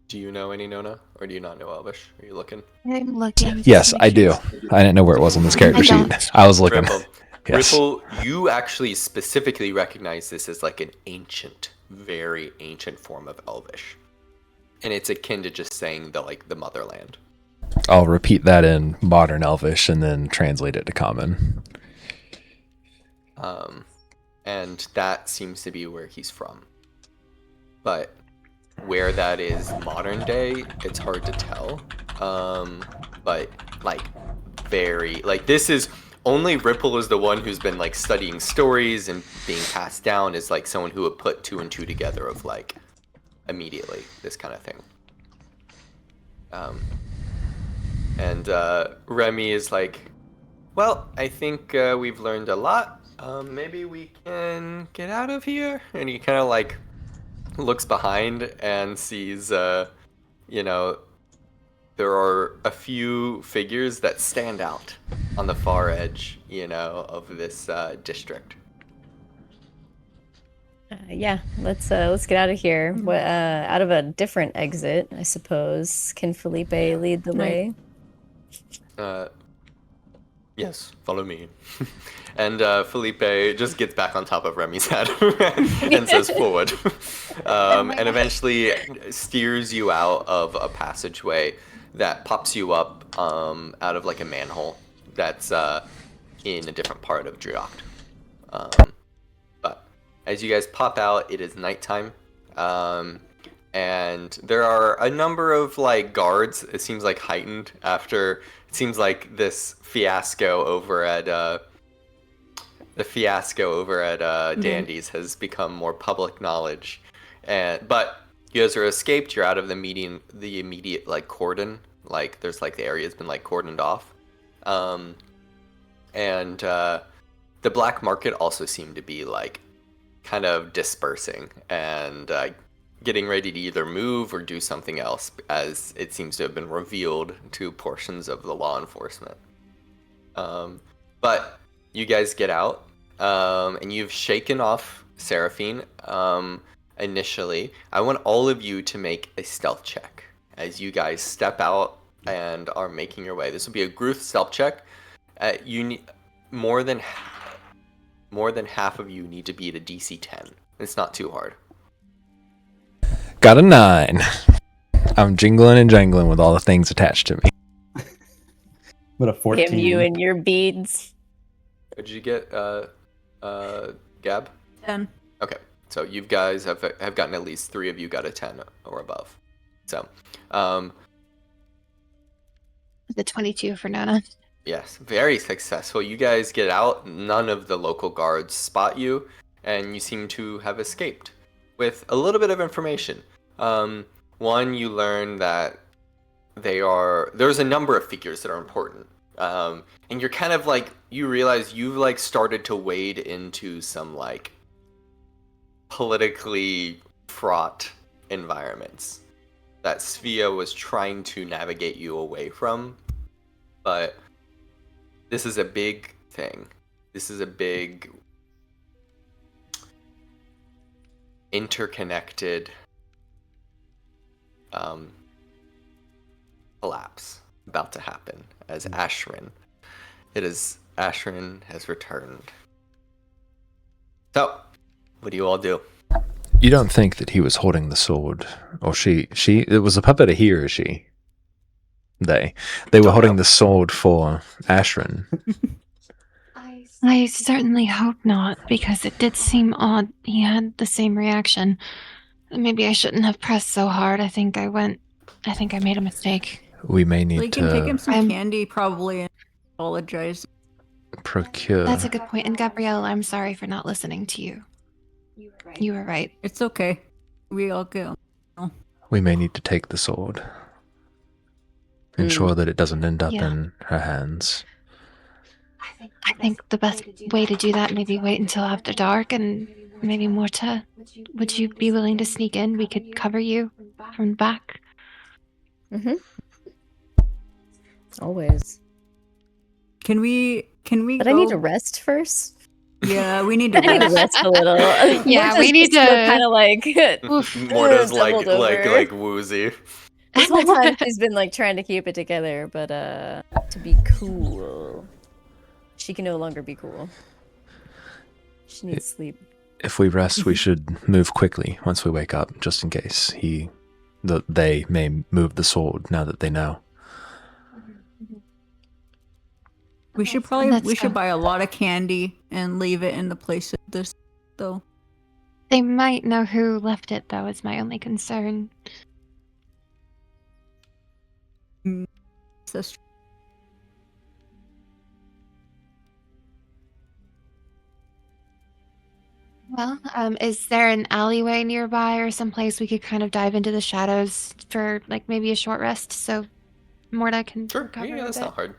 Do you know any Nona, or do you not know Elvish? Are you looking? I'm looking. Yes, I do. I didn't know where it was on this character I sheet. don't. I was looking. Ripple. Yes. Ripple, you actually specifically recognize this as like an ancient, very ancient form of Elvish, and it's akin to just saying the motherland. I'll repeat that in modern Elvish and then translate it to common. And that seems to be where he's from. But where that is modern day, it's hard to tell. But like this is only Ripple is the one who's been like studying stories and being passed down as like someone who would put two and two together of like immediately this kind of thing. And Remy is like, well, I think we've learned a lot. Maybe we can get out of here. And he kind of like looks behind and sees, there are a few figures that stand out on the far edge, of this district. Yeah, let's get out of here. Out of a different exit, I suppose. Can Felipe lead the way? Yes, follow me. And Felipe just gets back on top of Remy's head and says forward. And eventually steers you out of a passageway that pops you up out of like a manhole that's in a different part of Driocht. But as you guys pop out, it is nighttime. And there are a number of like guards. It seems like heightened after it seems like this fiasco over at Dandy's has become more public knowledge. But you guys are escaped. You're out of the immediate like cordon. Like there's like the area's been like cordoned off. And the black market also seemed to be like kind of dispersing and getting ready to either move or do something else, as it seems to have been revealed to portions of the law enforcement. But you guys get out, and you've shaken off Seraphine. Initially, I want all of you to make a stealth check as you guys step out and are making your way. This will be a group stealth check. You need more than half of you need to beat a DC 10. It's not too hard. Got a 9. I'm jingling and jangling with all the things attached to me. But a 14. Him, you and your beads. What did you get, Gab? 10. Okay, so you guys have gotten at least 3 of you got a 10 or above. So, The 22 for Nona. yes, very successful. You guys get out. None of the local guards spot you, and you seem to have escaped with a little bit of information. One, you learn that there's a number of figures that are important. And you're kind of like, you realize you've like started to wade into some like politically fraught environments that Svea was trying to navigate you away from. But this is a big thing. This is a big interconnected collapse about to happen as Ashrin has returned. So, what do you all do? You don't think that he was holding the sword, or she? It was a puppet of he or she? They were holding the sword for Ashrin. I certainly hope not, because it did seem odd. He had the same reaction. Maybe I shouldn't have pressed so hard. I think I made a mistake. We may need You can take him to some candy, probably, and apologize. procure. That's a good point. And Gabriella, I'm sorry for not listening to you. You were right. It's okay. We all go. We may need to take the sword. Ensure that it doesn't end up in her hands. I think the best way to do that, maybe wait until after dark, and maybe Morta, would you be willing to sneak in? We could cover you from back. Mm-hmm. Always. Can we But go? I need to rest first. Yeah, we need to I need to rest. rest a little. Yeah, we need to- kind of like Morta's doubled over. like woozy. This whole time she's been like trying to keep it together, but to be cool, she can no longer be cool. She needs sleep. If we rest, we should move quickly once we wake up, just in case they may move the sword now that they know. We should buy a lot of candy and leave it in the place of this, though. They might know who left it, though, is my only concern. That's true. Well, is there an alleyway nearby or someplace we could kind of dive into the shadows for, like, maybe a short rest so Morta can Sure, recover yeah, a that's bit? not hard.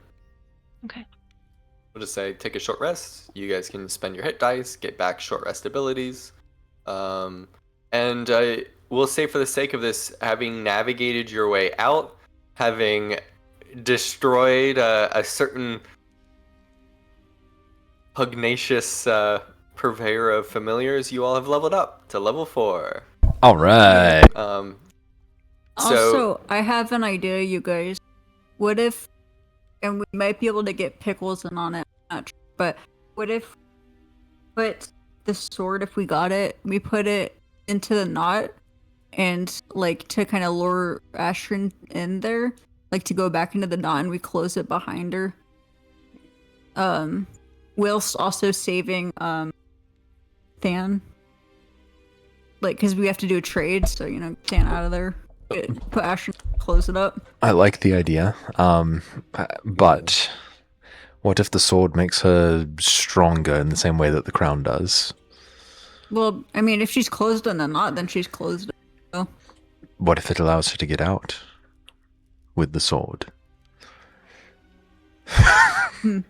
Okay. We'll just say take a short rest. You guys can spend your hit dice, get back short rest abilities. And we'll say for the sake of this, having navigated your way out, having destroyed a certain pugnacious purveyor of familiars, you all have leveled up to level 4. All right. Also, I have an idea, you guys. What if, and we might be able to get pickles in on it, not sure, but what if, put the sword, if we got it, we put it into the knot, and like to kind of lure Ashrin in there, like to go back into the knot and we close it behind her. Whilst also saving Than. Like, because we have to do a trade, so Than out of there. Put Asher, close it up. I like the idea, but what if the sword makes her stronger in the same way that the crown does? Well, I mean, if she's closed in the knot, then she's closed. So. What if it allows her to get out with the sword?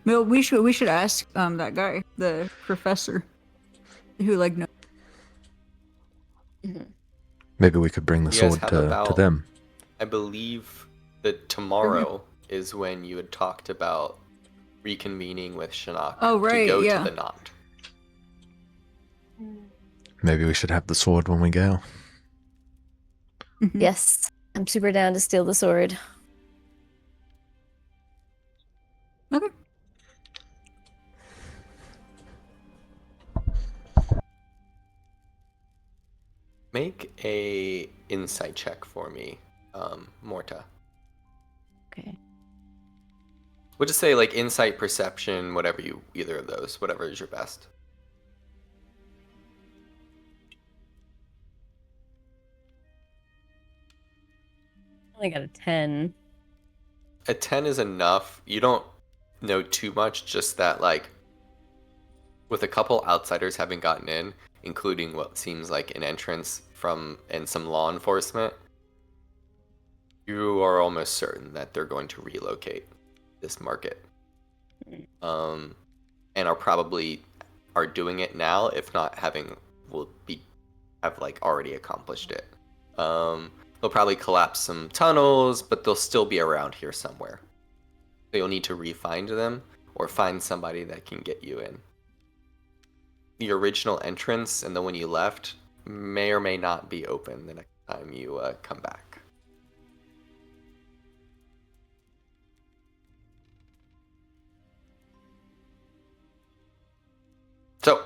Well, we should ask that guy, the professor, who knows. Maybe we could bring the You guys sword have to about- them. I believe that tomorrow is when you had talked about reconvening with Shinnok Oh, right, to go yeah. to the knot. Maybe we should have the sword when we go. Yes, I'm super down to steal the sword. Okay. Make a insight check for me, Morta. Okay. We'll just say insight, perception, either of those, whatever is your best. I only got a 10. A 10 is enough. You don't know too much, just that with a couple outsiders having gotten in, including what seems like an entrance and some law enforcement, you are almost certain that they're going to relocate this market. And are doing it now, if not have already accomplished it. They'll probably collapse some tunnels, but they'll still be around here somewhere. So you'll need to re-find them or find somebody that can get you in. The original entrance and the one you left may or may not be open the next time you come back. So,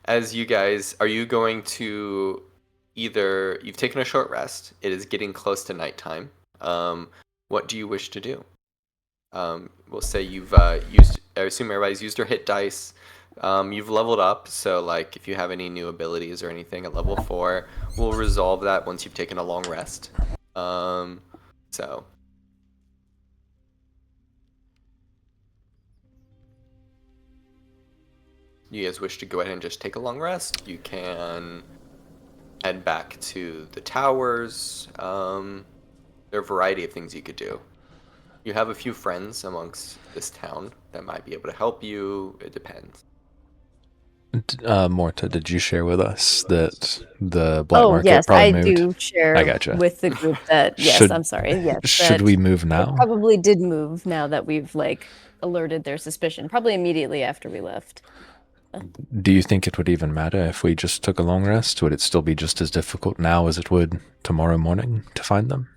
as you guys, are you going to you've taken a short rest, it is getting close to nighttime. What do you wish to do? We'll say you've I assume everybody's used their hit dice. You've leveled up, so if you have any new abilities or anything at level 4, we'll resolve that once you've taken a long rest. So. You guys wish to go ahead and just take a long rest, you can head back to the towers. There are a variety of things you could do. You have a few friends amongst this town that might be able to help you. It depends. Morta, did you share with us that the black market yes, probably I moved? do share I gotcha. with the group that, yes, I'm sorry. Yes, should we move now? Probably did move now that we've alerted their suspicion, probably immediately after we left. Do you think it would even matter if we just took a long rest? Would it still be just as difficult now as it would tomorrow morning to find them?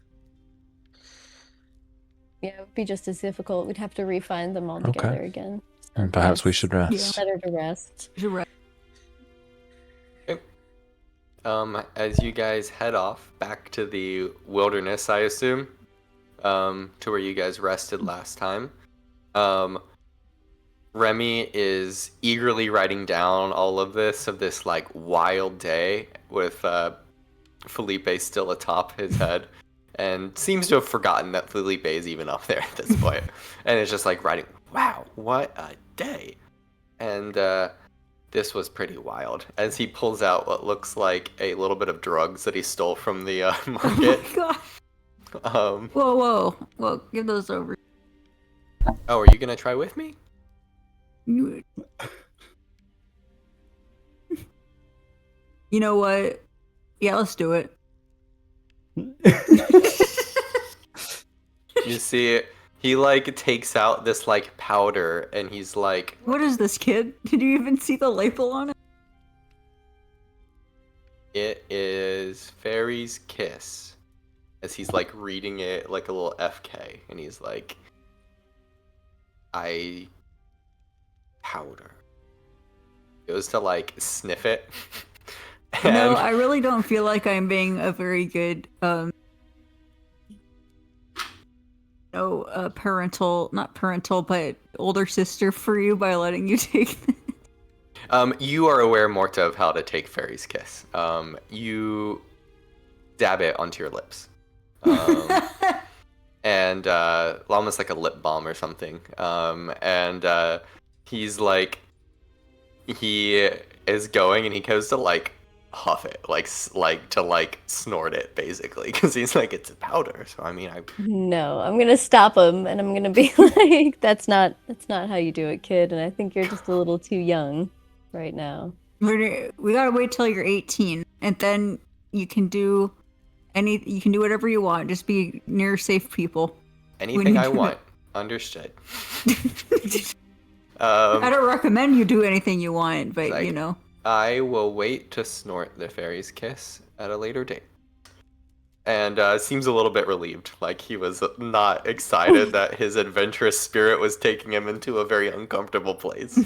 Yeah, it would be just as difficult. We'd have to re-find them all together again. So And perhaps we should rest. it's better to rest. Okay. As you guys head off back to the wilderness, I assume, to where you guys rested last time, Remy is eagerly writing down all of this wild day with Felipe still atop his head, and seems to have forgotten that Felipe is even up there at this point. And it's just writing, wow, what a day. And this was pretty wild, as he pulls out what looks like a little bit of drugs that he stole from the market. Oh my god. Whoa, give those over. Oh, are you gonna try with me? You know what? Yeah, let's do it. You see, he takes out this powder, and he's like, What is this, kid? Did you even see the label on it? it is Fairy's Kiss. As he's reading it like a little FK, and he's like, powder. Goes to sniff it. No, I really don't feel like I'm being a very good not parental, but older sister for you by letting you take. You are aware, Morta, of how to take Fairy's Kiss. You dab it onto your lips. And almost like a lip balm or something. And he's like, he is going and he goes to like huff it, like to like snort it basically, because he's like, it's a powder. So I mean, No, I'm gonna stop him and I'm gonna be like, that's not how you do it, kid. And I think you're just a little too young right now. We gotta wait till you're 18, and then you can do whatever you want. Just be near safe people. anything I want. Understood. I don't recommend you do anything you want, but like, you know. I will wait to snort the Fairy's Kiss at a later date. And seems a little bit relieved, like he was not excited that his adventurous spirit was taking him into a very uncomfortable place.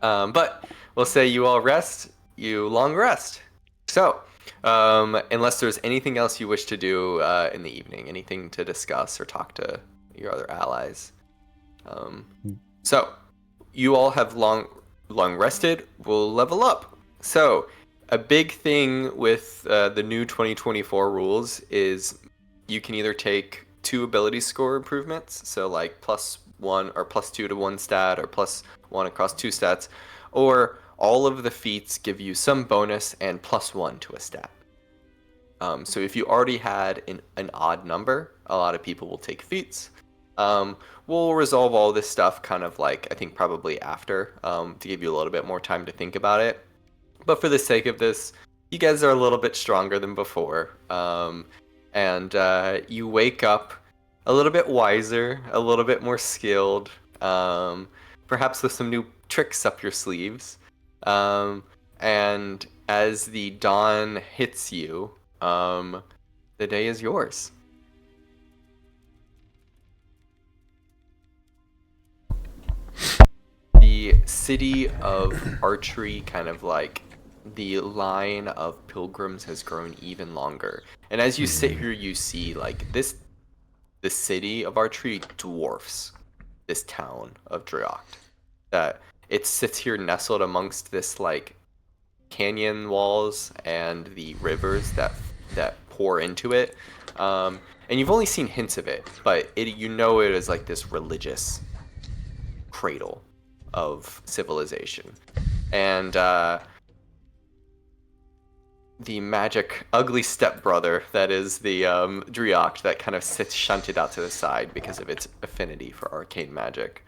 But we'll say you all rest, you long rest. So, unless there's anything else you wish to do in the evening, anything to discuss or talk to your other allies. So, you all have long rested, we'll level up. So, a big thing with the new 2024 rules is you can either take 2 ability score improvements, so like +1 or +2 to 1 stat or +1 across 2 stats, or all of the feats give you some bonus and +1 to a stat. So if you already had an odd number, a lot of people will take feats. We'll resolve all this stuff kind of like, I think probably after, to give you a little bit more time to think about it. But for the sake of this, you guys are a little bit stronger than before. And you wake up a little bit wiser, a little bit more skilled, perhaps with some new tricks up your sleeves. And as the dawn hits you, the day is yours. The city of Archery, kind of like the line of pilgrims, has grown even longer. And as you sit here, you see like the city of Archery dwarfs this town of Driocht. That it sits here nestled amongst this like canyon walls and the rivers that pour into it. And you've only seen hints of it, but you know it is like this religious cradle of civilization. And the magic ugly stepbrother that is the Driocht that kind of sits shunted out to the side because of its affinity for arcane magic.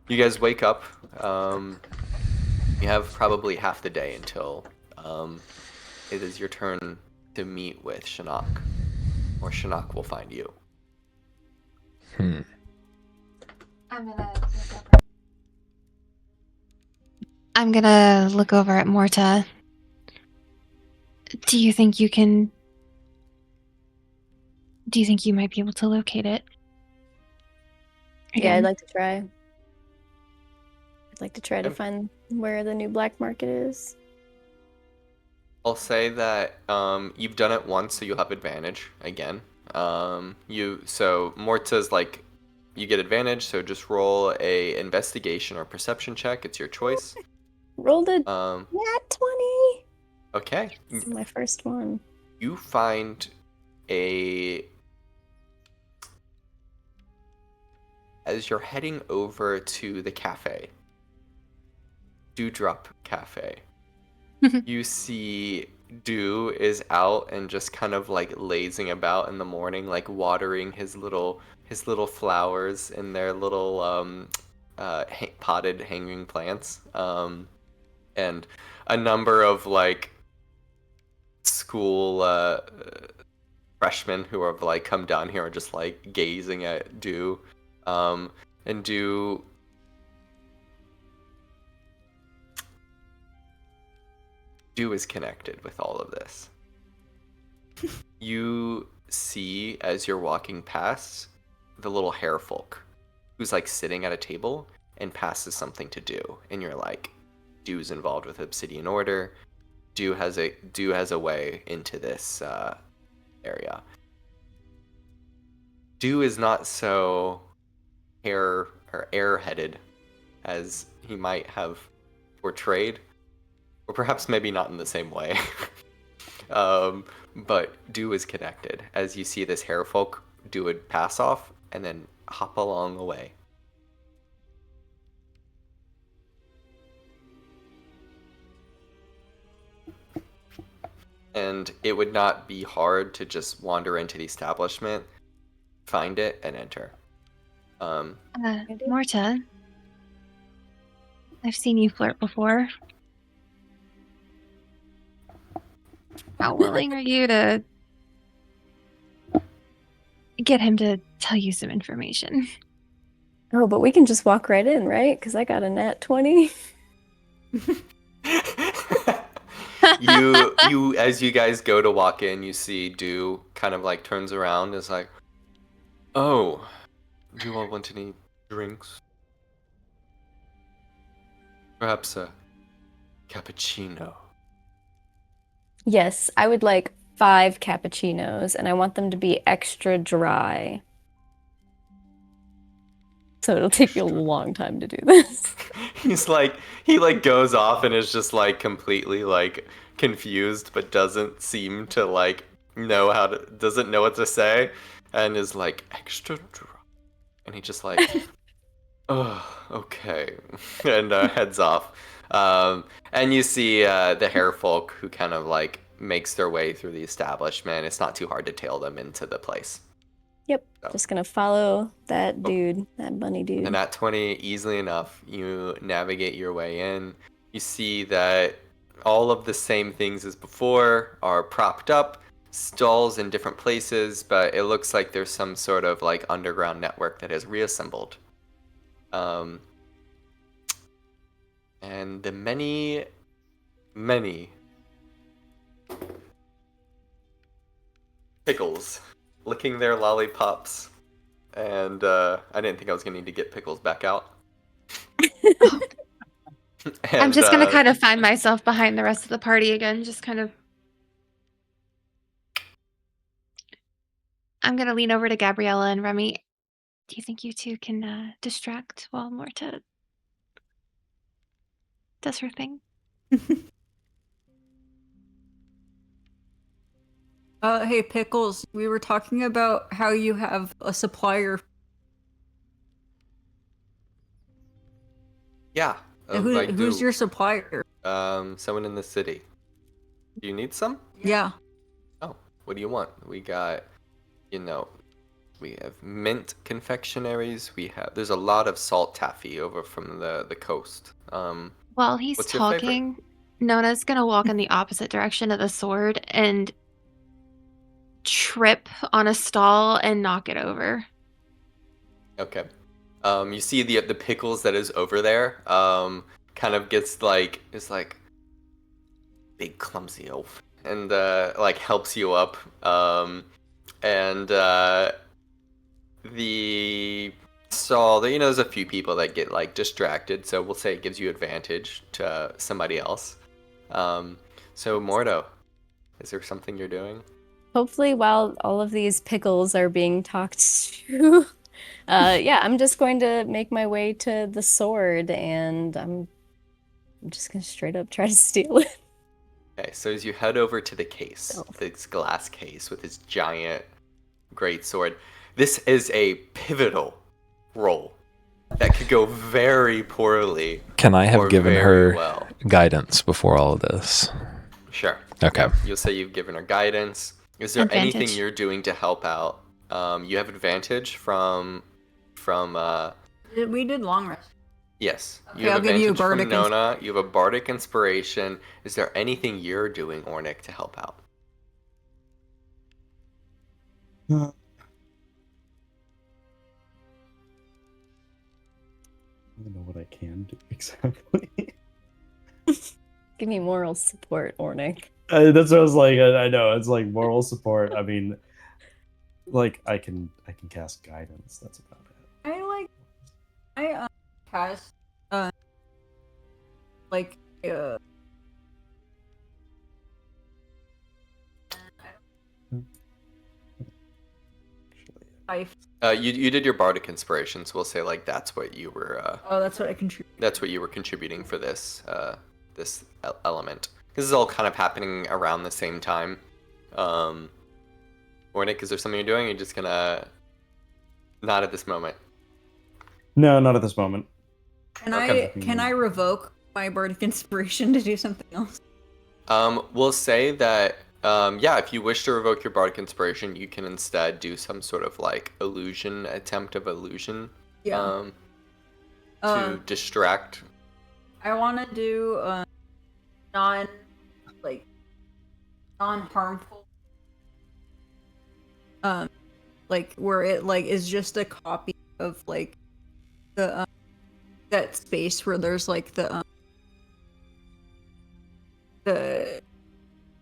You guys wake up. You have probably half the day until it is your turn to meet with Shinnok, or Shinnok will find you. I'm gonna look over at Morta. Do you think you might be able to locate it? Yeah, Again? I'd like to try. I'd like to try to find where the new black market is. I'll say that you've done it once, so you'll have advantage again. So Morta's like, you get advantage, so just roll a investigation or perception check. It's your choice. Rolled a nat 20. Okay. This is my first one. You find as you're heading over to the cafe, Dewdrop Cafe, you see Dew is out and just kind of like lazing about in the morning, like watering his little flowers in their little potted hanging plants, and a number of like school freshmen who have like come down here are just like gazing at Dew, and Dew is connected with all of this. You see, as you're walking past, the little hare folk who's like sitting at a table and passes something to Dew, and you're like, Dew's involved with Obsidian Order. Dew has a way into this area. Dew is not so airheaded as he might have portrayed, or perhaps maybe not in the same way. But Dew is connected. As you see this hair folk, Dew would pass off and then hop along away. And it would not be hard to just wander into the establishment, find it, and enter. Morta, I've seen you flirt before. How willing are you to get him to tell you some information? Oh, but we can just walk right in, right? Because I got a nat 20. you as you guys go to walk in, you see Dew kind of like turns around and is like, "Oh, do you all want any drinks? Perhaps a cappuccino?" Yes, I would like 5 cappuccinos, and I want them to be extra dry. So it'll take you a long time to do this. He goes off and is just like completely like confused, but doesn't seem to like doesn't know what to say, and is like extra dry, and he just like, oh, okay, and heads off. And you see the hair folk who kind of like makes their way through the establishment. It's not too hard to tail them into the place. Yep, So. just gonna follow that dude, that bunny dude. And at 20, easily enough, you navigate your way in. You see that all of the same things as before are propped up, stalls in different places, but it looks like there's some sort of like underground network that is reassembled. And the many pickles licking their lollipops. And I didn't think I was going to need to get pickles back out. I'm just going to kind of find myself behind the rest of the party again. Just kind of. I'm going to lean over to Gabriella and Remy. Do you think you two can distract while Morta does her thing? Hey, Pickles, we were talking about how you have a supplier. Yeah. Who's your supplier? Someone in the city. Do you need some? Yeah. Oh, what do you want? We got, we have mint confectionaries. There's a lot of salt taffy over from the coast. While he's what's your favorite? talking, Nona's going to walk in the opposite direction of the sword and trip on a stall and knock it over. Okay. You see the pickles that is over there. Kind of gets is like big clumsy elf, and like helps you up. And the stall, there's a few people that get like distracted, so we'll say it gives you advantage to somebody else. So Morto, is there something you're doing? Hopefully, while all of these pickles are being talked to, yeah, I'm just going to make my way to the sword, and I'm just gonna straight up try to steal it. Okay, so as you head over to the case, this glass case with its giant great sword, this is a pivotal roll that could go very poorly. Can I have given her well. guidance before all of this? Sure. Okay. Yep. You'll say you've given her guidance. Is there Advantage. anything you're doing to help out? You have advantage from We did long rest. yes. Okay, You have I'll give you a advantage from bardic Nona. You have a bardic inspiration. Is there anything you're doing, Ornick, to help out? I don't know what I can do exactly. Give me moral support, Ornick. That's what I was like. I know it's like moral support. I mean, like I can cast guidance. That's about it. I cast like You did your bardic inspiration, so we'll say like that's what you were. Oh, that's what I contribute. That's what you were contributing for this element. This is all kind of happening around the same time. Ornick, is there something you're doing? Or you're just gonna not at this moment. No, not at this moment. Can Okay. I revoke my bardic inspiration to do something else? We'll say that if you wish to revoke your bardic inspiration, you can instead do some sort of like attempt of illusion. Yeah. To distract. I want to do non-harmful. Like where it like is just a copy of like the that space where there's like the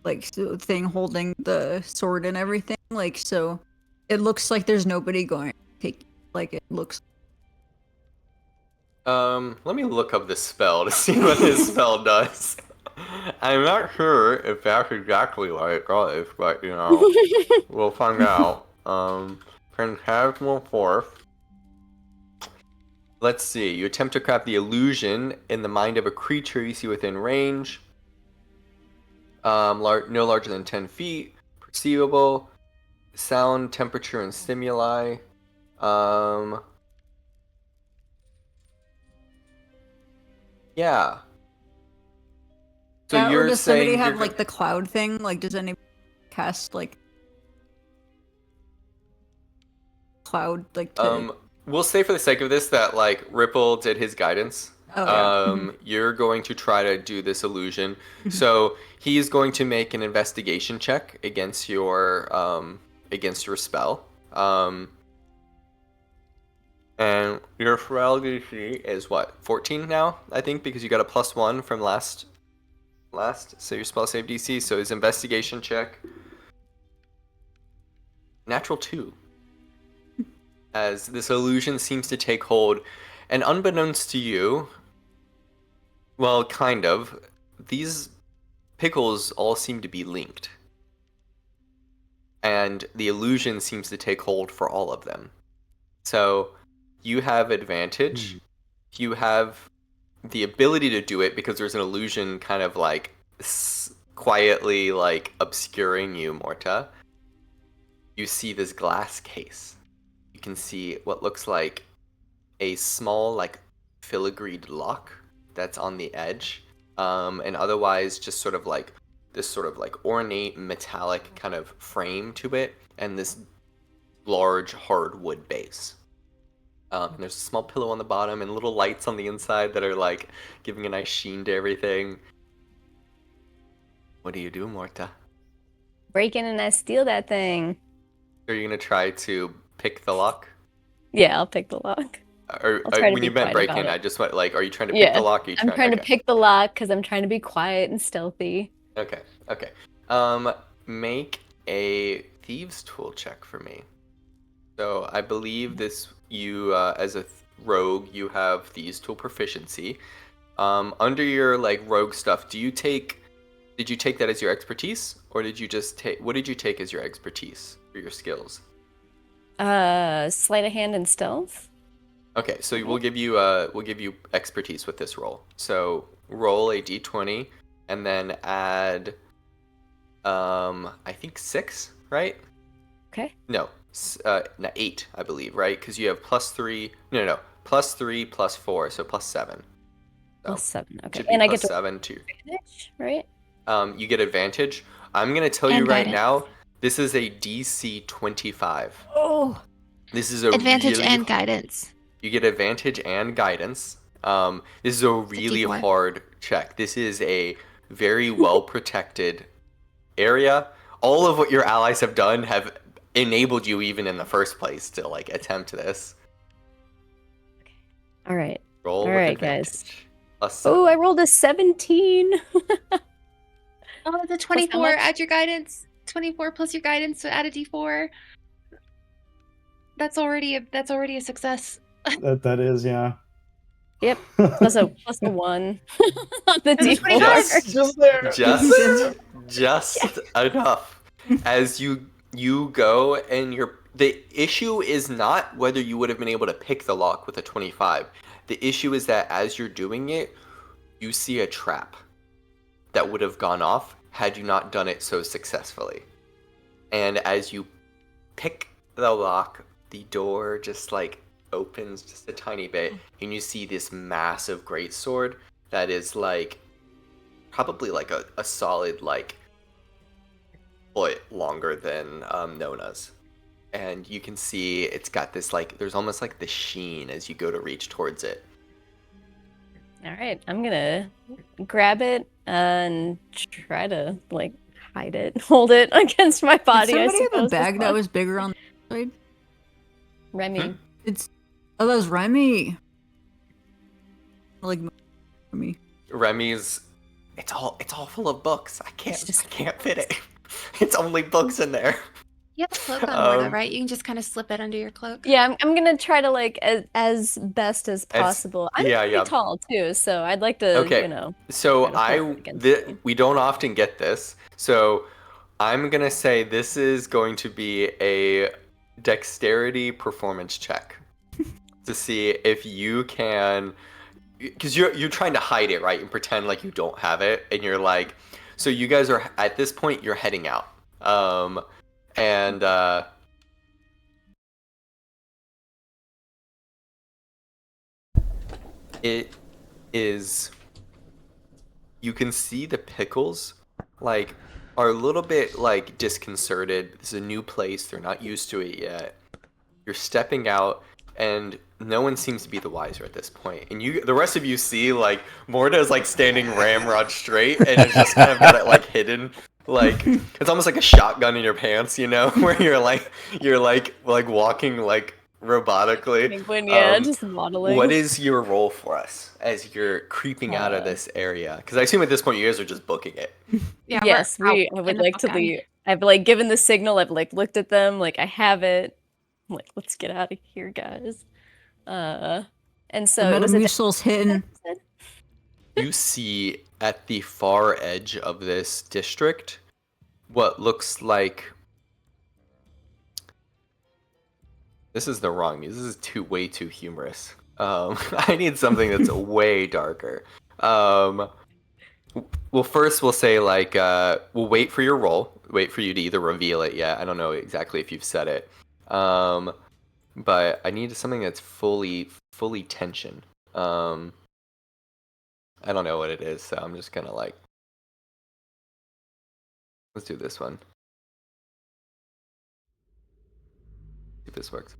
like thing holding the sword and everything, like, so it looks like there's nobody going to take, like, it looks. Let me look up this spell to see what this spell does. I'm not sure if that's exactly what it does, but we'll find out. Phantasmal Force. Let's see. You attempt to craft the illusion in the mind of a creature you see within range. No larger than 10 feet. Perceivable. Sound, temperature, and stimuli. Yeah. So Yeah, you're or does saying somebody have like the cloud thing? Like, does anybody cast like cloud like? We'll say for the sake of this that like Ripple did his guidance. Oh, yeah. You're going to try to do this illusion. So he's going to make an investigation check against your spell. And your spell DC is what, 14 now, I think, because you got a +1 from last. So your spell save DC. So his investigation check, natural 2. As this illusion seems to take hold, and unbeknownst to you, well, kind of, these pickles all seem to be linked. And the illusion seems to take hold for all of them. So you have advantage. You have the ability to do it because there's an illusion kind of like quietly like obscuring you, Morta. You see this glass case. You can see what looks like a small like filigreed lock that's on the edge, and otherwise just sort of like this sort of like ornate metallic kind of frame to it, and this large hardwood base. And there's a small pillow on the bottom and little lights on the inside that are like giving a nice sheen to everything. What do you do, Morta? Break in and I steal that thing. Are you gonna try to pick the lock? Yeah, I'll pick the lock. Or I'll try to when be you meant quiet break in, about I it. just went like, are you trying to pick Yeah, the lock? Or you I'm trying to okay. pick the lock because I'm trying to be quiet and stealthy. Okay. Make a thieves tool check for me. So I believe this you as a rogue you have thieves tool proficiency. Under your like rogue stuff, did you take that as your expertise, or did you just take what did you take as your expertise for your skills? Sleight of hand and stealth. Okay, so we'll give you expertise with this roll. So roll a d20 and then add I think 6, right? Okay. No, 8, I believe, right? Because you have +3. No, +3 +4, so +7. So +7. Okay. should be And I get to +7 too. advantage, right? You get advantage. I'm gonna tell you And right guidance. now, this is a DC 25. Oh, This is a Advantage really and guidance. You get advantage and guidance. This is a really D4. hard check. This is a very well protected area. All of what your allies have done have enabled you even in the first place to like attempt this. All right. Roll All with right, advantage. guys. +7. Oh, I rolled a 17. Oh, the how 24. much? Add your guidance. 24 plus your guidance, so add a d4. That's already a success. That is, yeah. Yep. plus a 1 on the And the d4. 25. Just there. just enough. As you go and the issue is not whether you would have been able to pick the lock with a 25. The issue is that as you're doing it, you see a trap that would have gone off had you not done it so successfully. And as you pick the lock, the door just like opens just a tiny bit, and you see this massive greatsword that is like probably like a solid like foot longer than Nona's. And you can see it's got this like, there's almost like the sheen as you go to reach towards it. All right, I'm gonna grab it and try to like hide it, hold it against my body. Did I somebody have a suppose, bag that was bigger on the side? Remy. Oh, that was Remy. Like Remy. Remy's, it's all full of books. I can't fit it. It's only books in there. You have a cloak on Morta, right? You can just kind of slip it under your cloak. Yeah, I'm gonna try to like as best as possible. I'm pretty tall too, so I'd like to, you know. So me. we don't often get this, so I'm gonna say this is going to be a dexterity performance check to see if you can, because you're trying to hide it, right, and pretend like you don't have it, and you're like, so you guys are at this point you're heading out, and it is, you can see the pickles like are a little bit like disconcerted. This is a new place, they're not used to it yet. You're stepping out and no one seems to be the wiser at this point. And the rest of you see like Morta is like standing ramrod straight and it's just kind of got it like hidden. Like it's almost like a shotgun in your pants, you know, where you're like walking like robotically. Penguin, yeah, just modeling. What is your role for us as you're creeping out of this area? Because I assume at this point you guys are just booking it. Yeah. Yes, I would like to leave. I've like given the signal. I've like looked at them. Like I have it. I'm like, let's get out of here, guys. And so the Metamucil's hidden. You see at the far edge of this district what looks like, this is the wrong music. This is way too humorous. I need something that's way darker. Well, first we'll say like we'll wait for your roll. Wait for you to either reveal it yet. I don't know exactly if you've said it. But I need something that's fully tension. I don't know what it is, so I'm just gonna like, let's do this one. See if this works.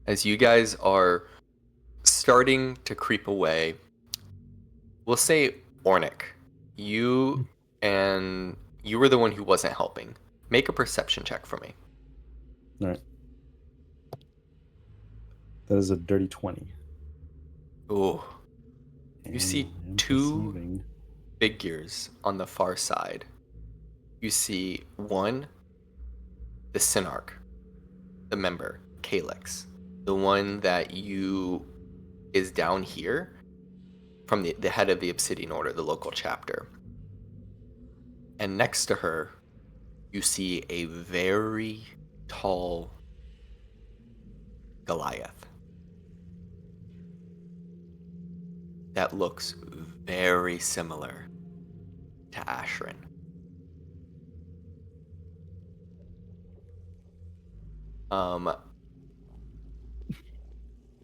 As you guys are starting to creep away, we'll say Ornick, you were the one who wasn't helping. Make a perception check for me. All right. That is a dirty 20. Ooh. You see two figures on the far side. You see one, the Synarch, the member, Calyx, the one that is down here from the head of the Obsidian Order, the local chapter. And next to her, you see a very tall Goliath that looks very similar to Ashrin.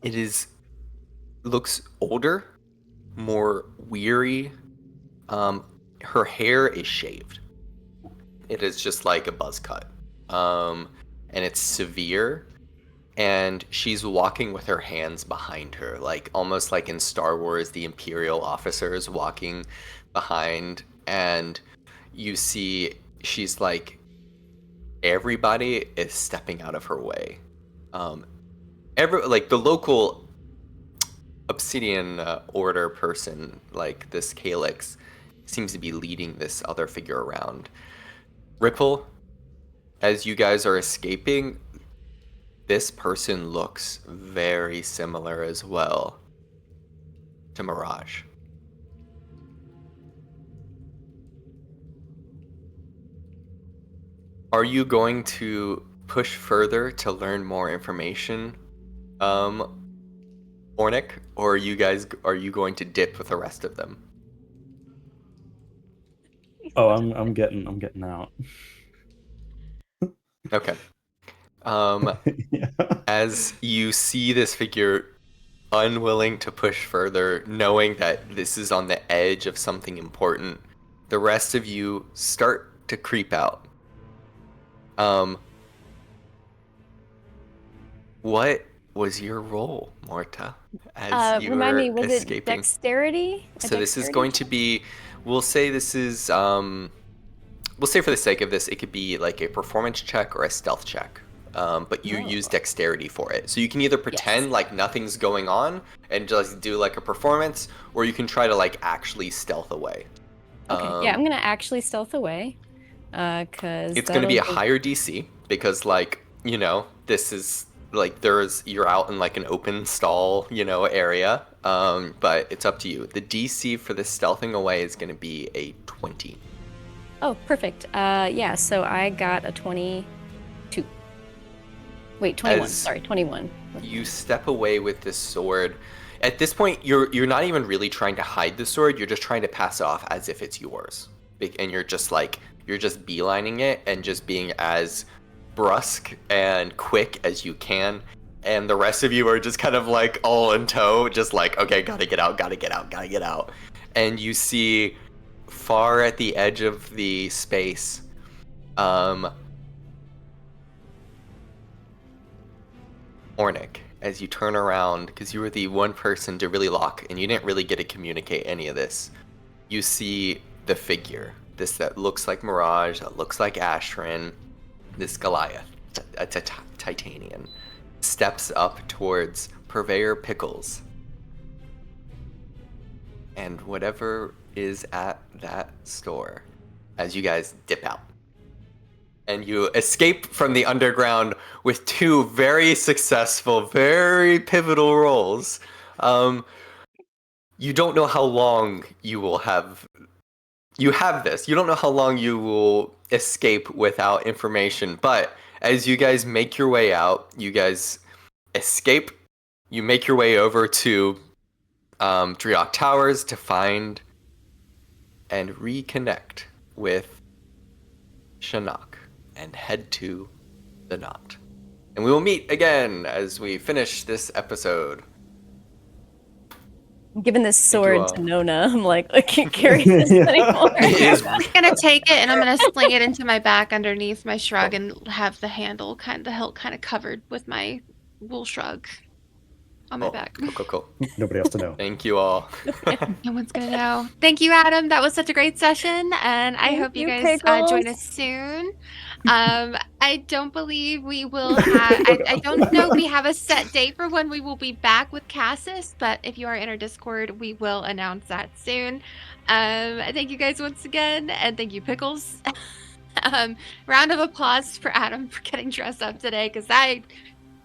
It looks older, more weary. Her hair is shaved. It is just like a buzz cut. And it's severe. And she's walking with her hands behind her, like almost like in Star Wars, the Imperial officers walking behind. And you see she's like, everybody is stepping out of her way. Like the local Obsidian Order person, like this Calyx, seems to be leading this other figure around. Ripple, as you guys are escaping, this person looks very similar as well to Mirage. Are you going to push further to learn more information, Ornick, or are you going to dip with the rest of them? Oh, I'm getting out. Okay. Yeah. As you see this figure unwilling to push further, knowing that this is on the edge of something important, the rest of you start to creep out. What was your role, Morta, as you Remind were me, was it escaping? dexterity? So this is going to be, we'll say this is, we'll say for the sake of this, it could be like a performance check or a stealth check. But you use dexterity for it. So you can either pretend like nothing's going on and just do like a performance, or you can try to like actually stealth away. Okay, yeah, I'm gonna actually stealth away. Cause It's gonna be a that'll higher DC because like, you know, this is like you're out in like an open stall, you know, area. But it's up to you. The DC for the stealthing away is gonna be a 20. Oh, perfect. Yeah, so I got a 22. Wait, 21. Sorry, 21. You step away with this sword. At this point, you're not even really trying to hide the sword. You're just trying to pass it off as if it's yours, and you're just beelining it and just being as brusque and quick as you can. And the rest of you are just kind of like all in tow, just like, okay, gotta get out, gotta get out, gotta get out. And you see far at the edge of the space, Ornick, as you turn around, because you were the one person to really lock, and you didn't really get to communicate any of this, you see the figure, this that looks like Mirage, that looks like Ashrin, this Goliath, a Titanian, steps up towards Purveyor Pickles. And whatever is at that store, as you guys dip out. And you escape from the underground with 2 very successful, very pivotal rolls. You don't know how long you will have. You have this. You don't know how long you will escape without information. But as you guys make your way out, you guys escape. You make your way over to Driok Towers to find and reconnect with Shinnok and head to the knot. And we will meet again as we finish this episode. I'm giving this Thank you sword all. to Nona. I'm like, I can't carry this anymore. It is I'm gonna take it and I'm gonna sling it into my back underneath my shrug and have the hilt kind of covered with my wool shrug on my back. Cool. Nobody else to know. Thank you all. No one's gonna know. Thank you, Adam. That was such a great session, and I Thank hope you you, guys join Pickles. us soon. I don't believe we will have. I don't know if we have a set date for when we will be back with Casus, but if you are in our Discord, we will announce that soon. Thank you guys once again, and thank you, Pickles. Round of applause for Adam for getting dressed up today, because that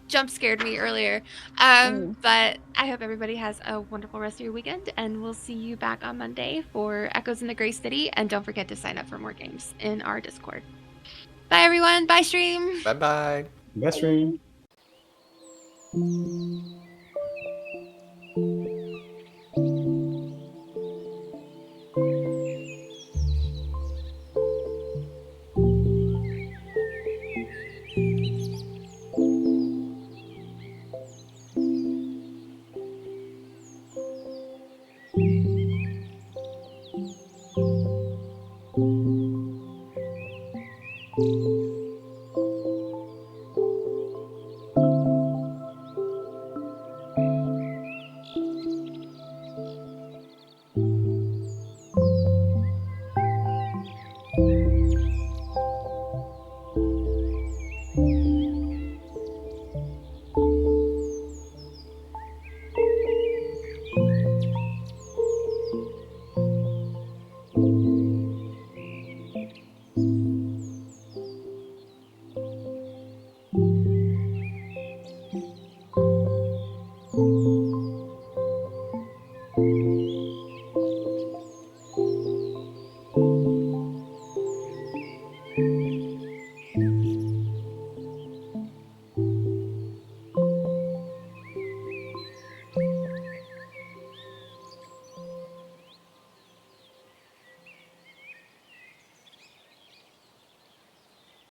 jump scared me earlier. But I hope everybody has a wonderful rest of your weekend, and we'll see you back on Monday for Echoes in the Grey City. And don't forget to sign up for more games in our Discord. Bye, everyone. Bye, stream. Bye-bye. Best stream.